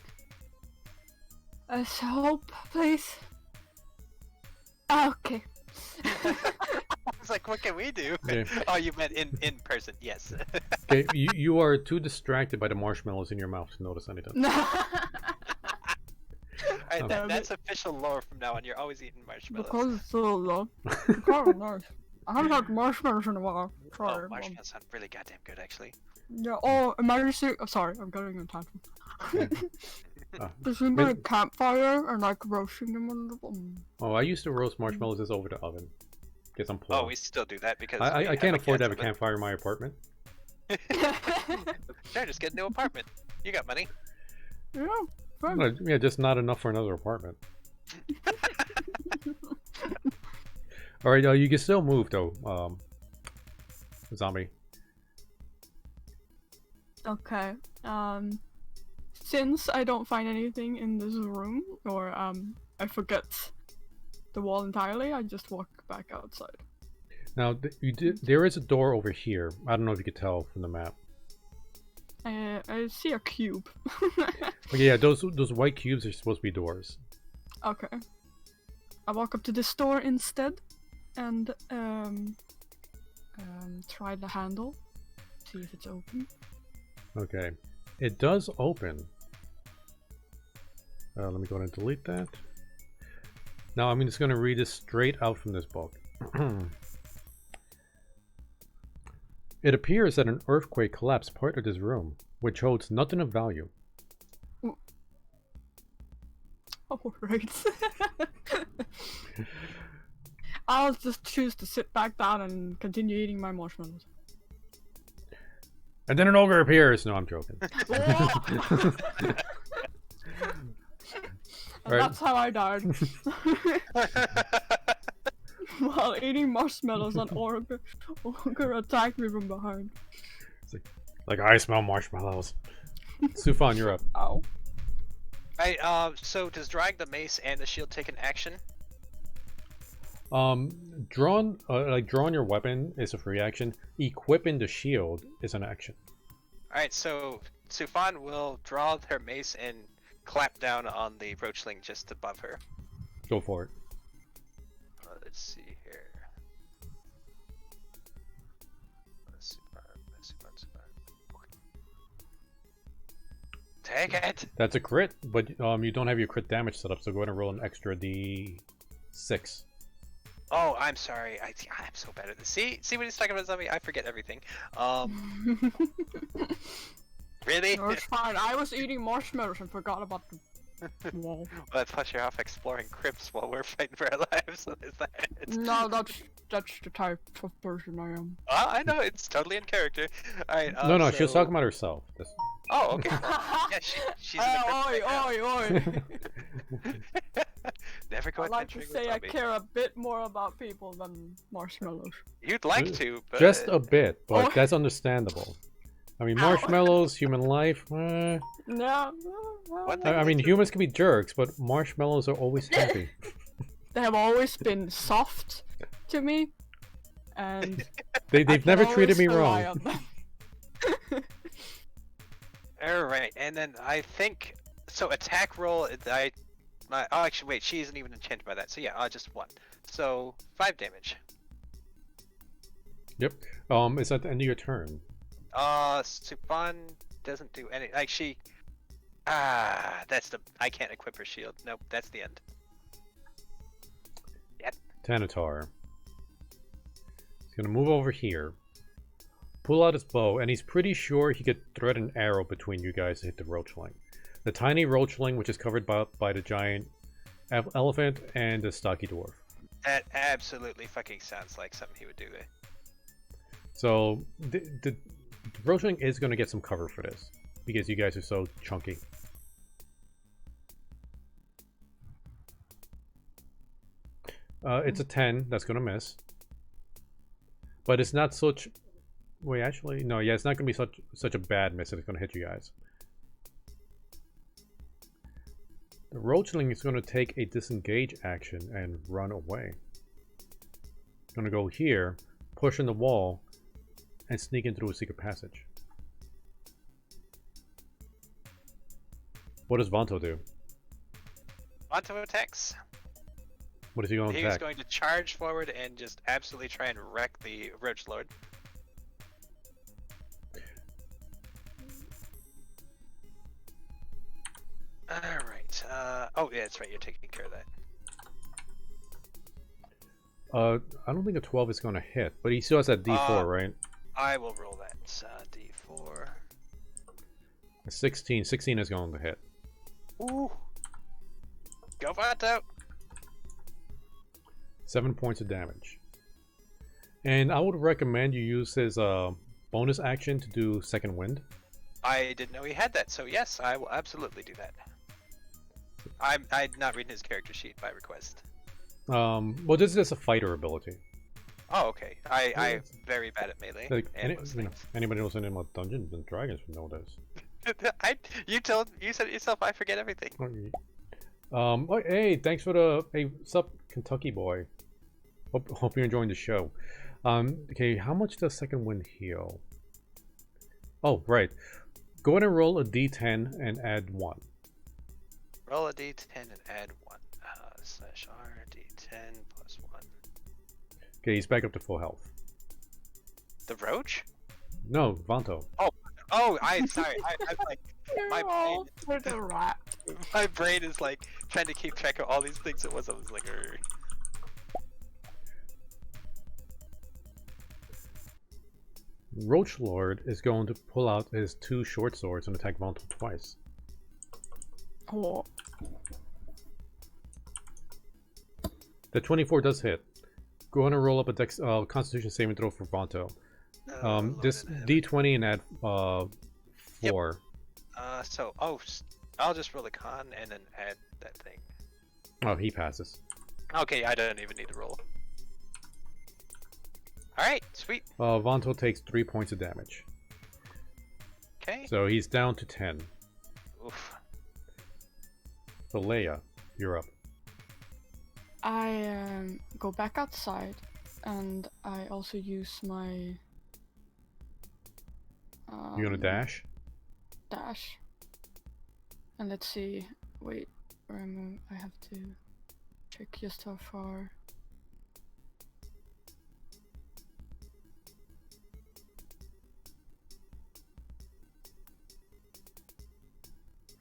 Help, please. Okay. I was like, what can we do? Yeah. Oh, you meant in person? Yes. Okay, you are too distracted by the marshmallows in your mouth to notice anything. Alright, Okay. that's official lore from now on. You're always eating marshmallows. Because it's so low. It's kind of nice. I haven't had marshmallows in a while. Sorry. Oh, marshmallows sound really goddamn good, actually. Yeah. Oh, emergency. Oh, sorry, I'm getting a tantrum. There's been Min- a campfire and like roasting them on the. Oh, I used to roast marshmallows just over the oven. Get some poor. Oh, we still do that because I we can't afford to have a gas campfire in my apartment. oven. Sure, just get a new apartment. You got money. Yeah. Fun. No, yeah, just not enough for another apartment. All right, you can still move though, zombie. Okay. Since I don't find anything in this room, or I forget the wall entirely, I just walk back outside. Now there is a door over here. I don't know if you could tell from the map. I see a cube. Okay, yeah, those white cubes are supposed to be doors. Okay. I walk up to this door instead, and try the handle, see if it's open. Okay, it does open. Let me go ahead and delete that. Now I'm just going to read this straight out from this book. It appears that an earthquake collapsed part of this room, which holds nothing of value. Alright. I'll just choose to sit back down and continue eating my marshmallows. And then an ogre appears. No, I'm joking. And Alright. that's how I died. While eating marshmallows, an ogre attacked me from behind. Like I smell marshmallows. Sufan, you're up. Ow. Alright, so does drag the mace and the shield take an action? Drawing your weapon is a free action. Equipping the shield is an action. Alright, so Sufan will draw her mace and clap down on the roachling just above her. Go for it. Let's see here. Take it! That's a crit, but you don't have your crit damage set up, so go ahead and roll an extra d6. Oh, I'm sorry. I'm so bad at this. See what he's talking about, zombie? I forget everything. Really? No, it's fine. I was eating marshmallows and forgot about the wall. Well, plus you're off exploring crypts while we're fighting for our lives. So there's that. No, that's the type of person I am. I know, it's totally in character. Alright, No, she was so- talking about herself. Oh, okay. Yeah, she's in the crypt Oi, right now. oi, oi! Never go I like to adventuring with say I zombie. care a bit more about people than marshmallows. You'd like to, but... Just a bit, but Oh. that's understandable. I mean, Ow. marshmallows, human life. No, One thing- I mean, humans can be jerks, but marshmallows are always happy. they have always been soft to me, and They've I can never treated always me rely wrong. on them. Alright, and then I think... So attack roll, oh, actually, wait, she isn't even enchanted by that. So yeah, just 1. So, 5 damage. Yep. It's at the end of your turn. Supan doesn't do any... Like, she... that's the... I can't equip her shield. Nope, that's the end. Tanatar. He's gonna move over here, pull out his bow, and he's pretty sure he could thread an arrow between you guys to hit the roachling. The tiny roachling, which is covered by the giant elephant and the stocky dwarf. That absolutely fucking sounds like something he would do there. So the roachling is gonna get some cover for this because you guys are so chunky. It's a 10. That's gonna miss. But it's not such... Wait, actually, no. Yeah, it's not gonna be such a bad miss. That it's gonna hit you guys. The roachling is gonna take a disengage action and run away. Gonna go here, push in the wall, and sneak in through a secret passage. What does Vanto do? Vanto attacks. What is he going to He's attack? going to charge forward and just absolutely try and wreck the Roach Lord. Alright, oh yeah, that's right, you're taking care of that. I don't think a 12 is going to hit, but he still has that D4, right? I will roll that, D4. A 16. 16 is going to hit. Ooh! Go Vato! 7 points of damage. And I would recommend you use his bonus action to do Second Wind. I didn't know he had that, so yes, I will absolutely do that. I'm not reading his character sheet by request. Well, this is just a fighter ability. Oh, okay. I'm very bad at melee. Like, and most things. anybody knows anything about Dungeons and Dragons would know this. You said it yourself. I forget everything. Oh, hey, thanks for the hey, what's up, Kentucky boy? Hope you're enjoying the show. Okay, how much does Second Wind heal? Oh, right. Go ahead and roll a D10 and add 1. Roll a d10 and add 1. Slash R d10 plus 1. Okay, he's back up to full health. The Roach? No, Vanto. Oh, I'm sorry. I'm like my Roll brain. for the rat. My brain is like trying to keep track of all these things at once. I was like, Roach Lord is going to pull out his 2 short swords and attack Vanto twice. Oh. The 24 does hit. Go ahead and roll up a Constitution saving throw for Vanto. This D20 and add 4. I'll just roll a con and then add that thing. Oh, he passes. Okay, I don't even need to roll. Alright, sweet. Vanto takes 3 points of damage. Okay. So he's down to 10. Oof. So Leia, you're up. I go back outside, and I also use my. You gonna dash? Dash. And let's see. Wait, where am I? I have to check just how far.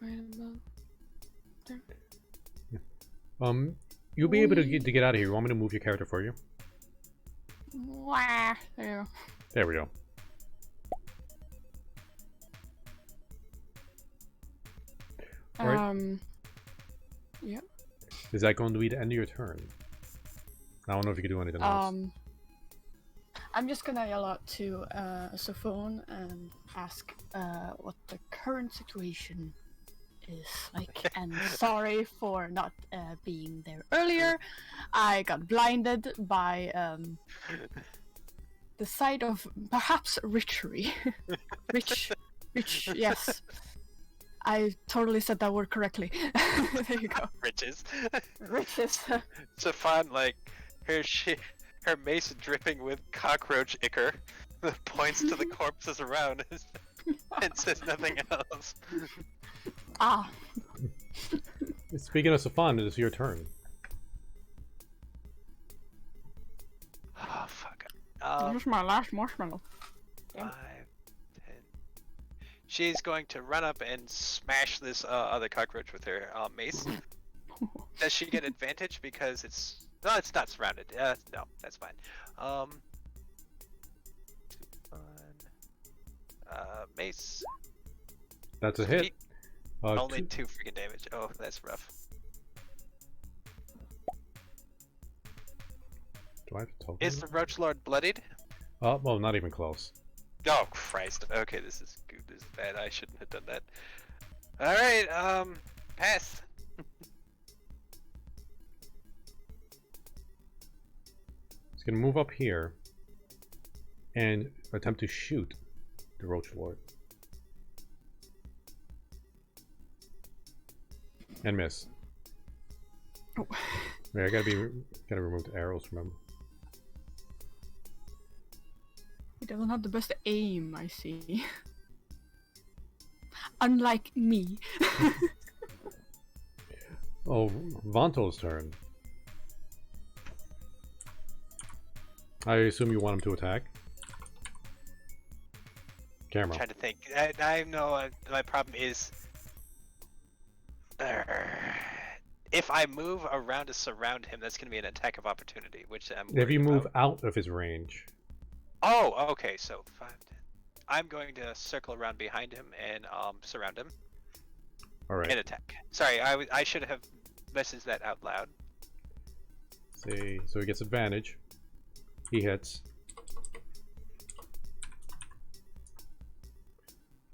Right about there. You'll be able to get out of here. You want me to move your character for you? Wah, there you go. There we go. Alright. Yeah. Is that going to be the end of your turn? I don't know if you can do anything else. I'm just gonna yell out to Sophone and ask what the current situation is like. And sorry for not being there earlier. I got blinded by the sight of perhaps richery. Rich, yes. I totally said that word correctly. There you go. Riches. Riches. Stefan, like, her mace dripping with cockroach ichor, points to the corpses around and says nothing else. Ah. Speaking of Safan, it is your turn. Oh, fuck. This is my last marshmallow. 5, 10. She's going to run up and smash this other cockroach with her mace. Does she get advantage because it's... No, it's not surrounded. No, that's fine. Mace. That's a hit. Only 2 freaking damage. Oh, that's rough. Do I have to talk? Is the Roach Lord bloodied? Well, not even close. Oh, Christ. Okay, this is good. This is bad. I shouldn't have done that. Alright, pass. He's gonna move up here and attempt to shoot the Roach Lord. And miss. Oh. Wait, I gotta remove the arrows from him. He doesn't have the best aim, I see. Unlike me. Oh, Vanto's turn. I assume you want him to attack. I'm Camera. trying to think. I know my problem is if I move around to surround him, that's going to be an attack of opportunity, which I'm If you worried move about. out of his range. Oh, okay. So 5, 10. I'm going to circle around behind him and surround him All right. and attack. Sorry, I should have messaged that out loud. See, so he gets advantage. He hits.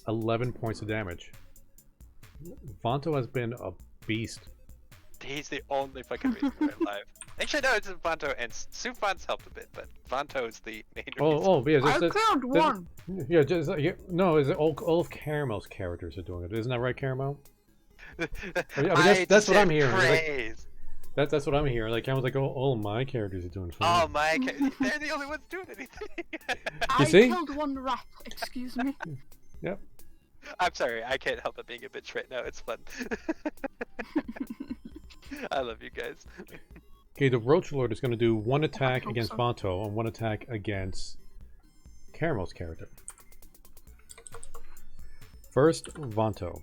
11 points of damage. Vanto has been a beast. He's the only fucking reason we're alive. Actually, no, it's Vanto and Sufan's helped a bit, but Vanto is the main reason. Oh, yeah. I killed one. Yeah, just no. Is it all of Caramel's characters are doing it? Isn't that right, Caramel? That's what I'm hearing. Praise. Like, that's what I'm hearing. Like Caramel's like, oh, all of my characters are doing Oh fine. my! They're the only ones doing anything. I see? killed one rat. Excuse me. Yep. I'm sorry, I can't help but being a bitch right now. It's fun. I love you guys. Okay, the Roach Lord is going to do one attack hope against so. Vanto and one attack against Caramel's character. First, Vanto.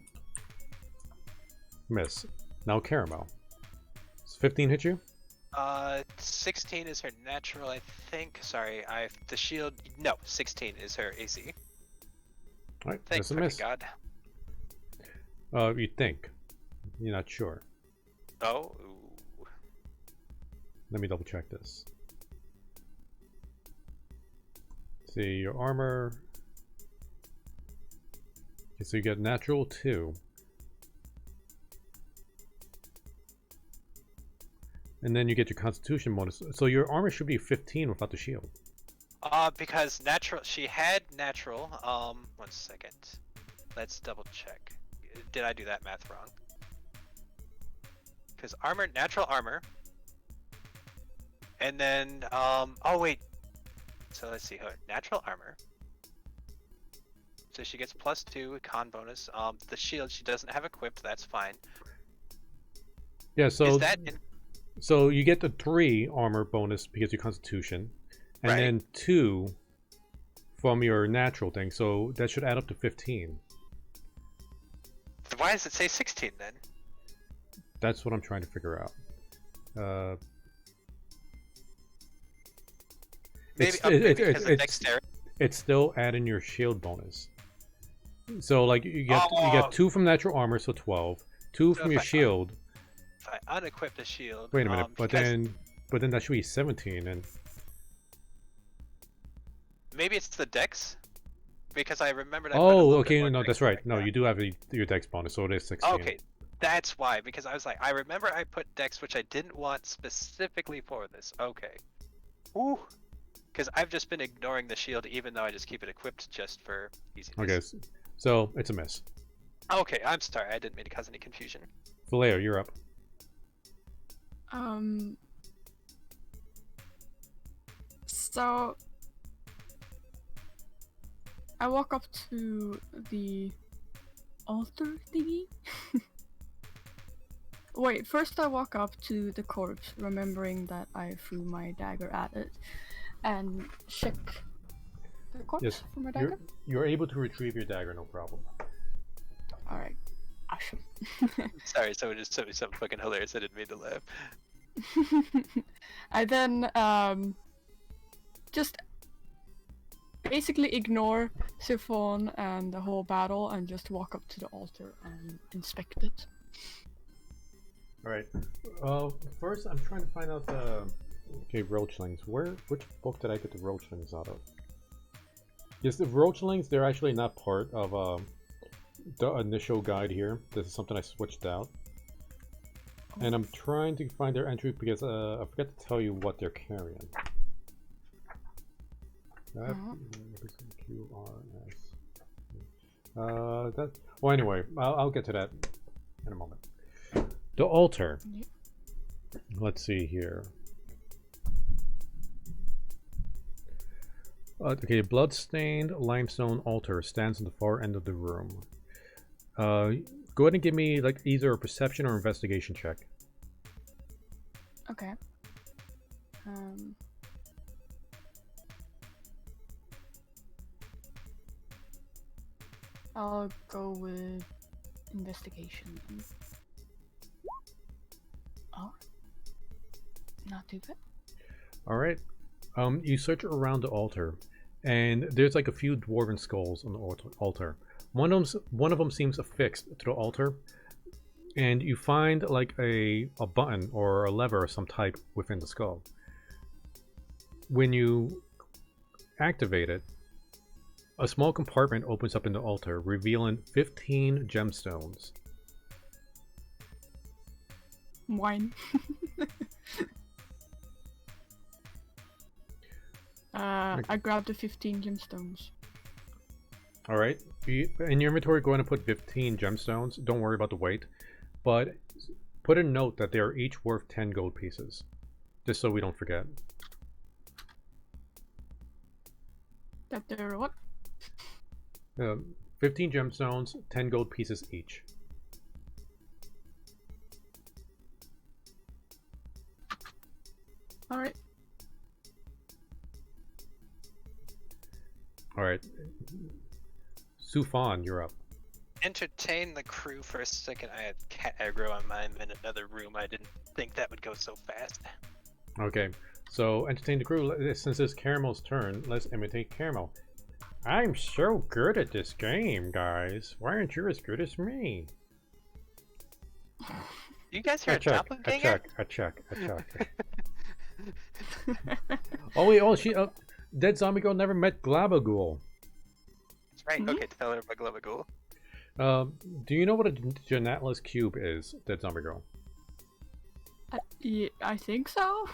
Miss. Now Caramel. Does 15 hit you? 16 is her natural, I think. Sorry, the shield. No, 16 is her AC. Alright, Thank that's a fucking miss. God. You think. You're not sure. Oh. Let me double check this. See, your armor. Okay, so you get natural 2. And then you get your constitution bonus. So your armor should be 15 without the shield. Because natural. She had natural. 1 second. Let's double check. Did I do that math wrong? Because armor, natural armor. And then, oh wait. So let's see her natural armor. So she gets +2 con bonus. The shield she doesn't have equipped. That's fine. Yeah, so Is that so you get the 3 armor bonus because of your constitution, and Right. then 2 from your natural thing. So that should add up to 15. why does it say 16 then? That's what I'm trying to figure out. Maybe, It's- maybe because of it's- dexterity. It's still adding your shield bonus. So like you get Oh. 2 from natural armor, so 12. 2 So from if your I shield. If I unequip the shield. Wait a minute, but because then that should be 17, and maybe it's the dex. Because I remembered. I put a oh, little bit okay, more no, dex that's right. back No, then. you do have your dex bonus, so it is 16. Okay, that's why. Because I was like, I remember I put dex, which I didn't want specifically for this. Okay. Ooh. Because I've just been ignoring the shield, even though I just keep it equipped just for easiness. Okay, so it's a miss. Okay, I'm sorry. I didn't mean to cause any confusion. Vallejo, you're up. So I walk up to the altar thingy. Wait, first I walk up to the corpse, remembering that I threw my dagger at it, and check the corpse Yes, for my dagger. you're able to retrieve your dagger, no problem. Alright, awesome. Sorry, someone just told me something fucking hilarious. I didn't mean to laugh. I then just basically ignore Siphon and the whole battle and just walk up to the altar and inspect it. Alright. First, I'm trying to find out the... Okay, Roachlings. Which book did I get the Roachlings out of? Yes, the Roachlings, they're actually not part of the initial guide here. This is something I switched out. And I'm trying to find their entry because I forgot to tell you what they're carrying. Well, anyway, I'll get to that in a moment. The altar. Yep. Let's see here. Okay, blood-stained limestone altar stands in the far end of the room. Go ahead and give me like either a perception or investigation check. Okay. I'll go with investigation. Oh, not too bad. All right. You search around the altar, and there's like a few dwarven skulls on the altar. One of them seems affixed to the altar, and you find like a button or a lever of some type within the skull. When you activate it, a small compartment opens up in the altar, revealing 15 gemstones. Wine. I grabbed the 15 gemstones. All right. In your inventory, go ahead and put 15 gemstones. Don't worry about the weight, but put a note that they are each worth 10 gold pieces, just so we don't forget. That they're what? 15 gemstones, 10 gold pieces each. All right. All right. Sufan, you're up. Entertain the crew for a second. I had cat aggro on mine in another room. I didn't think that would go so fast. Okay. So, entertain the crew. Since it's Caramel's turn, let's imitate Caramel. I'm so good at this game, guys. Why aren't you as good as me? You guys hear a doppelganger? A check. Oh wait, Dead Zombie Girl never met Glabagool. That's right. Okay, tell her about Glabagool. Do you know what a Genatlas cube is, Dead Zombie Girl? Yeah, I think so.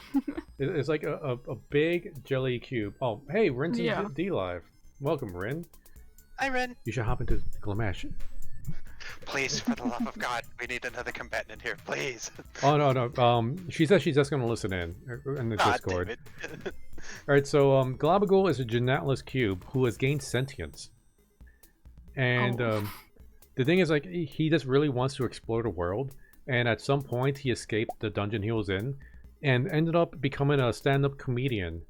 It's like a big jelly cube. Oh, hey, Rin's in Yeah. D Live. Welcome, Rin. Hi, Ren. You should hop into Glimesh. Please, for the love of God, we need another combatant in here, please. Oh no. She says she's just gonna listen in the Ah, Discord. damn it. All right, so Glabagool is a Genatlas cube who has gained sentience, and the thing is, like, he just really wants to explore the world. And at some point, he escaped the dungeon he was in, and ended up becoming a stand-up comedian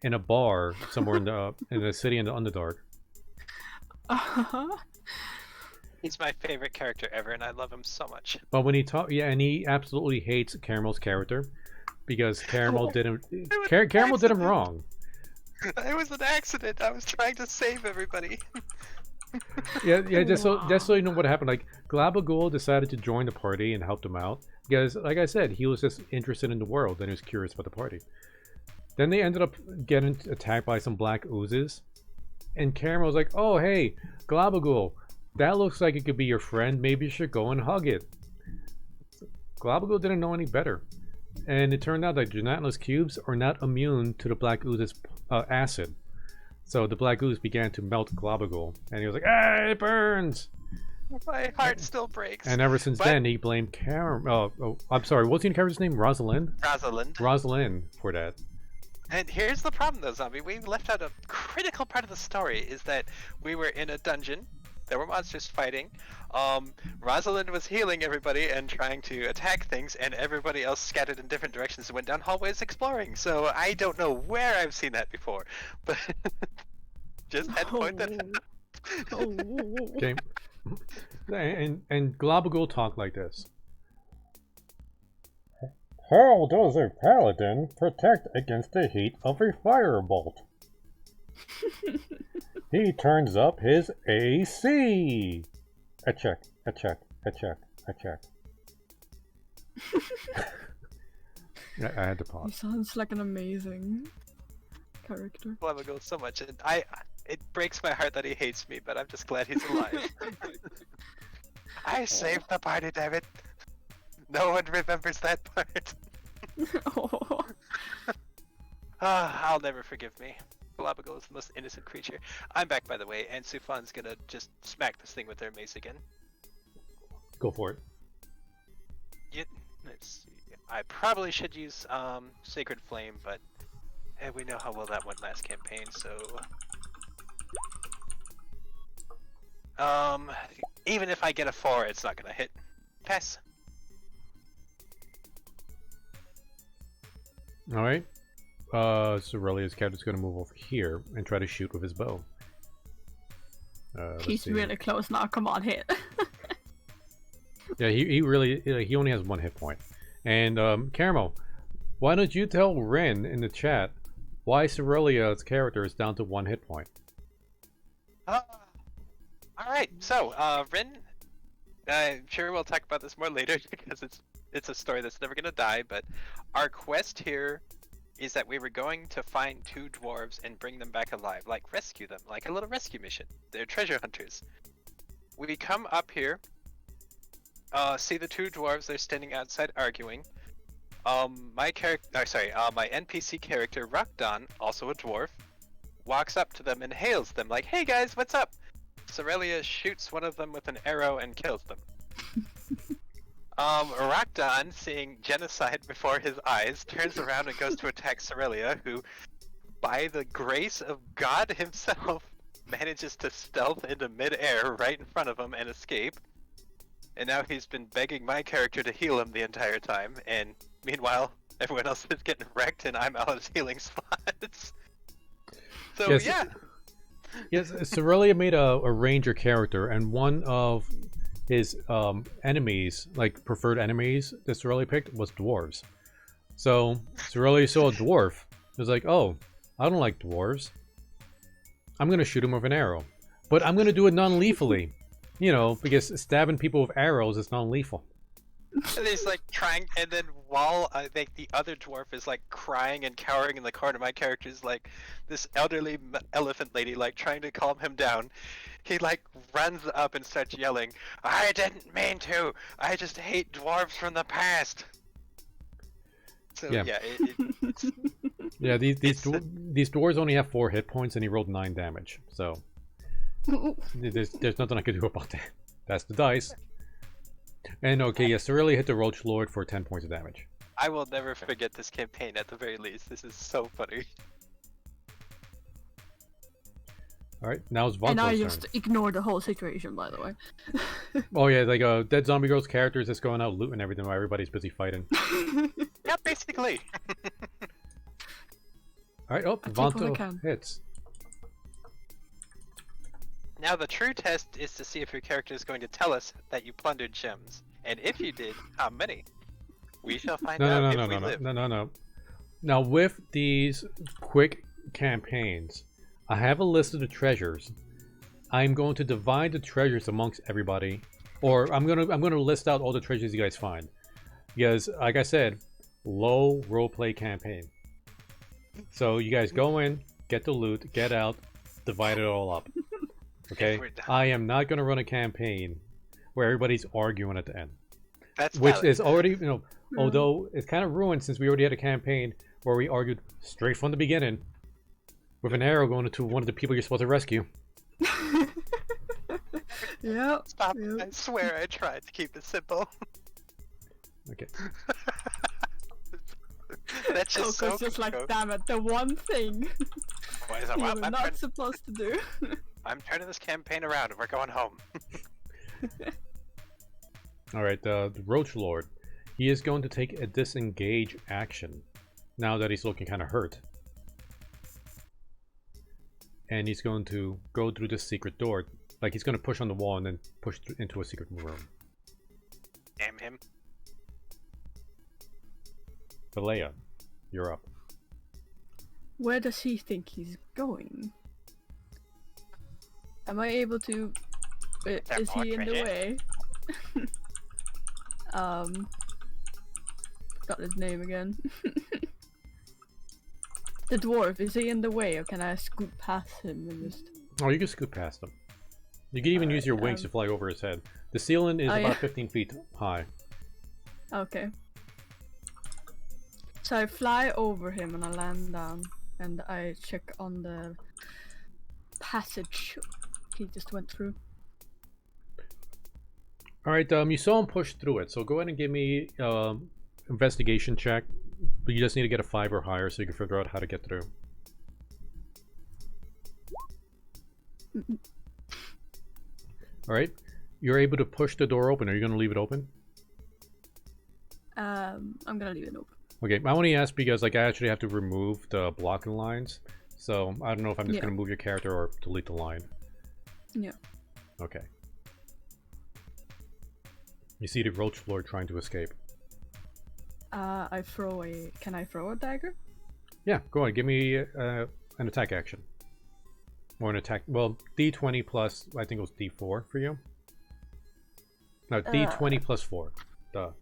in a bar somewhere in the city in the Underdark. He's my favorite character ever, and I love him so much. But when he and he absolutely hates Caramel's character because Caramel did him. Caramel did him wrong. It was an accident. I was trying to save everybody. Yeah. Just so you know what happened. Like, Glabagool decided to join the party and helped him out because, like I said, he was just interested in the world and he was curious about the party. Then they ended up getting attacked by some black oozes, and Caramel was like, "Oh, hey, Glabagool, that looks like it could be your friend. Maybe you should go and hug it." Glabagool didn't know any better, and it turned out that Genatlas cubes are not immune to the black ooze's acid. So the black ooze began to melt Glabagool, and he was like, "Ah, it burns!" My heart still breaks. And ever since then, he blamed Caramel. Oh, I'm sorry. What's the character's name? Rosalind. Rosalind for that. And here's the problem, though, Zombie. We left out a critical part of the story. Is that we were in a dungeon. There were monsters fighting. Rosalind was healing everybody and trying to attack things, and everybody else scattered in different directions and went down hallways exploring. So I don't know where I've seen that before, but just had to point that out. Okay. And Glabagool talked like this. How does a paladin protect against the heat of a firebolt? He turns up his AC. A check. I had to pause. He sounds like an amazing character. Glabagool so much, and it breaks my heart that he hates me, but I'm just glad he's alive. I saved the party, damn it. No one remembers that part. Oh. I'll never forgive me. Glabagool is the most innocent creature. I'm back, by the way, and Sufan's gonna just smack this thing with their mace again. Go for it. Let's see. I probably should use Sacred Flame, but we know how well that went last campaign, so... even if I get a 4, it's not gonna hit. Pass. Alright. So Aurelia's cat is going to move over here and try to shoot with his bow. Let's He's see. really close now. Come on, hit. Yeah, he really he only has 1 hit point. And Caramel, why don't you tell Rin in the chat why Cerelia's character is down to 1 hit point? Alright, so, Rin, I'm sure we'll talk about this more later because it's a story that's never gonna die, but our quest here is that we were going to find 2 dwarves and bring them back alive, like rescue them, like a little rescue mission. They're treasure hunters. We come up here, see the 2 dwarves, they're standing outside arguing. My NPC character, Rakdan, also a dwarf, walks up to them and hails them like, "Hey guys, what's up?" Cerelia shoots one of them with an arrow and kills them. Rakdan, seeing genocide before his eyes, turns around and goes to attack Cerelia, who, by the grace of God himself, manages to stealth into mid-air right in front of him and escape. And now he's been begging my character to heal him the entire time, and meanwhile, everyone else is getting wrecked and I'm out of healing spots. So Yes. yeah. Yes, Cerelia made a ranger character, and one of his enemies, like preferred enemies that Cerelia picked, was dwarves. So Cerelia saw a dwarf. It was like, oh, I don't like dwarves. I'm gonna shoot him with an arrow, but I'm gonna do it non-lethally. You know, because stabbing people with arrows is non-lethal. And he's like trying, and then while I think the other dwarf is like crying and cowering in the corner, my character's like this elderly elephant lady, like trying to calm him down. He like runs up and starts yelling, "I didn't mean to! I just hate dwarves from the past!" So Yeah. yeah, it's Yeah, these It's- these dwarves only have 4 hit points, and he rolled 9 damage. So there's nothing I can do about that. That's the dice. And okay, yes, Cerelia hit the Roach Lord for 10 points of damage. I will never forget this campaign at the very least. This is so funny. Alright, now it's And I Vonto's just turn. ignore the whole situation, by the way. Oh yeah, like Dead Zombie Girl's character is just going out looting everything while everybody's busy fighting. Yeah, basically. Alright, oh, I take what I Vonto can. hits. Now the true test is to see if your character is going to tell us that you plundered gems, and if you did, how many. We shall find out if we live. No. Now with these quick campaigns, I have a list of the treasures. I'm going to divide the treasures amongst everybody, or I'm gonna list out all the treasures you guys find, because like I said, low roleplay campaign. So you guys go in, get the loot, get out, divide it all up. Okay, We're done. I am not gonna run a campaign where everybody's arguing at the end, That's which valid. is already, you know, although it's kind of ruined since we already had a campaign where we argued straight from the beginning with an arrow going into one of the people you're supposed to rescue. Yep. Stop. Yep. I swear I tried to keep it simple. Okay. That's just so Coco's just like, Coco. damn it, the one thing Why is that- you well, were I'm, not turn- supposed to do. I'm turning this campaign around and we're going home. All right, the Roach Lord. He is going to take a disengage action now that he's looking kind of hurt. And he's going to go through this secret door. Like he's going to push on the wall and then push into a secret room. Damn him. Balea, you're up. Where does he think he's going? Am I able to... there is more he in the treasure? way? Got his name again. The dwarf, is he in the way, or can I scoot past him and just... Oh, you can scoot past him. You can even use your wings to fly over his head. The ceiling is Oh, about yeah. 15 feet high. Okay. So I fly over him and I land down, and I check on the passage he just went through. All right, you saw him push through it, so go ahead and give me investigation check. But you just need to get a 5 or higher so you can figure out how to get through. All right, you're able to push the door open. Are you going to leave it open? I'm gonna leave it open. Okay, I only ask because like I actually have to remove the blocking lines, so I don't know if I'm just Yeah. going to move your character or delete the line. Yeah. Okay. You see the Roach Lord trying to escape. I throw a. Can I throw a dagger? Yeah, go on. Give me an attack action. Or an attack. Well, D20 plus. I think it was D4 for you. No, D20 plus 4. Duh.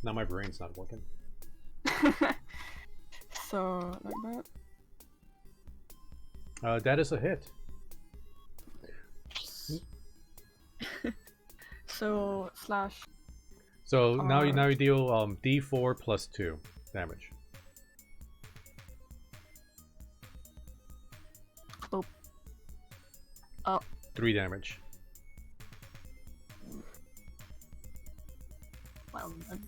Now my brain's not working. So like That is a hit. that. So slash. So now you deal D4 plus 2 damage. Boop. Oh. 3 damage. Well then.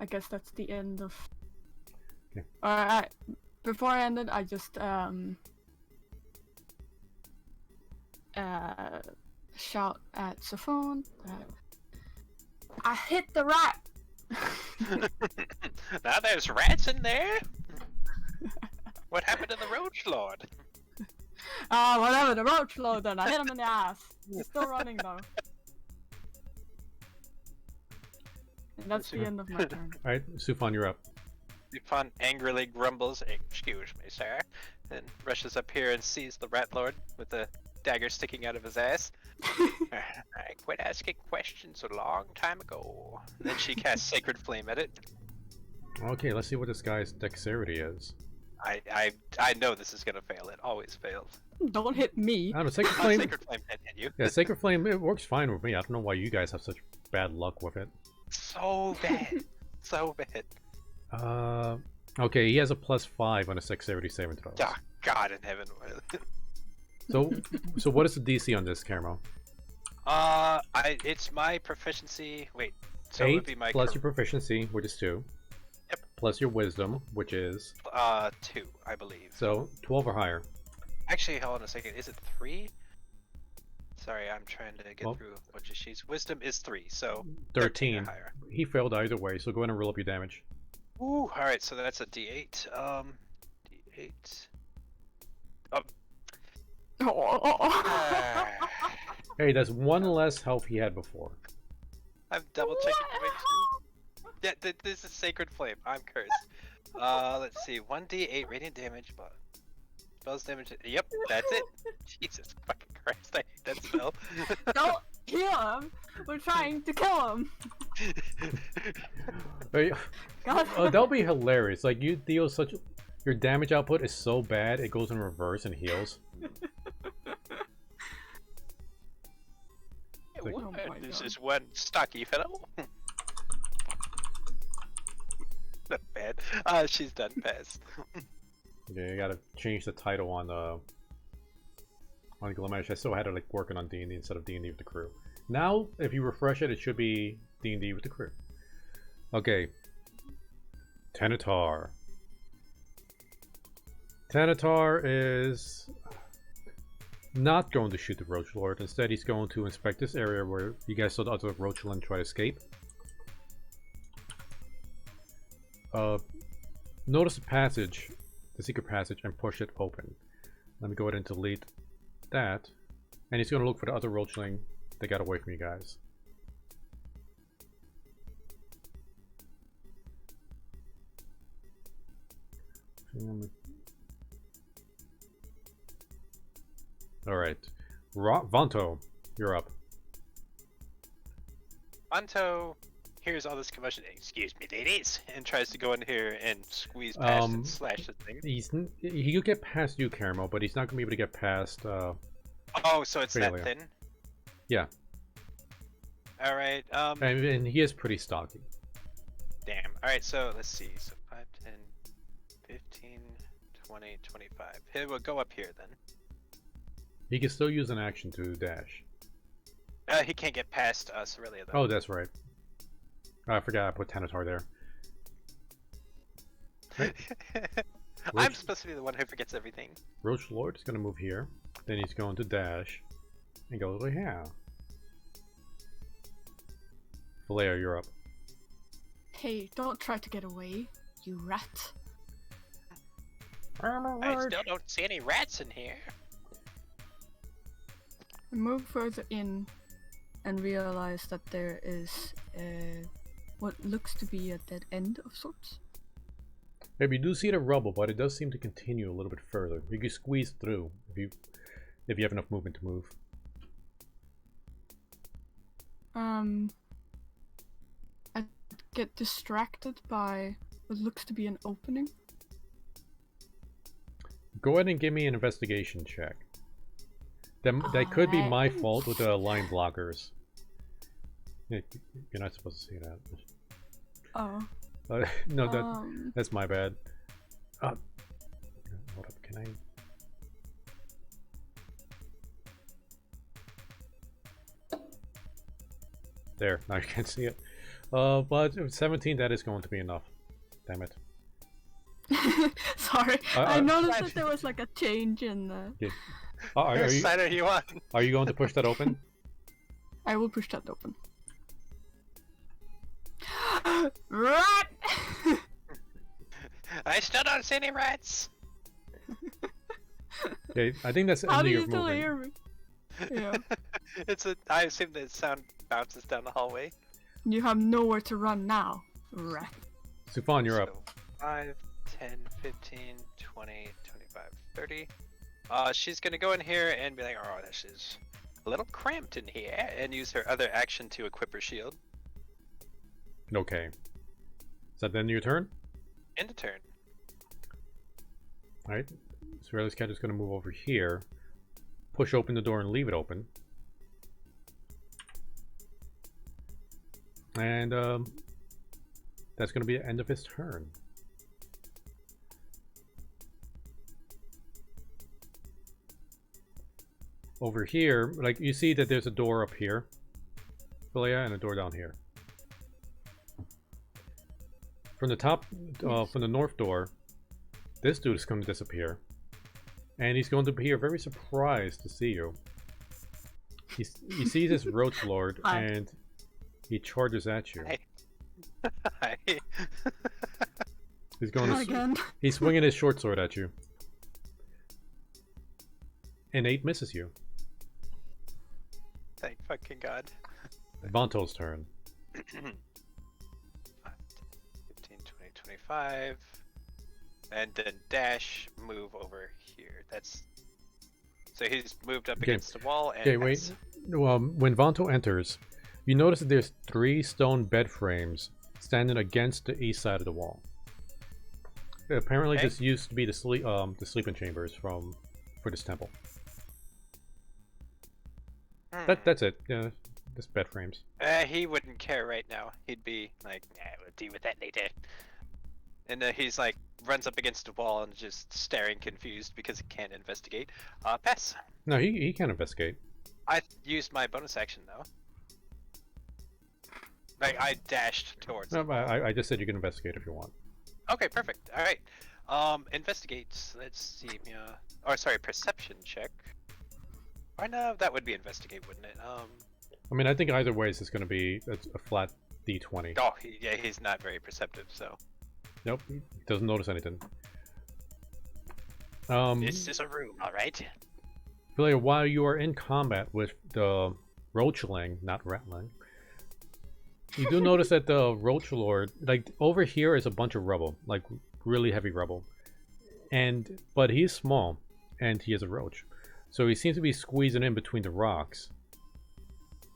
I guess that's the end of. Okay. Alright. Before I ended, I just shout at Sophon. I hit the rat. Now there's rats in there. What happened to the Roach Lord? Whatever, the roach lord then. I hit him in the ass. He's still running though. And that's the end of my turn. Alright, Sufan, you're up. Sufan angrily grumbles, "Excuse me, sir," and rushes up here and sees the Rat Lord with the dagger sticking out of his ass. I quit asking questions a long time ago. And then she casts Sacred Flame at it. Okay, let's see what this guy's dexterity is. I know this is gonna fail. It always fails. Don't hit me. I don't know, Sacred Flame. Sacred Flame didn't hit you. Yeah, Sacred Flame, it works fine with me. I don't know why you guys have such bad luck with it. So bad. So bad. Okay, he has a +5 on his dexterity saving throws. Oh, God in heaven. So what is the DC on this, Camo? It's my proficiency. Wait, so it 8 would be my plus your proficiency, which is 2. Yep. Plus your wisdom, which is 2, I believe. so 12 or higher. Actually, hold on a second. Is it 3? Sorry, I'm trying to get through a bunch of sheets. Wisdom is 3, so 13 or 13. higher. He failed either way, so go ahead and roll up your damage. Ooh, all right. So that's a D8. D8. Hey, that's 1 less health he had before. I'm double checking to make sure. Yeah, this is Sacred Flame. I'm cursed. Let's see. 1d8 radiant damage, but spells damage. Yep, that's it. Jesus fucking Christ, I hate that spell. Don't kill him. We're trying to kill him. Hey, God. that'll be hilarious. Like, you deal such... Your damage output is so bad, it goes in reverse and heals. What? Oh my This God. is one stocky fellow. Not bad. She's done pass. Okay, you gotta change the title on Glimesh. I still had it like working on D&D instead of D&D with the crew. Now, if you refresh it, it should be D&D with the crew. Okay. Tanatar. Tanatar is not going to shoot the Roach Lord. Instead, he's going to inspect this area where you guys saw the other Roach Lord try to escape. Notice the passage, the secret passage, and push it open. Let me go ahead and delete that. And he's going to look for the other roachling that got away from you guys. Alright. Vanto, you're up. Vanto hears all this commotion. "Excuse me, ladies," and tries to go in here and squeeze past and slash the thing. He'll get past you, Caramel, but he's not going to be able to get past... Oh, so it's Failure. that thin? Yeah. Alright, And he is pretty stocky. damn. Alright, so let's see. So 5, 10, 15, 20, 25. He will go up here then. He can still use an action to dash. He can't get past us, really, though. Oh, that's right. I forgot I put Tanatar there. I'm supposed to be the one who forgets everything. Roach Lord is going to move here. Then he's going to dash. And go over here. Vallejo, you're up. Hey, don't try to get away, you rat. I still don't see any rats in here. I move further in and realize that there is what looks to be a dead end of sorts. Maybe you do see the rubble, but it does seem to continue a little bit further. You can squeeze through if you have enough movement to move. I get distracted by what looks to be an opening. Go ahead and give me an investigation check. That could be my fault with the line blockers. You're not supposed to see that. Oh. No, that's my bad. Hold up, can I? There, now you can't see it. But 17, that is going to be enough. Damn it. Sorry, I noticed that there was like a change in the... Yeah. Are Which side are you on? Are you going to push that open? I will push that open. Rat! I still don't see any rats. Okay, I think that's the How end do of you your still movement. hear me? Yeah. I assume the sound bounces down the hallway. You have nowhere to run now, rat. Sufan, you're up. So 5, 10, 15, 20, 25, 30. She's gonna go in here and be like, oh, this is a little cramped in here, and use her other action to equip her shield. Okay. Is that the end of your turn? End of turn. Alright. So Riley's cat is going to move over here. Push open the door and leave it open. And that's going to be the end of his turn. Over here, like you see that there's a door up here, Philia, and a door down here. From the top, from the north door, this dude is going to disappear. And he's going to appear very surprised to see you. He sees this roach lord and he charges at you. Hi. He's going Again. He's swinging his short sword at you. And 8 misses you. Thank fucking God. Vanto's turn. 15, 20, 25. And then dash, move over here. That's... So he's moved up against the wall and... Okay, wait. When Vanto enters, you notice that there's 3 stone bed frames standing against the east side of the wall. Apparently this used to be the sleeping chambers for this temple. That's it. Yeah, just bed frames. He wouldn't care right now. He'd be like, Yeah, we'll deal with that later. and he's like, runs up against the wall and just staring confused because he can't investigate. Pass. No, he can investigate. I used my bonus action though. Like, I dashed towards No, the wall. I just said you can investigate if you want. Okay, perfect. Alright. Investigate. Let's see. Or sorry, perception check. Or no, that would be investigate, wouldn't it? I mean, I think either way it's going to be a flat D20. Oh, yeah, he's not very perceptive, so. Nope, he doesn't notice anything. This is a room, alright? Philia, while you are in combat with the Roachling, not Ratling, you do notice that the Roach Lord, like over here is a bunch of rubble, like really heavy rubble. But he's small, and he is a roach. So he seems to be squeezing in between the rocks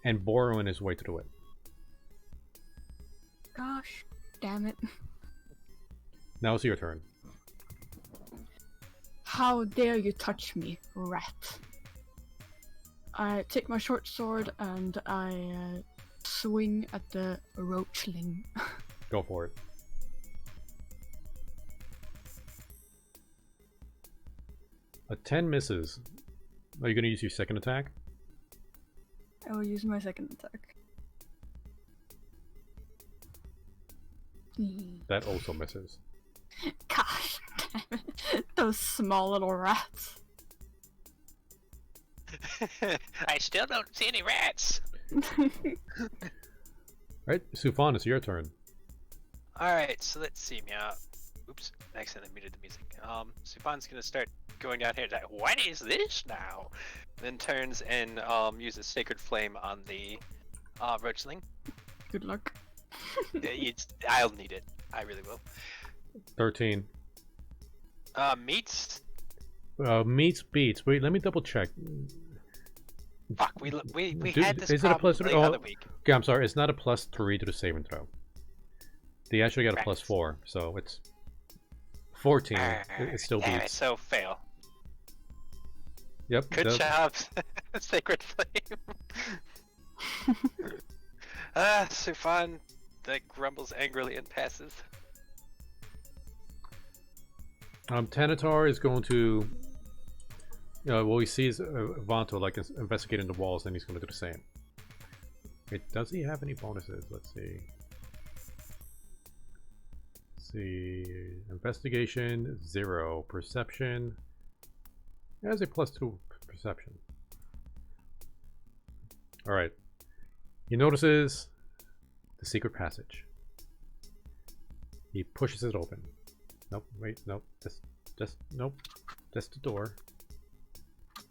and burrowing his way through it. Gosh, damn it. Now it's your turn. How dare you touch me, rat. I take my short sword and I swing at the roachling. Go for it. A 10 misses. Are you going to use your second attack? I will use my second attack. That also misses. Gosh damn it. Those small little rats. I still don't see any rats. Alright, Sufan, it's your turn. Alright, so let's see, Meow. Oops, I accidentally muted the music. Sufan's gonna start going down here. Like, what is this now? Then turns and uses Sacred Flame on the roachling. Good luck. I'll need it. I really will. 13. Meats. Meets beats. Wait, let me double check. Fuck, we Do- had this is it a problem plus the oh, other week. Okay, I'm sorry. It's not a +3 to the saving throw. They actually got a Right. +4, so it's 14. It still Damn it, beats. so fail. Yep. Good the- job, Sacred Flame. Sufan grumbles angrily and passes. Tanatar is going to. Well, he sees Vanto like investigating the walls, and he's going to do the same. Wait, does he have any bonuses? Let's see. Investigation 0, perception. He has a +2 perception. All right. He notices the secret passage. He pushes it open. Nope. Wait. Nope. Nope. Just the door.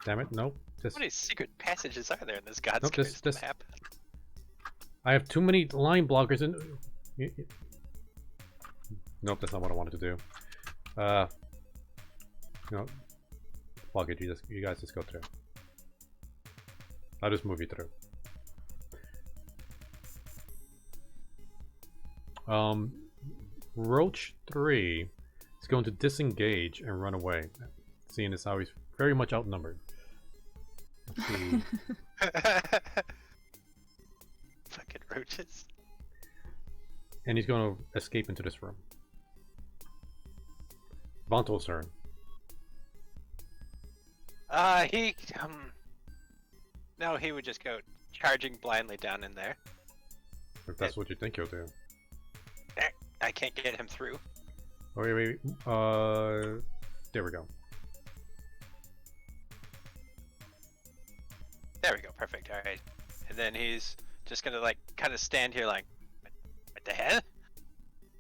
Damn it. Nope. How many secret passages are there in this God's Nope, cursed this- map? I have too many line blockers and. Nope, that's not what I wanted to do. No. Fuck it, you guys just go through. I'll just move you through. Roach 3 is going to disengage and run away, seeing as how he's very much outnumbered. Let's see. Fucking roaches. And he's going to escape into this room. Vanto's turn. No, he would just go charging blindly down in there. If that's what you think he'll do. I can't get him through. Oh, wait. There we go. There we go, perfect, alright. And then he's just gonna like kind of stand here like, what the hell?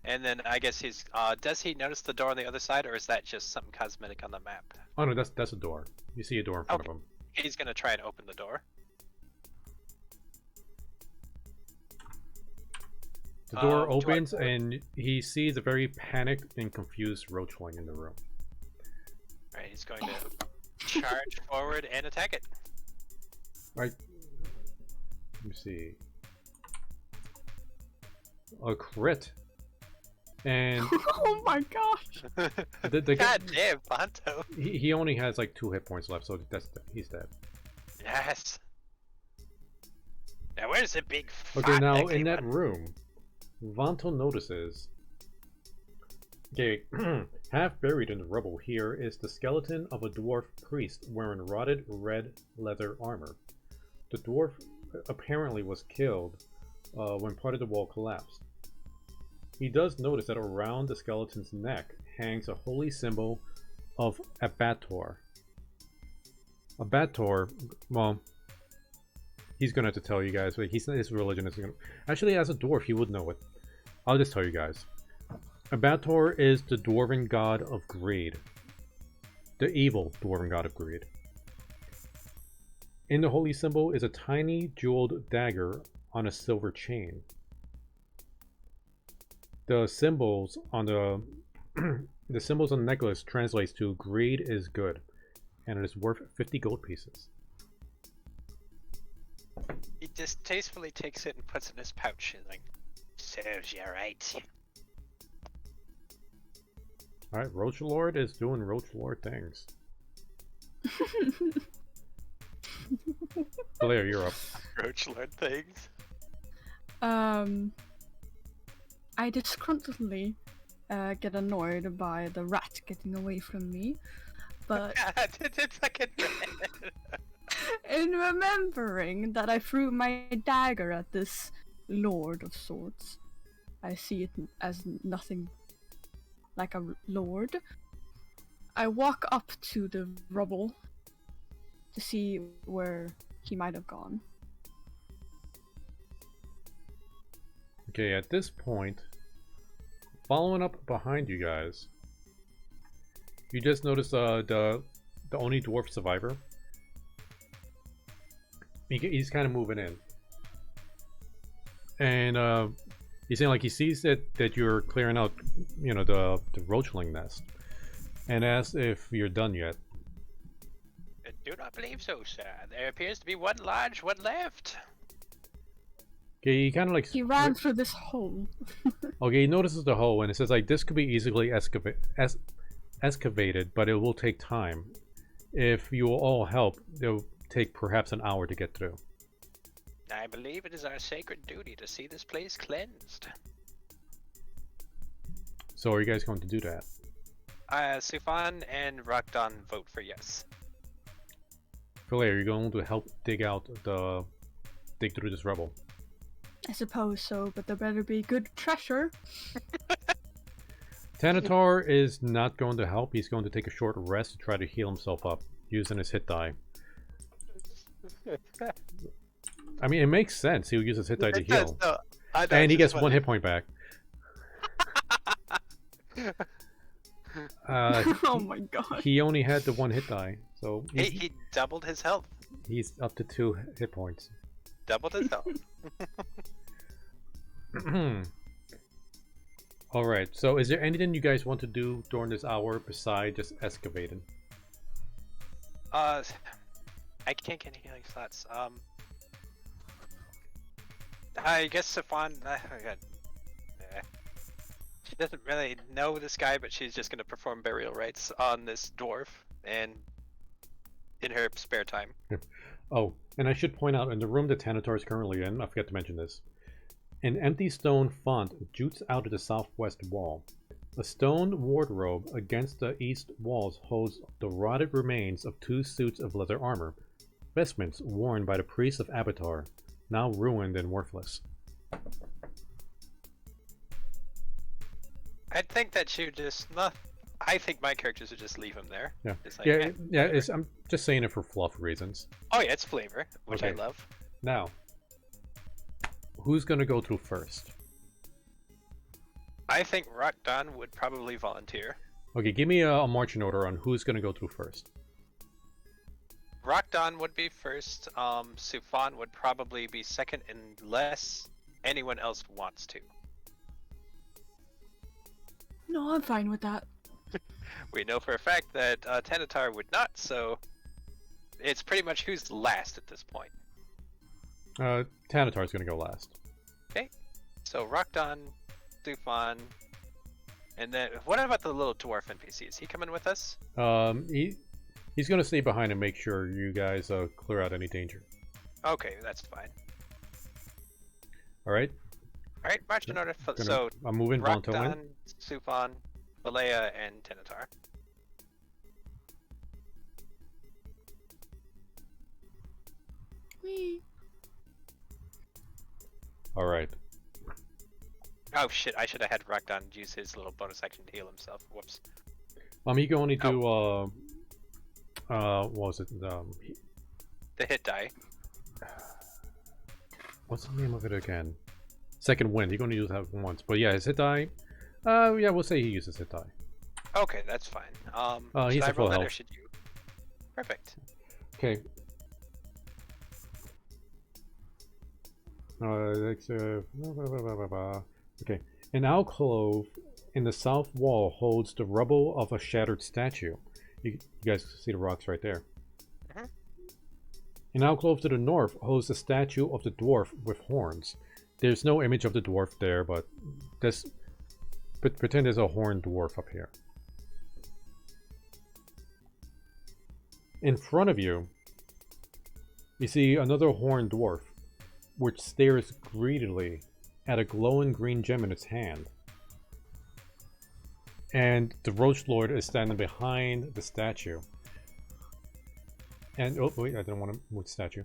And then I guess he's, does he notice the door on the other side, or is that just something cosmetic on the map? Oh no, that's a door. You see a door in front Okay. of him. He's gonna try and open the door. The door do I- opens and he sees a very panicked and confused roachling in the room. Alright, he's going to charge forward and attack it. Right. Let me see. A crit. And Oh my gosh! the God damn, Bonto. he only has like 2 hit points left, so he's dead. Yes. Now where's the big Okay, fat now ugly in that one? room, Vanto notices. Okay, half buried in the rubble here is the skeleton of a dwarf priest wearing rotted red leather armor. The dwarf apparently was killed when part of the wall collapsed. He does notice that around the skeleton's neck hangs a holy symbol of Abator. Abator, well, he's gonna have to tell you guys, but his religion is gonna. Actually, as a dwarf, he would know it. I'll just tell you guys. Abator is the dwarven god of greed. The evil dwarven god of greed. In the holy symbol is a tiny jeweled dagger on a silver chain. The symbols on the the symbols on the necklace translates to greed is good, and it is worth 50 gold pieces. He distastefully takes it and puts it in his pouch and like, serves you right. Alright, Roach Lord is doing Roach Lord things. Blair, you're up. Roach Lord things. I disgruntledly get annoyed by the rat getting away from me, but It's fucking red. in remembering that I threw my dagger at this lord of sorts, I see it as nothing like a lord. I walk up to the rubble to see where he might have gone. Okay, at this point, following up behind you guys, you just notice the only dwarf survivor. He's kind of moving in, and he's saying like he sees that you're clearing out, you know, the roachling nest, and asks if you're done yet. I do not believe so, sir. There appears to be one large one left. Okay, he kind of like He ran through this hole. Okay, he notices the hole, and it says like this could be easily excavated, but it will take time. If you will all help, it'll take perhaps an hour to get through. I believe it is our sacred duty to see this place cleansed. So are you guys going to do that? Sufan and Rakdan vote for yes. Philae, are you going to help dig through this rubble? I suppose so, but there better be good treasure. Tanatar is not going to help. He's going to take a short rest to try to heal himself up using his hit die. I mean, it makes sense. He'll use his hit die to heal. And he gets 1 hit point back. Oh my god. He only had the 1 hit die, so He doubled his health. he's up to 2 hit points. Doubled his health. Alright, so is there anything you guys want to do during this hour besides just excavating? I can't get healing slots. I guess Safan. She doesn't really know this guy, but she's just gonna perform burial rites on this dwarf, and in her spare time. Oh, and I should point out, in the room that Tanatar is currently in, I forgot to mention this, an empty stone font jutes out of the southwest wall. A stone wardrobe against the east walls holds the rotted remains of 2 suits of leather armor, vestments worn by the priests of Abatar, now ruined and worthless. I think that she would just not. I think my characters would just leave him there. Yeah, Just like, yeah. I'm just saying it for fluff reasons. Oh yeah, it's flavor, which I Okay. love. Now, who's gonna go through first? I think Rakdan would probably volunteer. Okay, give me a marching order on who's gonna go through first. Rakdan would be first. Sufan would probably be second unless anyone else wants to. No, I'm fine with that. We know for a fact that Tanatar would not, so it's pretty much who's last at this point. Tanatar's gonna go last. So Rakdan, Sufan, and then what about the little dwarf NPC? Is he coming with us? He's gonna stay behind and make sure you guys clear out any danger. Okay, that's fine. All right. All right, march in order. So I'm moving Vonto in. Rakdan, Sufan, Balea, and Tanatar. Whee! All right. Oh shit! I should have had Rakdan use his little bonus action to heal himself. Whoops. He can only do what was it? The hit die. What's the name of it again? Second wind. He can only use that once. But yeah, his hit die. Yeah, we'll say he uses hit die. Okay, that's fine. He's Should I at full roll that or health. should you? Perfect. Okay. Okay. An alcove in the south wall holds the rubble of a shattered statue. You guys see the rocks right there. Mhm. An alcove to the north holds the statue of the dwarf with horns. There's no image of the dwarf there, but pretend there's a horned dwarf up here. In front of you, you see another horned dwarf, which stares greedily at a glowing green gem in its hand. And the Roach Lord is standing behind the statue. And, oh wait, I didn't want to move the statue.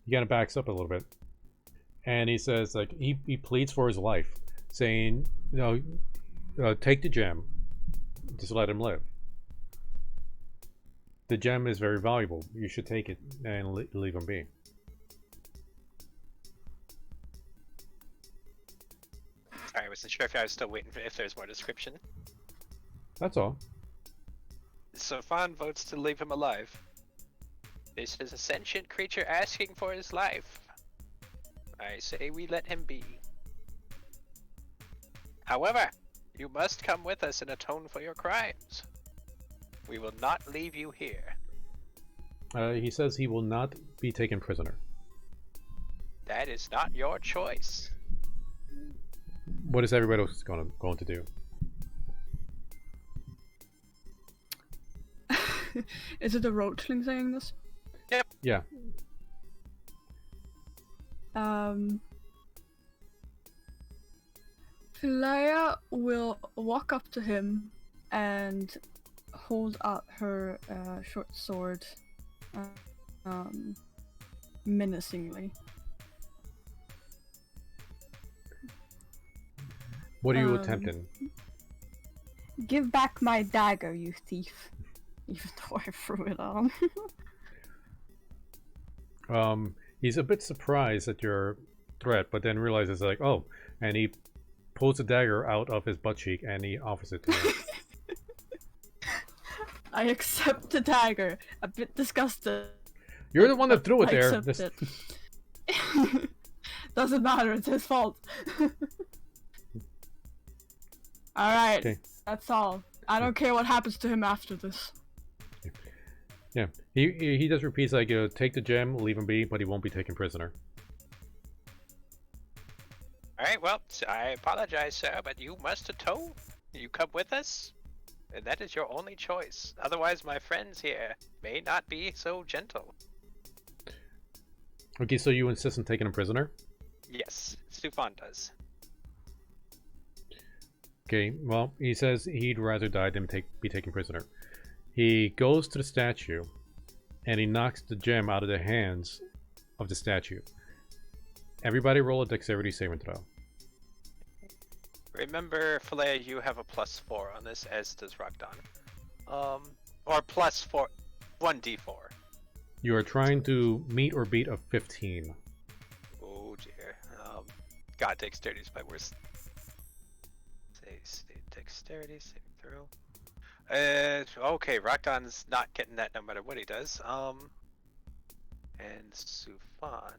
He kind of backs up a little bit. And he says, like, he pleads for his life, saying, you know, take the gem, just let him live. The gem is very valuable. You should take it and leave him be. I wasn't sure if I was still waiting for if there's more description. That's all. Sufan votes to leave him alive. This is a sentient creature asking for his life. I say we let him be. However, you must come with us and atone for your crimes. We will not leave you here. He says he will not be taken prisoner. That is not your choice. What is everybody else going to do? Is it a roachling saying this? Yeah. Philea will walk up to him and hold out her short sword menacingly. What are you attempting? Give back my dagger, you thief. Even though I threw it on. He's a bit surprised at your threat, but then realizes like, oh, and he pulls a dagger out of his butt cheek and he offers it to you. I accept the dagger. A bit disgusted. You're the one that threw it I there. accept it. Doesn't matter, it's his fault. Alright, Okay. that's all. I don't care what happens to him after this. Yeah, he just repeats like, take the gem, leave him be, but he won't be taken prisoner. Alright, well, I apologize, sir, but you must atone. You come with us, and that is your only choice. Otherwise, my friends here may not be so gentle. Okay, so you insist on taking him prisoner? Yes, Sufan does. Okay, well, he says he'd rather die than be taken prisoner. He goes to the statue, and he knocks the gem out of the hands of the statue. Everybody roll a dexterity saving throw. Remember, Philea, you have a +4 on this, as does Rakdan. Or +4, 1d4. You are trying to meet or beat a 15. Oh dear. God, dexterity is my worst. Say dexterity saving throw. Okay, Rakdan's not getting that no matter what he does. And Sufan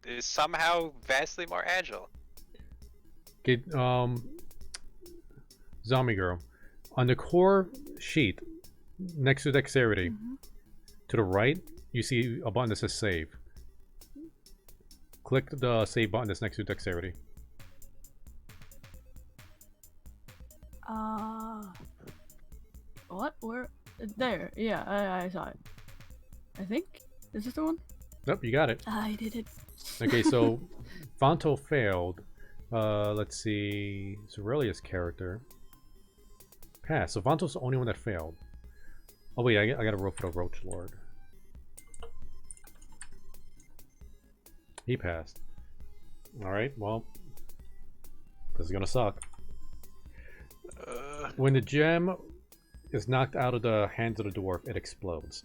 is somehow vastly more agile. Okay, Zombie Girl. On the core sheet, next to dexterity, to the right, you see a button that says save. Click the save button that's next to dexterity. What? Where? There. Yeah, I saw it. I think. Is this the one? Nope, you got it. I did it. Okay, so Vanto failed. Let's see. Zerelia's character passed. So Vanto's the only one that failed. Oh wait, I gotta roll for the Roach Lord. He passed. Alright, well, this is gonna suck. When the gem is knocked out of the hands of the dwarf, it explodes.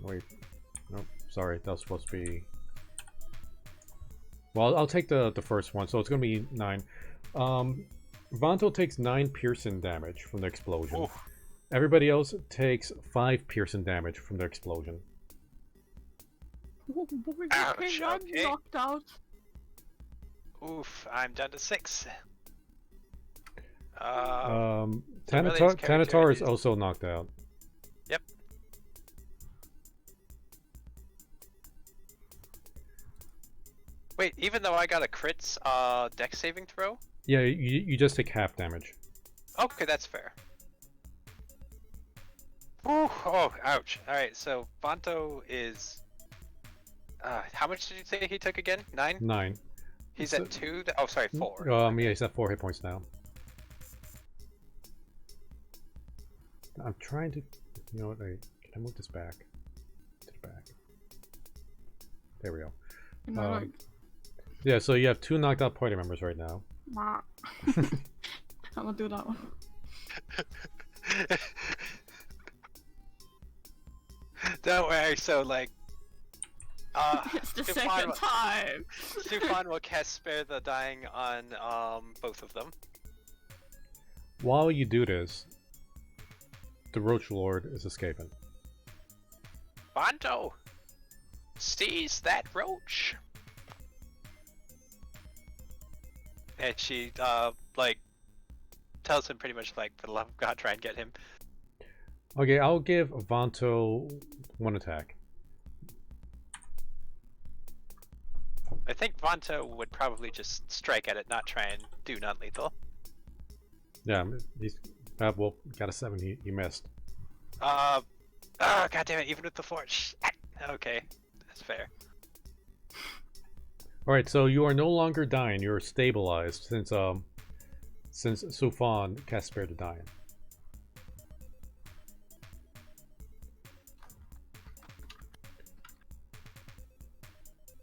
Wait, nope, sorry, that was supposed to be... Well, I'll take the first one, so it's gonna be 9. Vanto takes 9 piercing damage from the explosion. Oof. Everybody else takes 5 piercing damage from the explosion. Oh boy, Ouch, okay, I'm okay. knocked out. Oof, I'm down to 6. Tanatar is also knocked out. Yep. Wait, even though I got a crit dex saving throw? Yeah, you just take half damage. Okay, that's fair. Ooh, oh, ouch. Alright, so Vanto is... how much did you say he took again? 9? 9. He's at 2? Oh, sorry, 4. Yeah, he's at 4 hit points now. I'm trying to... You know what, can I move this back? To the back. There we go. Am I right? Yeah, so you have 2 knocked out party members right now. I'm gonna do that one. Don't worry. So like, It's the Sufan second will- time. Sufan will cast Spare the Dying on both of them. While you do this, the Roach Lord is escaping. Banto, seize that roach. And she like tells him pretty much like, for the love of God, try and get him. Okay, I'll give Vanto 1 attack. I think Vanto would probably just strike at it, not try and do non-lethal. Yeah, he's well, got a 7. He missed. Oh, God damn it! Even with the forge. Okay, that's fair. All right, so you are no longer dying. You're stabilized since Sufan cast Spare the Dying.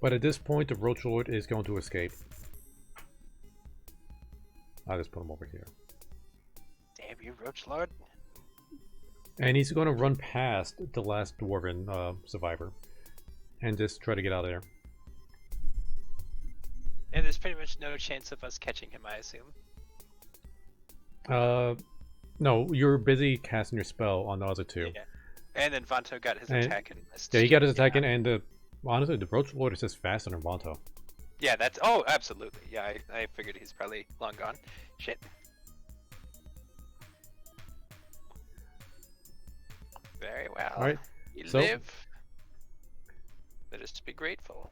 But at this point, the Roach Lord is going to escape. I'll just put him over here. Damn you, Roach Lord. And he's going to run past the last Dwarven survivor. And just try to get out of there. And there's pretty much no chance of us catching him, I assume. No, you're busy casting your spell on the other 2. Yeah. And then Vanto got his And- attack and missed. Yeah, he got his attack in, and honestly, the Roach Lord is just faster than Vanto. Yeah, that's. Oh, absolutely. Yeah, I figured he's probably long gone. Shit. Very well. All right, You so- live. Let us be grateful.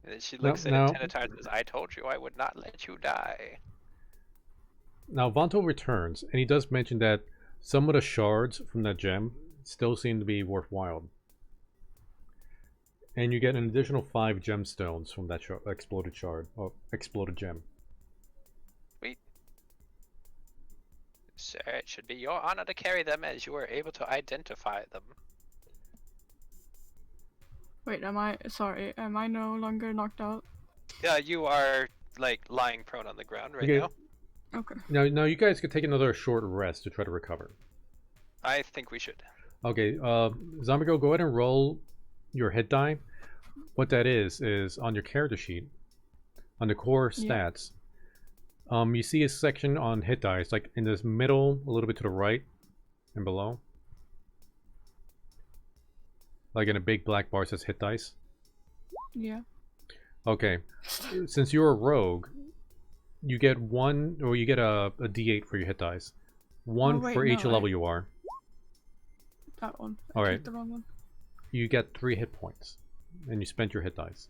And then she looks at now- him 10 times and says, I told you I would not let you die. Now Vanto returns, and he does mention that some of the shards from that gem still seem to be worthwhile. And you get an additional 5 gemstones from that exploded shard, or exploded gem. Sir, it should be your honor to carry them as you are able to identify them. Wait, am I no longer knocked out? Yeah, you are, like, lying prone on the ground right Okay. now. Okay. Now you guys could take another short rest to try to recover. I think we should. Okay, Zombigo, go ahead and roll your hit die. What that is on your character sheet, on the core Yeah. stats, you see a section on hit dice, like in this middle, a little bit to the right and below. Like in a big black bar says hit dice. Yeah. Okay, since you're a rogue, you get one, or you get a D8 for your hit dice. One Oh, wait, for each no, level you are. That one. All I right. clicked the wrong one. You get 3 hit points, and you spent your hit dice.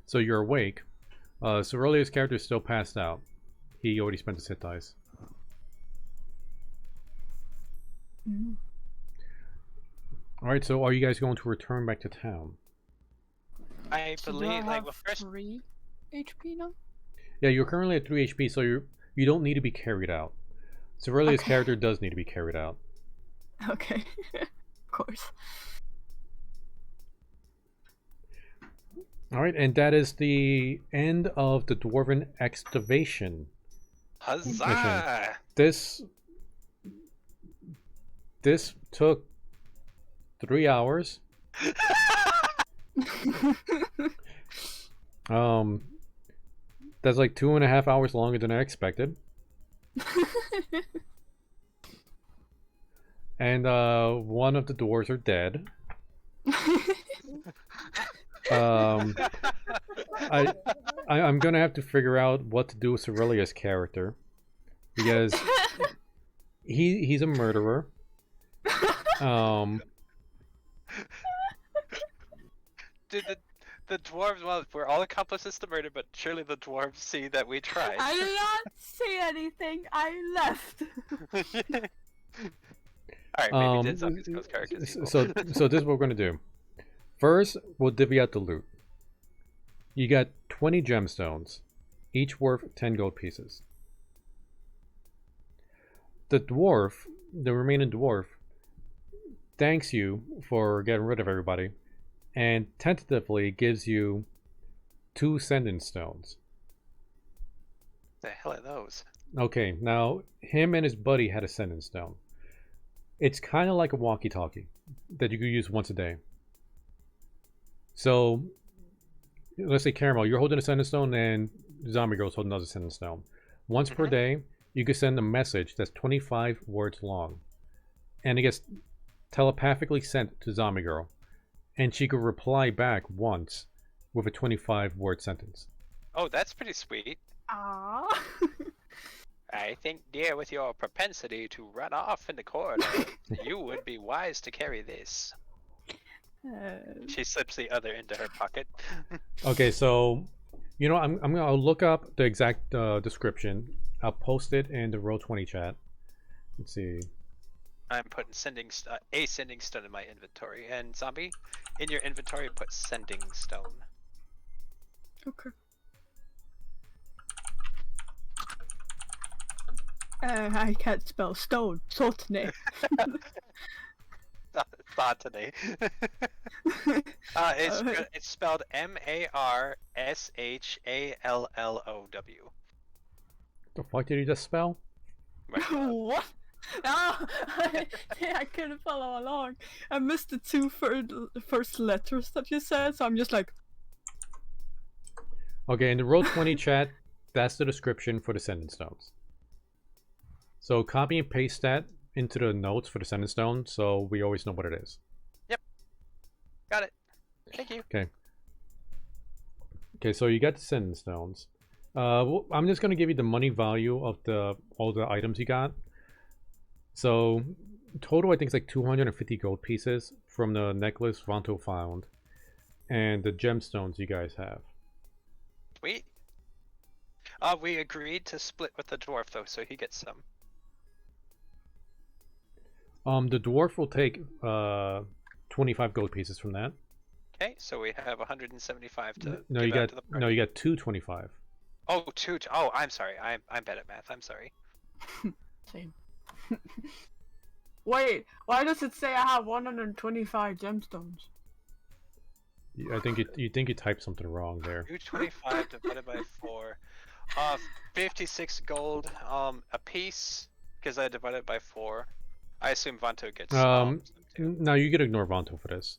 So you're awake. Cerullia's character is still passed out. He already spent his hit dice. Mhm. Alright, so are you guys going to return back to town? I So do I believe, like, have well, first, 3 HP now? Yeah, you're currently at 3 HP, so you don't need to be carried out. Cerullia's Okay. character does need to be carried out. Okay. Of course. Alright, and that is the end of the Dwarven excavation. huzzah! This took 3 hours. That's like 2.5 hours longer than I expected. And one of the dwarves are dead. I'm gonna have to figure out what to do with Cerullia's character, because he's a murderer. Did the dwarves, well, we're all accomplices to murder, but surely the dwarves see that we tried. I did not say anything. I left. Alright, maybe did Zombies character. So this is what we're gonna do. First, we'll divvy out the loot. You got 20 gemstones, each worth 10 gold pieces. The remaining dwarf, thanks you for getting rid of everybody, and tentatively gives you 2 sending stones. The hell are those? Okay, now him and his buddy had a sending stone. It's kind of like a walkie-talkie that you could use once a day. So, let's say Caramel, you're holding a sending stone, and Zombie Girl's holding another sending stone. Once per day, you can send a message that's 25 words long, and it gets telepathically sent to Zombie Girl, and she could reply back once with a 25-word sentence. Oh, that's pretty sweet. Aww. I think, dear, with your propensity to run off in the corridor, you would be wise to carry this. She slips the other into her pocket. Okay, so you know I'll look up the exact description. I'll post it in the Roll20 chat. Let's see. I'm putting a sending stone in my inventory, and Zombie, in your inventory, put sending stone. Okay. I can't spell stone. Sotne. Botany. It's spelled M-A-R-S-H-A-L-L-O-W. The fuck did you just spell? What? Ah, I couldn't follow along. I missed the two first letters that you said, so I'm just like. Okay, in the Roll20 chat, that's the description for the sending stones. So copy and paste that into the notes for the sending stone, so we always know what it is. Yep. Got it. Thank you. Okay. Okay, so you got the sending stones. I'm just gonna give you the money value of all the items you got. So total, I think it's like 250 gold pieces from the necklace Vanto found, and the gemstones you guys have. Sweet. We agreed to split with the dwarf though, so he gets some. The dwarf will take 25 gold pieces from that. Okay, so we have 175 to No, give you out got to the party. you got 225. Oh, two. Oh, I'm sorry. I'm bad at math. I'm sorry. Same. Wait, why does it say I have 125 gemstones? I think you think you typed something wrong there. 225 divided by 4. 56 gold a piece because I divided by 4. I assume Vanto gets some too. No, you could ignore Vanto for this.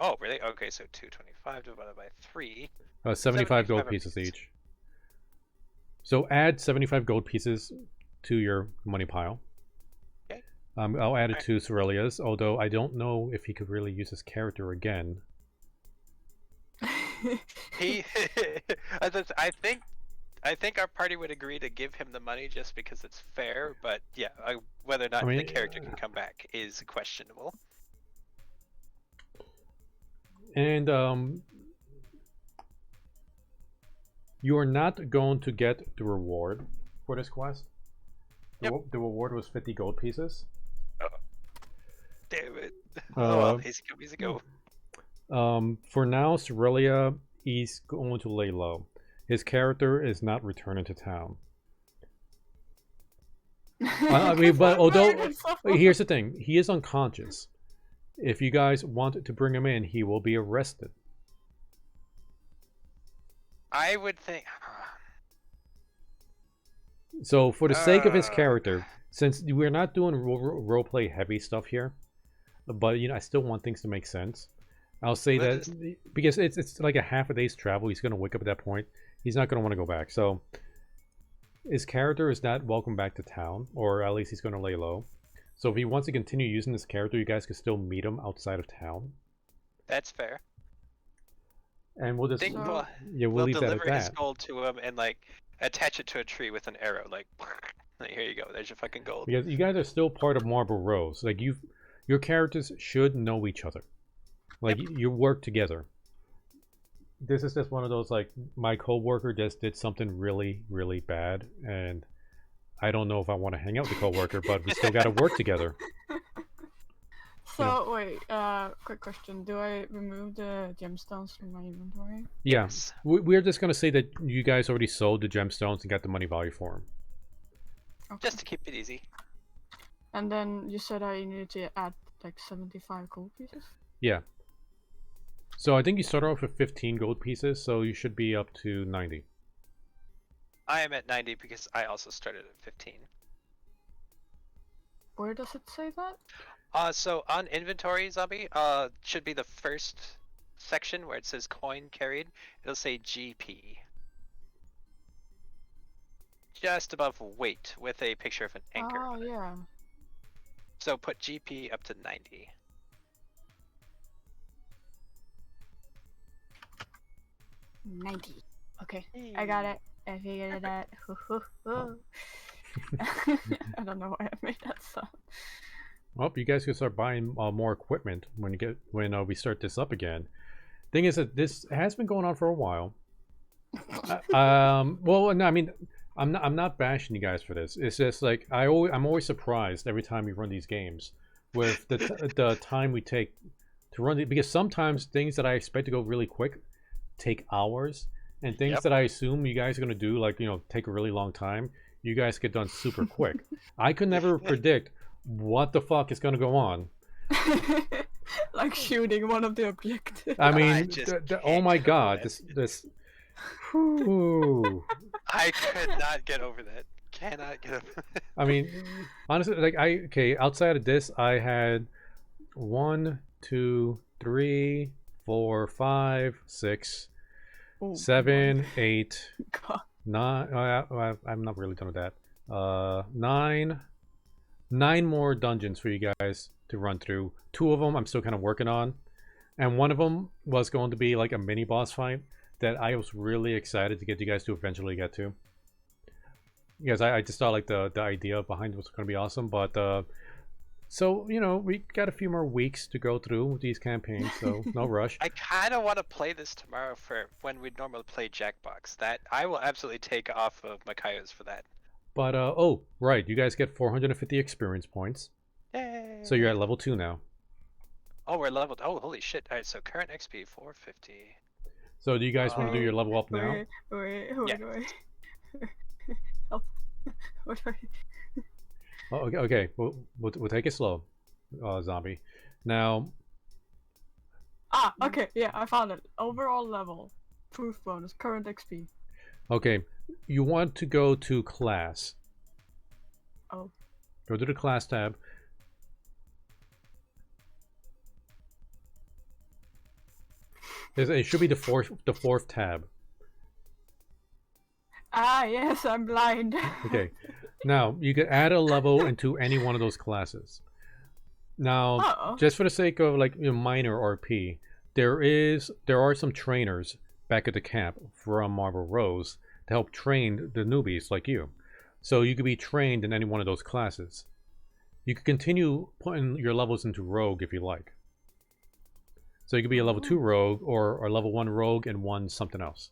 Oh, really? Okay, so 225 divided by 3. 75 gold pieces each. So add 75 gold pieces to your money pile. Okay. I'll add it to Cerelia's, although I don't know if he could really use his character again. He, I think our party would agree to give him the money just because it's fair, but yeah, whether or not the character can come back is questionable. And you are not going to get the reward for this quest. Yep. The reward was 50 gold pieces. Oh, damn it. Oh well, he's a go. For now, Cerelia is going to lay low. His character is not returning to town. I mean, but although here's the thing, he is unconscious. If you guys want to bring him in, he will be arrested. I would think. So, for the sake of his character, since we're not doing roleplay heavy stuff here, but I still want things to make sense. I'll say that because it's like a half a day's travel. He's gonna wake up at that point. He's not gonna want to go back. So his character is not welcome back to town, or at least he's gonna lay low. So if he wants to continue using this character, you guys can still meet him outside of town. That's fair. And we'll just we'll leave that at deliver his that. gold to him and like attach it to a tree with an arrow. Like here you go. There's your fucking gold. Because you guys are still part of Marble Rose. Like your characters should know each other. Like you work together. This is just one of those, like, my co-worker just did something really, really bad, and I don't know if I want to hang out with the co-worker, but we still got to work together. So wait, quick question: do I remove the gemstones from my inventory? Yeah, Yes. we're just gonna say that you guys already sold the gemstones and got the money value for them. Okay. Just to keep it easy. And then you said I needed to add like 75 gold pieces. Yeah. So I think you start off with 15 gold pieces, so you should be up to 90. I am at 90 because I also started at 15. Where does it say that? So on inventory, zombie, should be the first section where it says coin carried. It'll say GP. Just above weight with a picture of an anchor. Oh yeah. So put GP up to 90. Okay, I got it. I figured it out. I don't know why I made that sound. Well, you guys can start buying more equipment when we start this up again. Thing is that this has been going on for a while. Well, no, I mean, I'm not bashing you guys for this. It's just like I'm always surprised every time we run these games with the time we take to run it, because sometimes things that I expect to go really quick take hours, and things Yep. that I assume you guys are gonna do, like, take a really long time, you guys get done super quick. I could never predict what the fuck is gonna go on. Like shooting one of the objectives. I mean, just oh my can't get over god, that. this. Whew. I could not get over that. Cannot get over that. I mean, honestly, like outside of this, I had 1, 2, 3, 4, 5, 6, Oh, 7, 8, God. 9. I'm not really done with that. 9 more dungeons for you guys to run through. 2 of them I'm still kind of working on, and one of them was going to be like a mini boss fight that I was really excited to get you guys to eventually get to. Because I just thought like the idea behind it was going to be awesome, but so we got a few more weeks to go through with these campaigns, so no rush. I kind of want to play this tomorrow for when we normally play Jackbox. That I will absolutely take off of Makayo's for that. But oh right, you guys get 450 experience points, Yay! so you're at level 2 now. Oh, we're leveled. Oh, holy shit! All right, so current XP 450. So do you guys want to do your level up now? Wait. Yeah. Help. What are you? Oh, okay. We'll take it slow, zombie. Now, Okay, yeah, I found it. Overall level, proof bonus, current XP. okay, you want to go to class. Oh. Go to the class tab. It should be the fourth tab. Ah, yes, I'm blind. Okay. Now you can add a level into any one of those classes. Now, Uh-oh. just for the sake of like minor RP, there are some trainers back at the camp from Marble Rose to help train the newbies like you. So you could be trained in any one of those classes. You could continue putting your levels into Rogue if you like. So you could be a level 2 Rogue or a level 1 Rogue and 1 something else.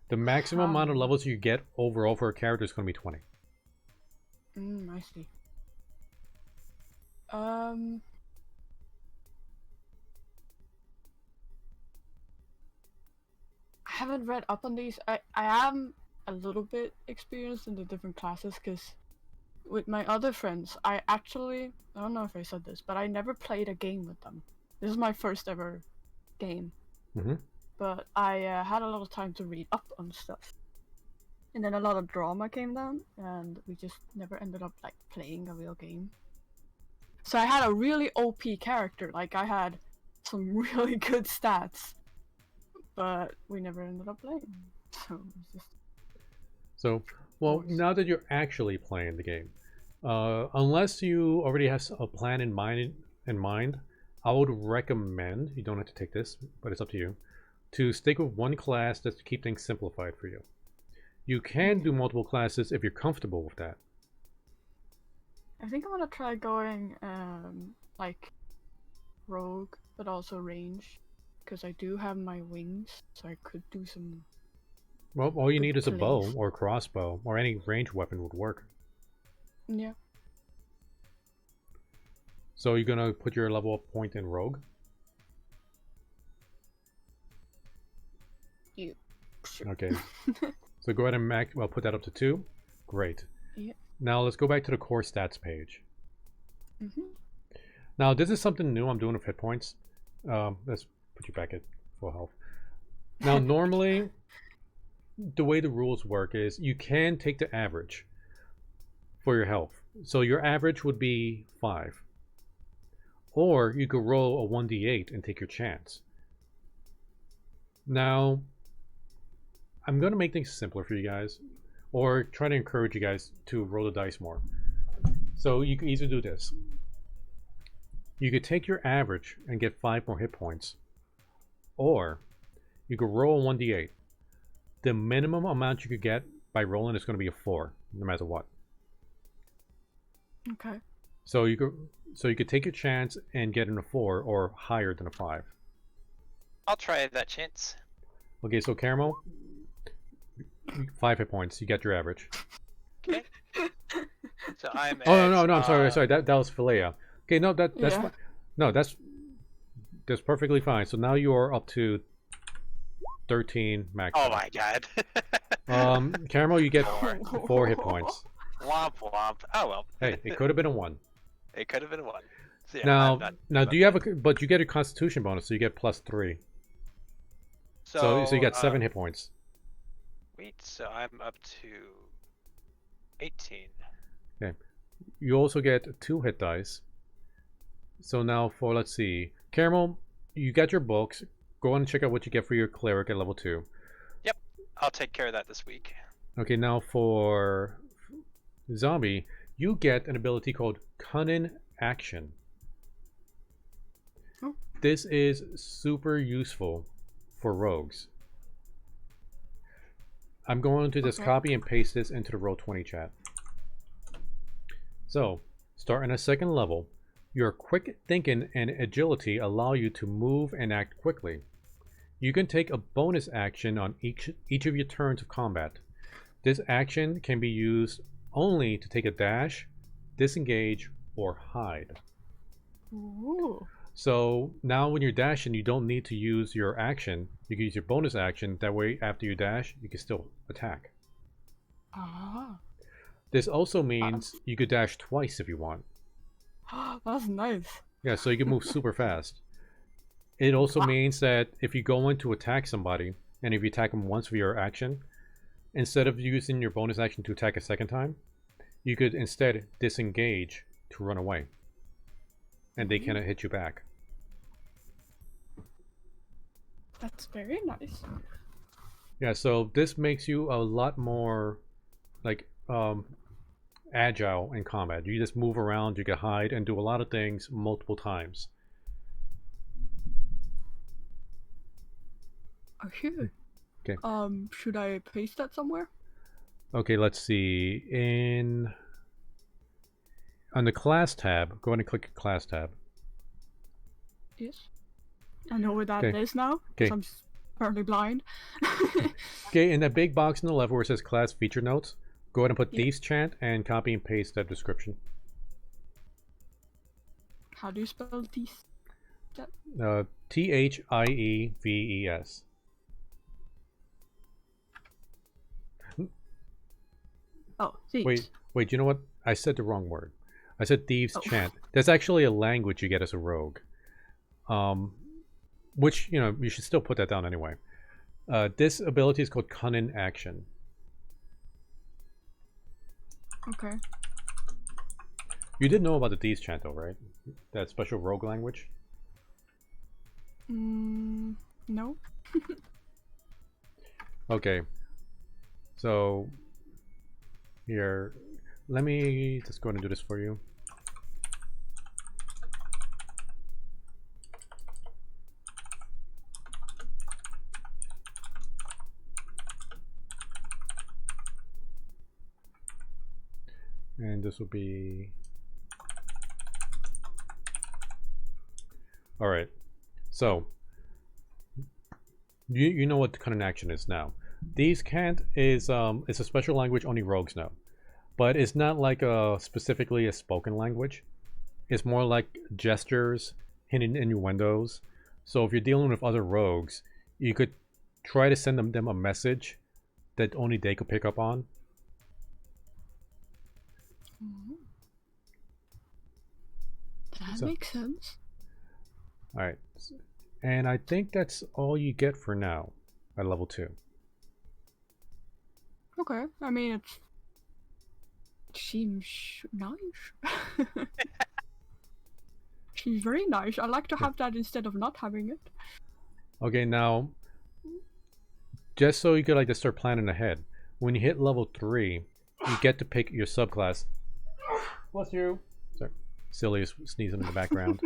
The maximum amount of levels you get overall for a character is going to be 20. I see. I haven't read up on these. I am a little bit experienced in the different classes, because with my other friends, I don't know if I said this, but I never played a game with them. This is my first ever game. Mm-hmm. But I had a lot of time to read up on stuff. And then a lot of drama came down, and we just never ended up like playing a real game. So I had a really OP character, like I had some really good stats, but we never ended up playing. So it's just... So, well, now that you're actually playing the game, unless you already have a plan in mind, I would recommend, you don't have to take this, but it's up to you, to stick with one class just to keep things simplified for you. You can do multiple classes if you're comfortable with that. I think I want to try going like rogue, but also range, because I do have my wings, so I could do some... Well, all you Good need is a bow place. or crossbow, or any ranged weapon would work. Yeah. So you're gonna put your level up point in rogue? You. Sure. Okay. So go ahead and put that up to 2. Great. Yeah. Now let's go back to the core stats page. Mm-hmm. Now this is something new I'm doing with hit points. Let's put you back at full health. Now normally, the way the rules work is you can take the average for your health. So your average would be 5. Or you could roll a 1d8 and take your chance. Now, I'm going to make things simpler for you guys, or try to encourage you guys to roll the dice more. So you can easily do this. You could take your average and get 5 more hit points, or you could roll a 1d8. The minimum amount you could get by rolling is going to be a 4, no matter what. Okay. So you could take your chance and get in a 4 or higher than a 5. I'll try that chance. Okay, so Caramel, 5 hit points. You get your average. Okay. So I'm. Oh no! I'm sorry. That was Philea. Okay, no, that's Yeah. fine. No, that's perfectly fine. So now you are up to 13 max. Oh my god. Caramel, you get Four. 4 hit points. Womp womp. Oh well. Hey, it could have been a 1. It could have been 1. So, yeah, Now, I'm not- now, do you have a? But you get a Constitution bonus, so you get +3. So you got 7 hit points. Wait, so I'm up to 18. You also get 2 hit dice. So now for, let's see, Caramel, you got your books. Go on and check out what you get for your cleric at level 2. Yep, I'll take care of that this week. Okay, now for Zombie, you get an ability called Cunning Action. Oh. This is super useful for rogues. I'm going to just Okay. copy and paste this into the Roll20 chat. So, starting at 2nd level, your quick thinking and agility allow you to move and act quickly. You can take a bonus action on each of your turns of combat. This action can be used only to take a dash, disengage, or hide. Ooh. So now when you're dashing, you don't need to use your action. You can use your bonus action. That way, after you dash, you can still attack. Ah. This also means you could dash twice if you want. That's nice. Yeah, so you can move super fast. It also Wow. means that if you go in to attack somebody, and if you attack them once with your action, instead of using your bonus action to attack a second time, you could instead disengage to run away. And they cannot hit you back. That's very nice. Yeah, so this makes you a lot more like agile in combat. You just move around, you can hide, and do a lot of things multiple times. Oh, sure. Okay. Should I paste that somewhere? Okay, let's see. On the class tab, go ahead and click class tab. Yes. I know where that is Okay. now. 'Cause Okay. I'm apparently blind. Okay, in that big box on the left where it says class feature notes, go ahead and put Yeah. Thieves Chant and copy and paste that description. How do you spell these? Thieves. Oh, these. Wait, you know what? I said the wrong word. I said Thieves Oh. Chant. That's actually a language you get as a rogue. Which, you should still put that down anyway. This ability is called Cunning Action. Okay. You did know about the Thieves Chant though, right? That special rogue language? No. Okay. So, here, let me just go ahead and do this for you. And this will be... Alright. So, you know what Cunning Action is now. Thieves Cant is it's a special language only rogues know. But it's not like specifically a spoken language. It's more like gestures, hidden innuendos. So if you're dealing with other rogues, you could try to send them a message that only they could pick up on. That So- makes sense. Alright. And I think that's all you get for now at level 2. Okay. I mean, it seems nice. She's very nice. I like to have that instead of not having it. Okay, now, just so you could like to start planning ahead, when you hit level 3, you get to pick your subclass. Bless you. Sorry, Silly is sneezing in the background.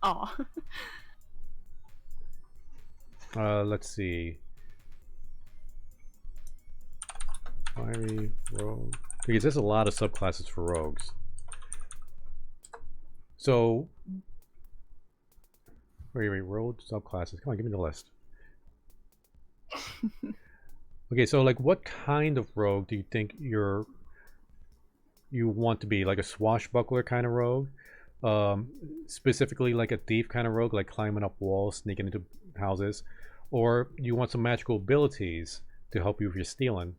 Aw. Let's see. Fiery rogue. Because there's a lot of subclasses for rogues. So, wait, rogue subclasses. Come on, give me the list. Okay, so like, what kind of rogue do you think you want to be? Like a swashbuckler kind of rogue? Specifically like a thief kind of rogue, like climbing up walls, sneaking into houses? Or you want some magical abilities to help you with your stealing?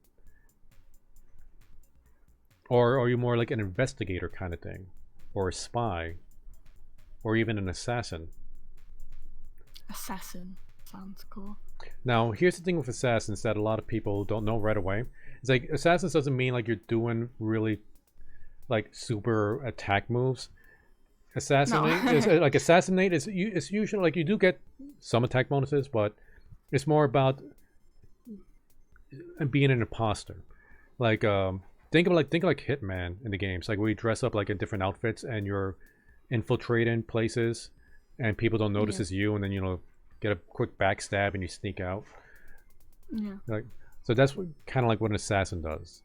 Or are you more like an investigator kind of thing? Or a spy? Or even an assassin? Assassin. Sounds cool. Now, here's the thing with assassins that a lot of people don't know right away. It's like, assassins doesn't mean like you're doing really like super attack moves. Assassinate No. is like assassinate is it's usually like you do get some attack bonuses, but it's more about being an imposter. Like think of like Hitman in the games, like where you dress up like in different outfits and you're infiltrating places and people don't notice it's you, and then get a quick backstab and you sneak out. Yeah. Like, so that's what kind of like what an assassin does.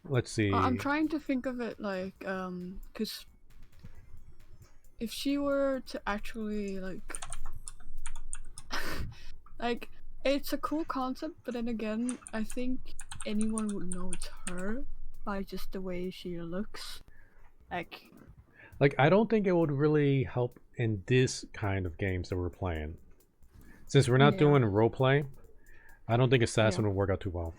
Let's see. I'm trying to think of it like, because if she were to actually like, like, it's a cool concept, but then again, I think anyone would know it's her by just the way she looks. Like, I don't think it would really help in this kind of games that we're playing. Since we're not doing roleplay, I don't think assassin would work out too well.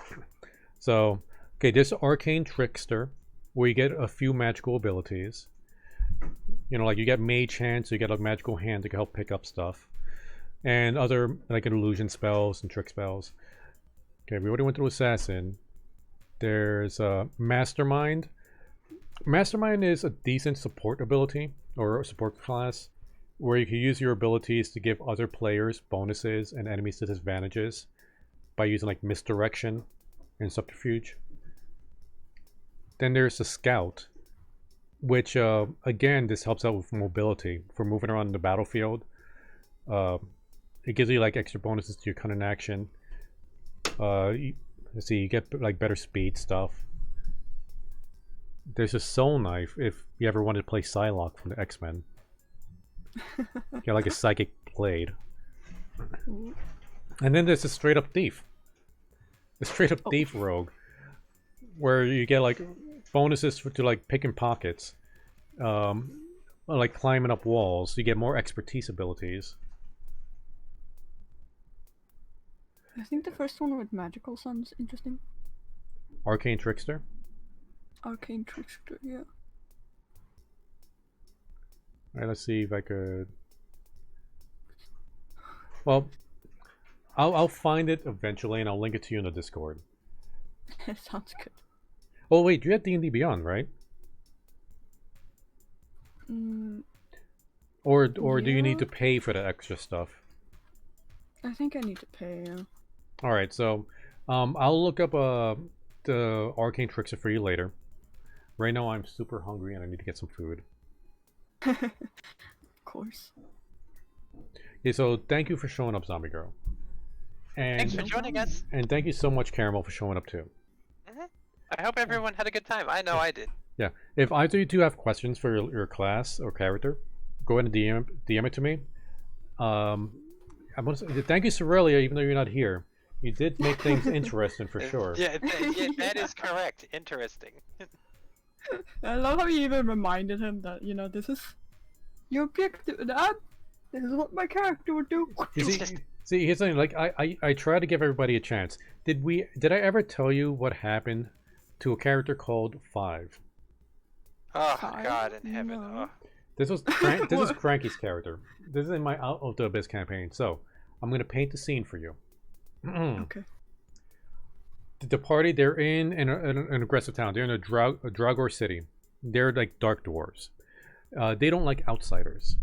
So, okay, this arcane trickster, where you get a few magical abilities. Like you get mage hand, so you get a magical hand to help pick up stuff. And other, like illusion spells and trick spells. Okay, we already went through assassin. There's mastermind. Mastermind is a decent support ability, or a support class, where you can use your abilities to give other players bonuses and enemies disadvantages by using like misdirection and subterfuge. Then there's a scout, which again, this helps out with mobility for moving around the battlefield. It gives you like extra bonuses to your cunning action. Let's see, you get like better speed stuff. There's a soul knife if you ever wanted to play Psylocke from the X-Men. Get like a psychic blade. And then there's a straight up thief. A straight up thief rogue, where you get like bonuses to like picking pockets, like climbing up walls. You get more expertise abilities. I think the first one with magical sounds interesting. Arcane trickster. Arcane trickster, yeah. Alright, let's see if I could. Well, I'll find it eventually, and I'll link it to you in the Discord. Sounds good. Oh wait, you have D&D Beyond, right? Or do you need to pay for the extra stuff? I think I need to pay. All right, so I'll look up the arcane trickster for you later. Right now, I'm super hungry and I need to get some food. Of course. Okay, so thank you for showing up, Zombie Girl. And Thanks for joining us. And thank you so much, Caramel, for showing up too. I hope everyone had a good time. I know I did. Yeah, if either of you two have questions for your class or character, go ahead and DM it to me. I want to say thank you, Sorelia, even though you're not here. You did make things interesting for sure. Yeah, that is correct. Interesting. I love how you even reminded him that, this is your objective, Dad. This is what my character would do. You see, here's something, like, I try to give everybody a chance. Did I ever tell you what happened to a character called Five? Oh, Five? God in heaven. No. Oh. This was Cranky's character. This is in my Out of the Abyss campaign, so I'm going to paint the scene for you. Okay. the party, they're in an aggressive town. They're in a Dragor city. They're like dark dwarves. They don't like outsiders.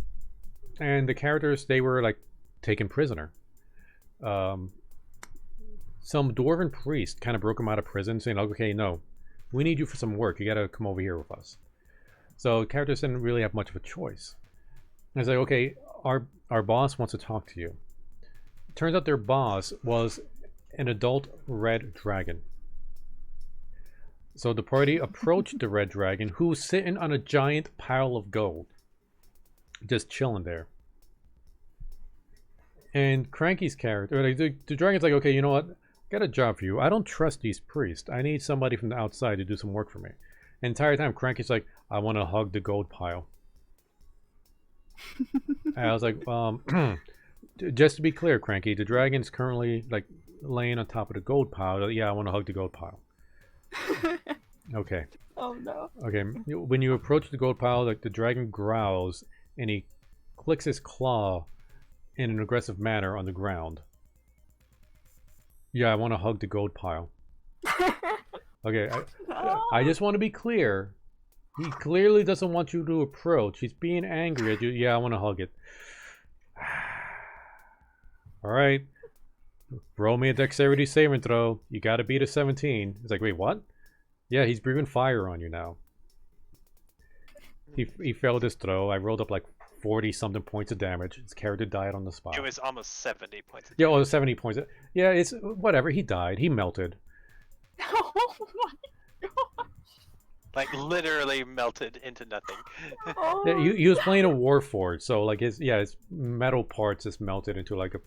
And the characters, they were like taken prisoner. Some dwarven priest kind of broke them out of prison, saying, like, okay, no, we need you for some work. You gotta come over here with us. So characters didn't really have much of a choice. And it's like, okay, our boss wants to talk to you. Turns out their boss was an adult red dragon. So the party approached the red dragon, who was sitting on a giant pile of gold, just chilling there. And Cranky's character, the dragon's like, okay, you know what? I got a job for you. I don't trust these priests. I need somebody from the outside to do some work for me. And the entire time, Cranky's like, I want to hug the gold pile. And I was like, just to be clear, Cranky, the dragon's currently like laying on top of the gold pile. Yeah, I want to hug the gold pile. Okay. Oh no. Okay. When you approach the gold pile, like the dragon growls and he clicks his claw in an aggressive manner on the ground. Yeah, I want to hug the gold pile. Okay. I just want to be clear. He clearly doesn't want you to approach. He's being angry at you. Yeah, I want to hug it. All right. Roll me a dexterity saving throw. You got to beat a 17. He's like, wait, what? Yeah, he's breathing fire on you now. He failed his throw. I rolled up like 40 something points of damage. His character died on the spot. It was almost 70 points. Yeah, oh, 70 points. Yeah, it's whatever. He died. He melted. Oh my god. Like literally melted into nothing. Oh. Yeah, he was playing a Warforged, so like his metal parts just melted into like a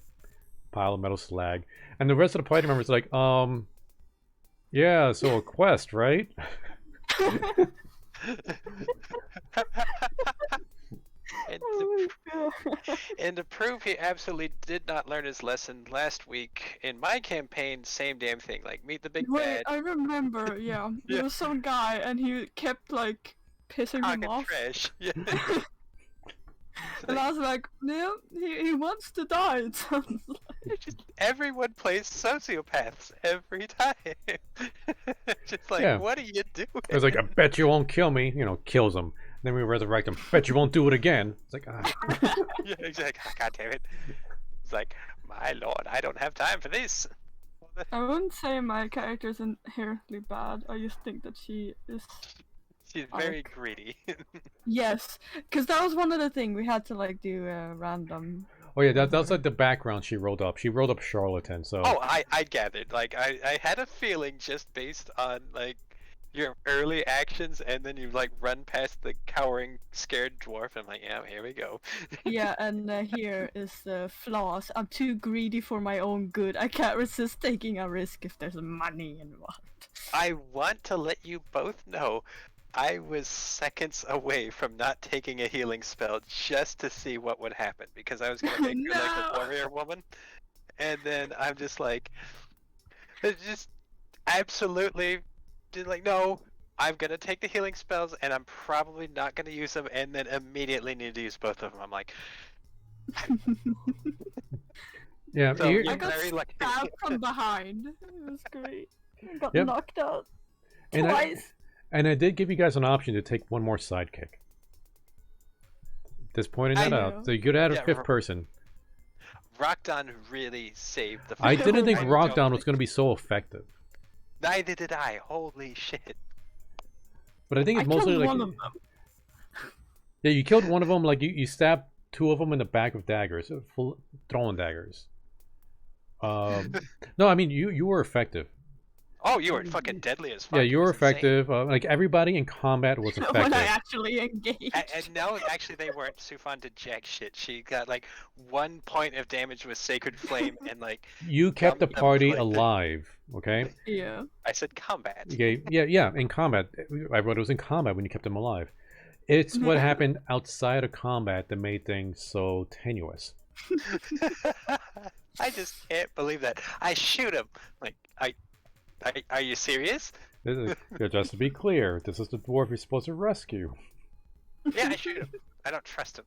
pile of metal slag. And the rest of the party members like, yeah, so a quest, right? And to prove he absolutely did not learn his lesson last week, in my campaign, same damn thing. Like, meet the big Wait, bad. I remember, yeah. There was some guy and he kept like pissing him Talking off. trash. Yeah. And I was like, no, he wants to die, it sounds like. Just everyone plays sociopaths every time. Just like, Yeah. what are you doing? It was like, I bet you won't kill me. You know, kills him. Then we resurrect him. Bet you won't do it again. It's like, Yeah, exactly. Oh, God damn it. It's like, my lord, I don't have time for this. I wouldn't say my character is inherently bad. I just think that she is. She's very greedy. Yes, because that was one of the things we had to like do random. oh yeah, that's like the background she rolled up. She rolled up charlatan. So Oh, I gathered. Like, I had a feeling just based on, like, your early actions, and then you, like, run past the cowering, scared dwarf, and I'm like, yeah, here we go. Yeah, and here is the flaws. I'm too greedy for my own good. I can't resist taking a risk if there's money involved. I want to let you both know I was seconds away from not taking a healing spell just to see what would happen, because I was going to make her like a No. warrior woman. And then I'm just like, it's just absolutely just like, no, I'm going to take the healing spells and I'm probably not going to use them, and then immediately need to use both of them. I'm like, yeah, so you- I you're got very lucky. stabbed from behind. It was great. I got Yep. knocked out And twice. and I did give you guys an option to take one more sidekick. Just pointing I that know. out. So you could add a Yeah, fifth person. Rockdon really saved the I didn't think I Rockdown don't was going to be so effective. Neither did I. Holy shit. But I think I it's mostly killed like one of them. yeah, you killed one of them. Like you stabbed two of them in the back with daggers, full throwing daggers. No, I mean you were effective. Oh, you were fucking deadly as fuck. Yeah, It you were was insane. effective. Like everybody in combat was When effective. I actually engaged. And no, actually, they weren't. Sufan did jack shit. She got like 1 point of damage with Sacred Flame, and like You kept the Dumb party like that. alive. Okay. Yeah. I said, combat. Okay. Yeah. In combat, I wrote it was in combat when you kept them alive. It's what happened outside of combat that made things so tenuous. I just can't believe that. I shoot him. Like, are you serious? Just to be clear, this is the dwarf you're supposed to rescue. Yeah, I shoot him. I don't trust him.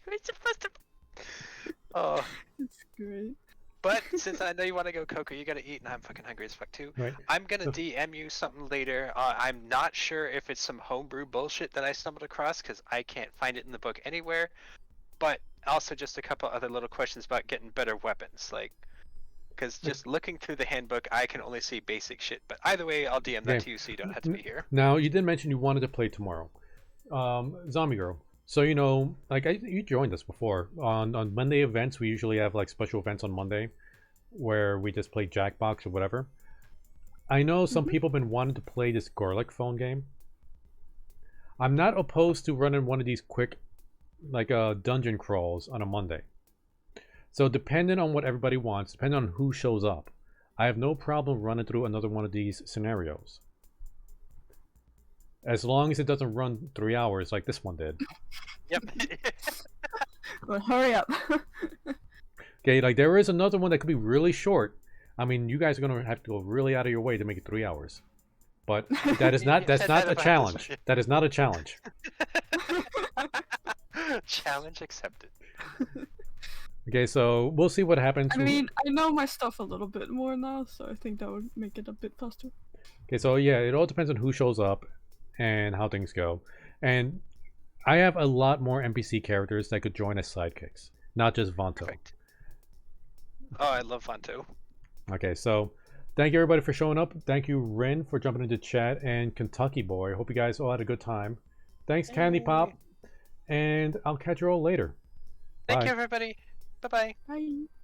You're supposed to. Oh, It's great. But since I know you want to go, Coco, you gotta eat, and I'm fucking hungry as fuck too. Right. I'm gonna DM you something later. I'm not sure if it's some homebrew bullshit that I stumbled across because I can't find it in the book anywhere. But also just a couple other little questions about getting better weapons, like, because just looking through the handbook, I can only see basic shit. But either way, I'll DM that Okay. to you so you don't have to be here. Now, you did mention you wanted to play tomorrow. Zombie Girl. So, you know, like, you joined us before. On Monday events, we usually have, like, special events on Monday where we just play Jackbox or whatever. I know some people have been wanting to play this garlic phone game. I'm not opposed to running one of these quick, like, dungeon crawls on a Monday. So, depending on what everybody wants, depending on who shows up, I have no problem running through another one of these scenarios. As long as it doesn't run 3 hours like this one did. Yep. Well, hurry up. Okay, like there is another one that could be really short. I mean, you guys are gonna have to go really out of your way to make it 3 hours. But that is not that's not a challenge. That is not a challenge. Challenge accepted. Okay, so we'll see what happens. I mean, I know my stuff a little bit more now, so I think that would make it a bit faster. Okay, so yeah, it all depends on who shows up and how things go. And I have a lot more NPC characters that could join as sidekicks, not just Vanto. Perfect. Oh, I love Vanto. Okay, so thank you everybody for showing up. Thank you, Ren, for jumping into chat, and Kentucky Boy. Hope you guys all had a good time. Thanks, Candy Pop, and I'll catch you all later. Thank Bye. you, everybody. Bye-bye. Bye.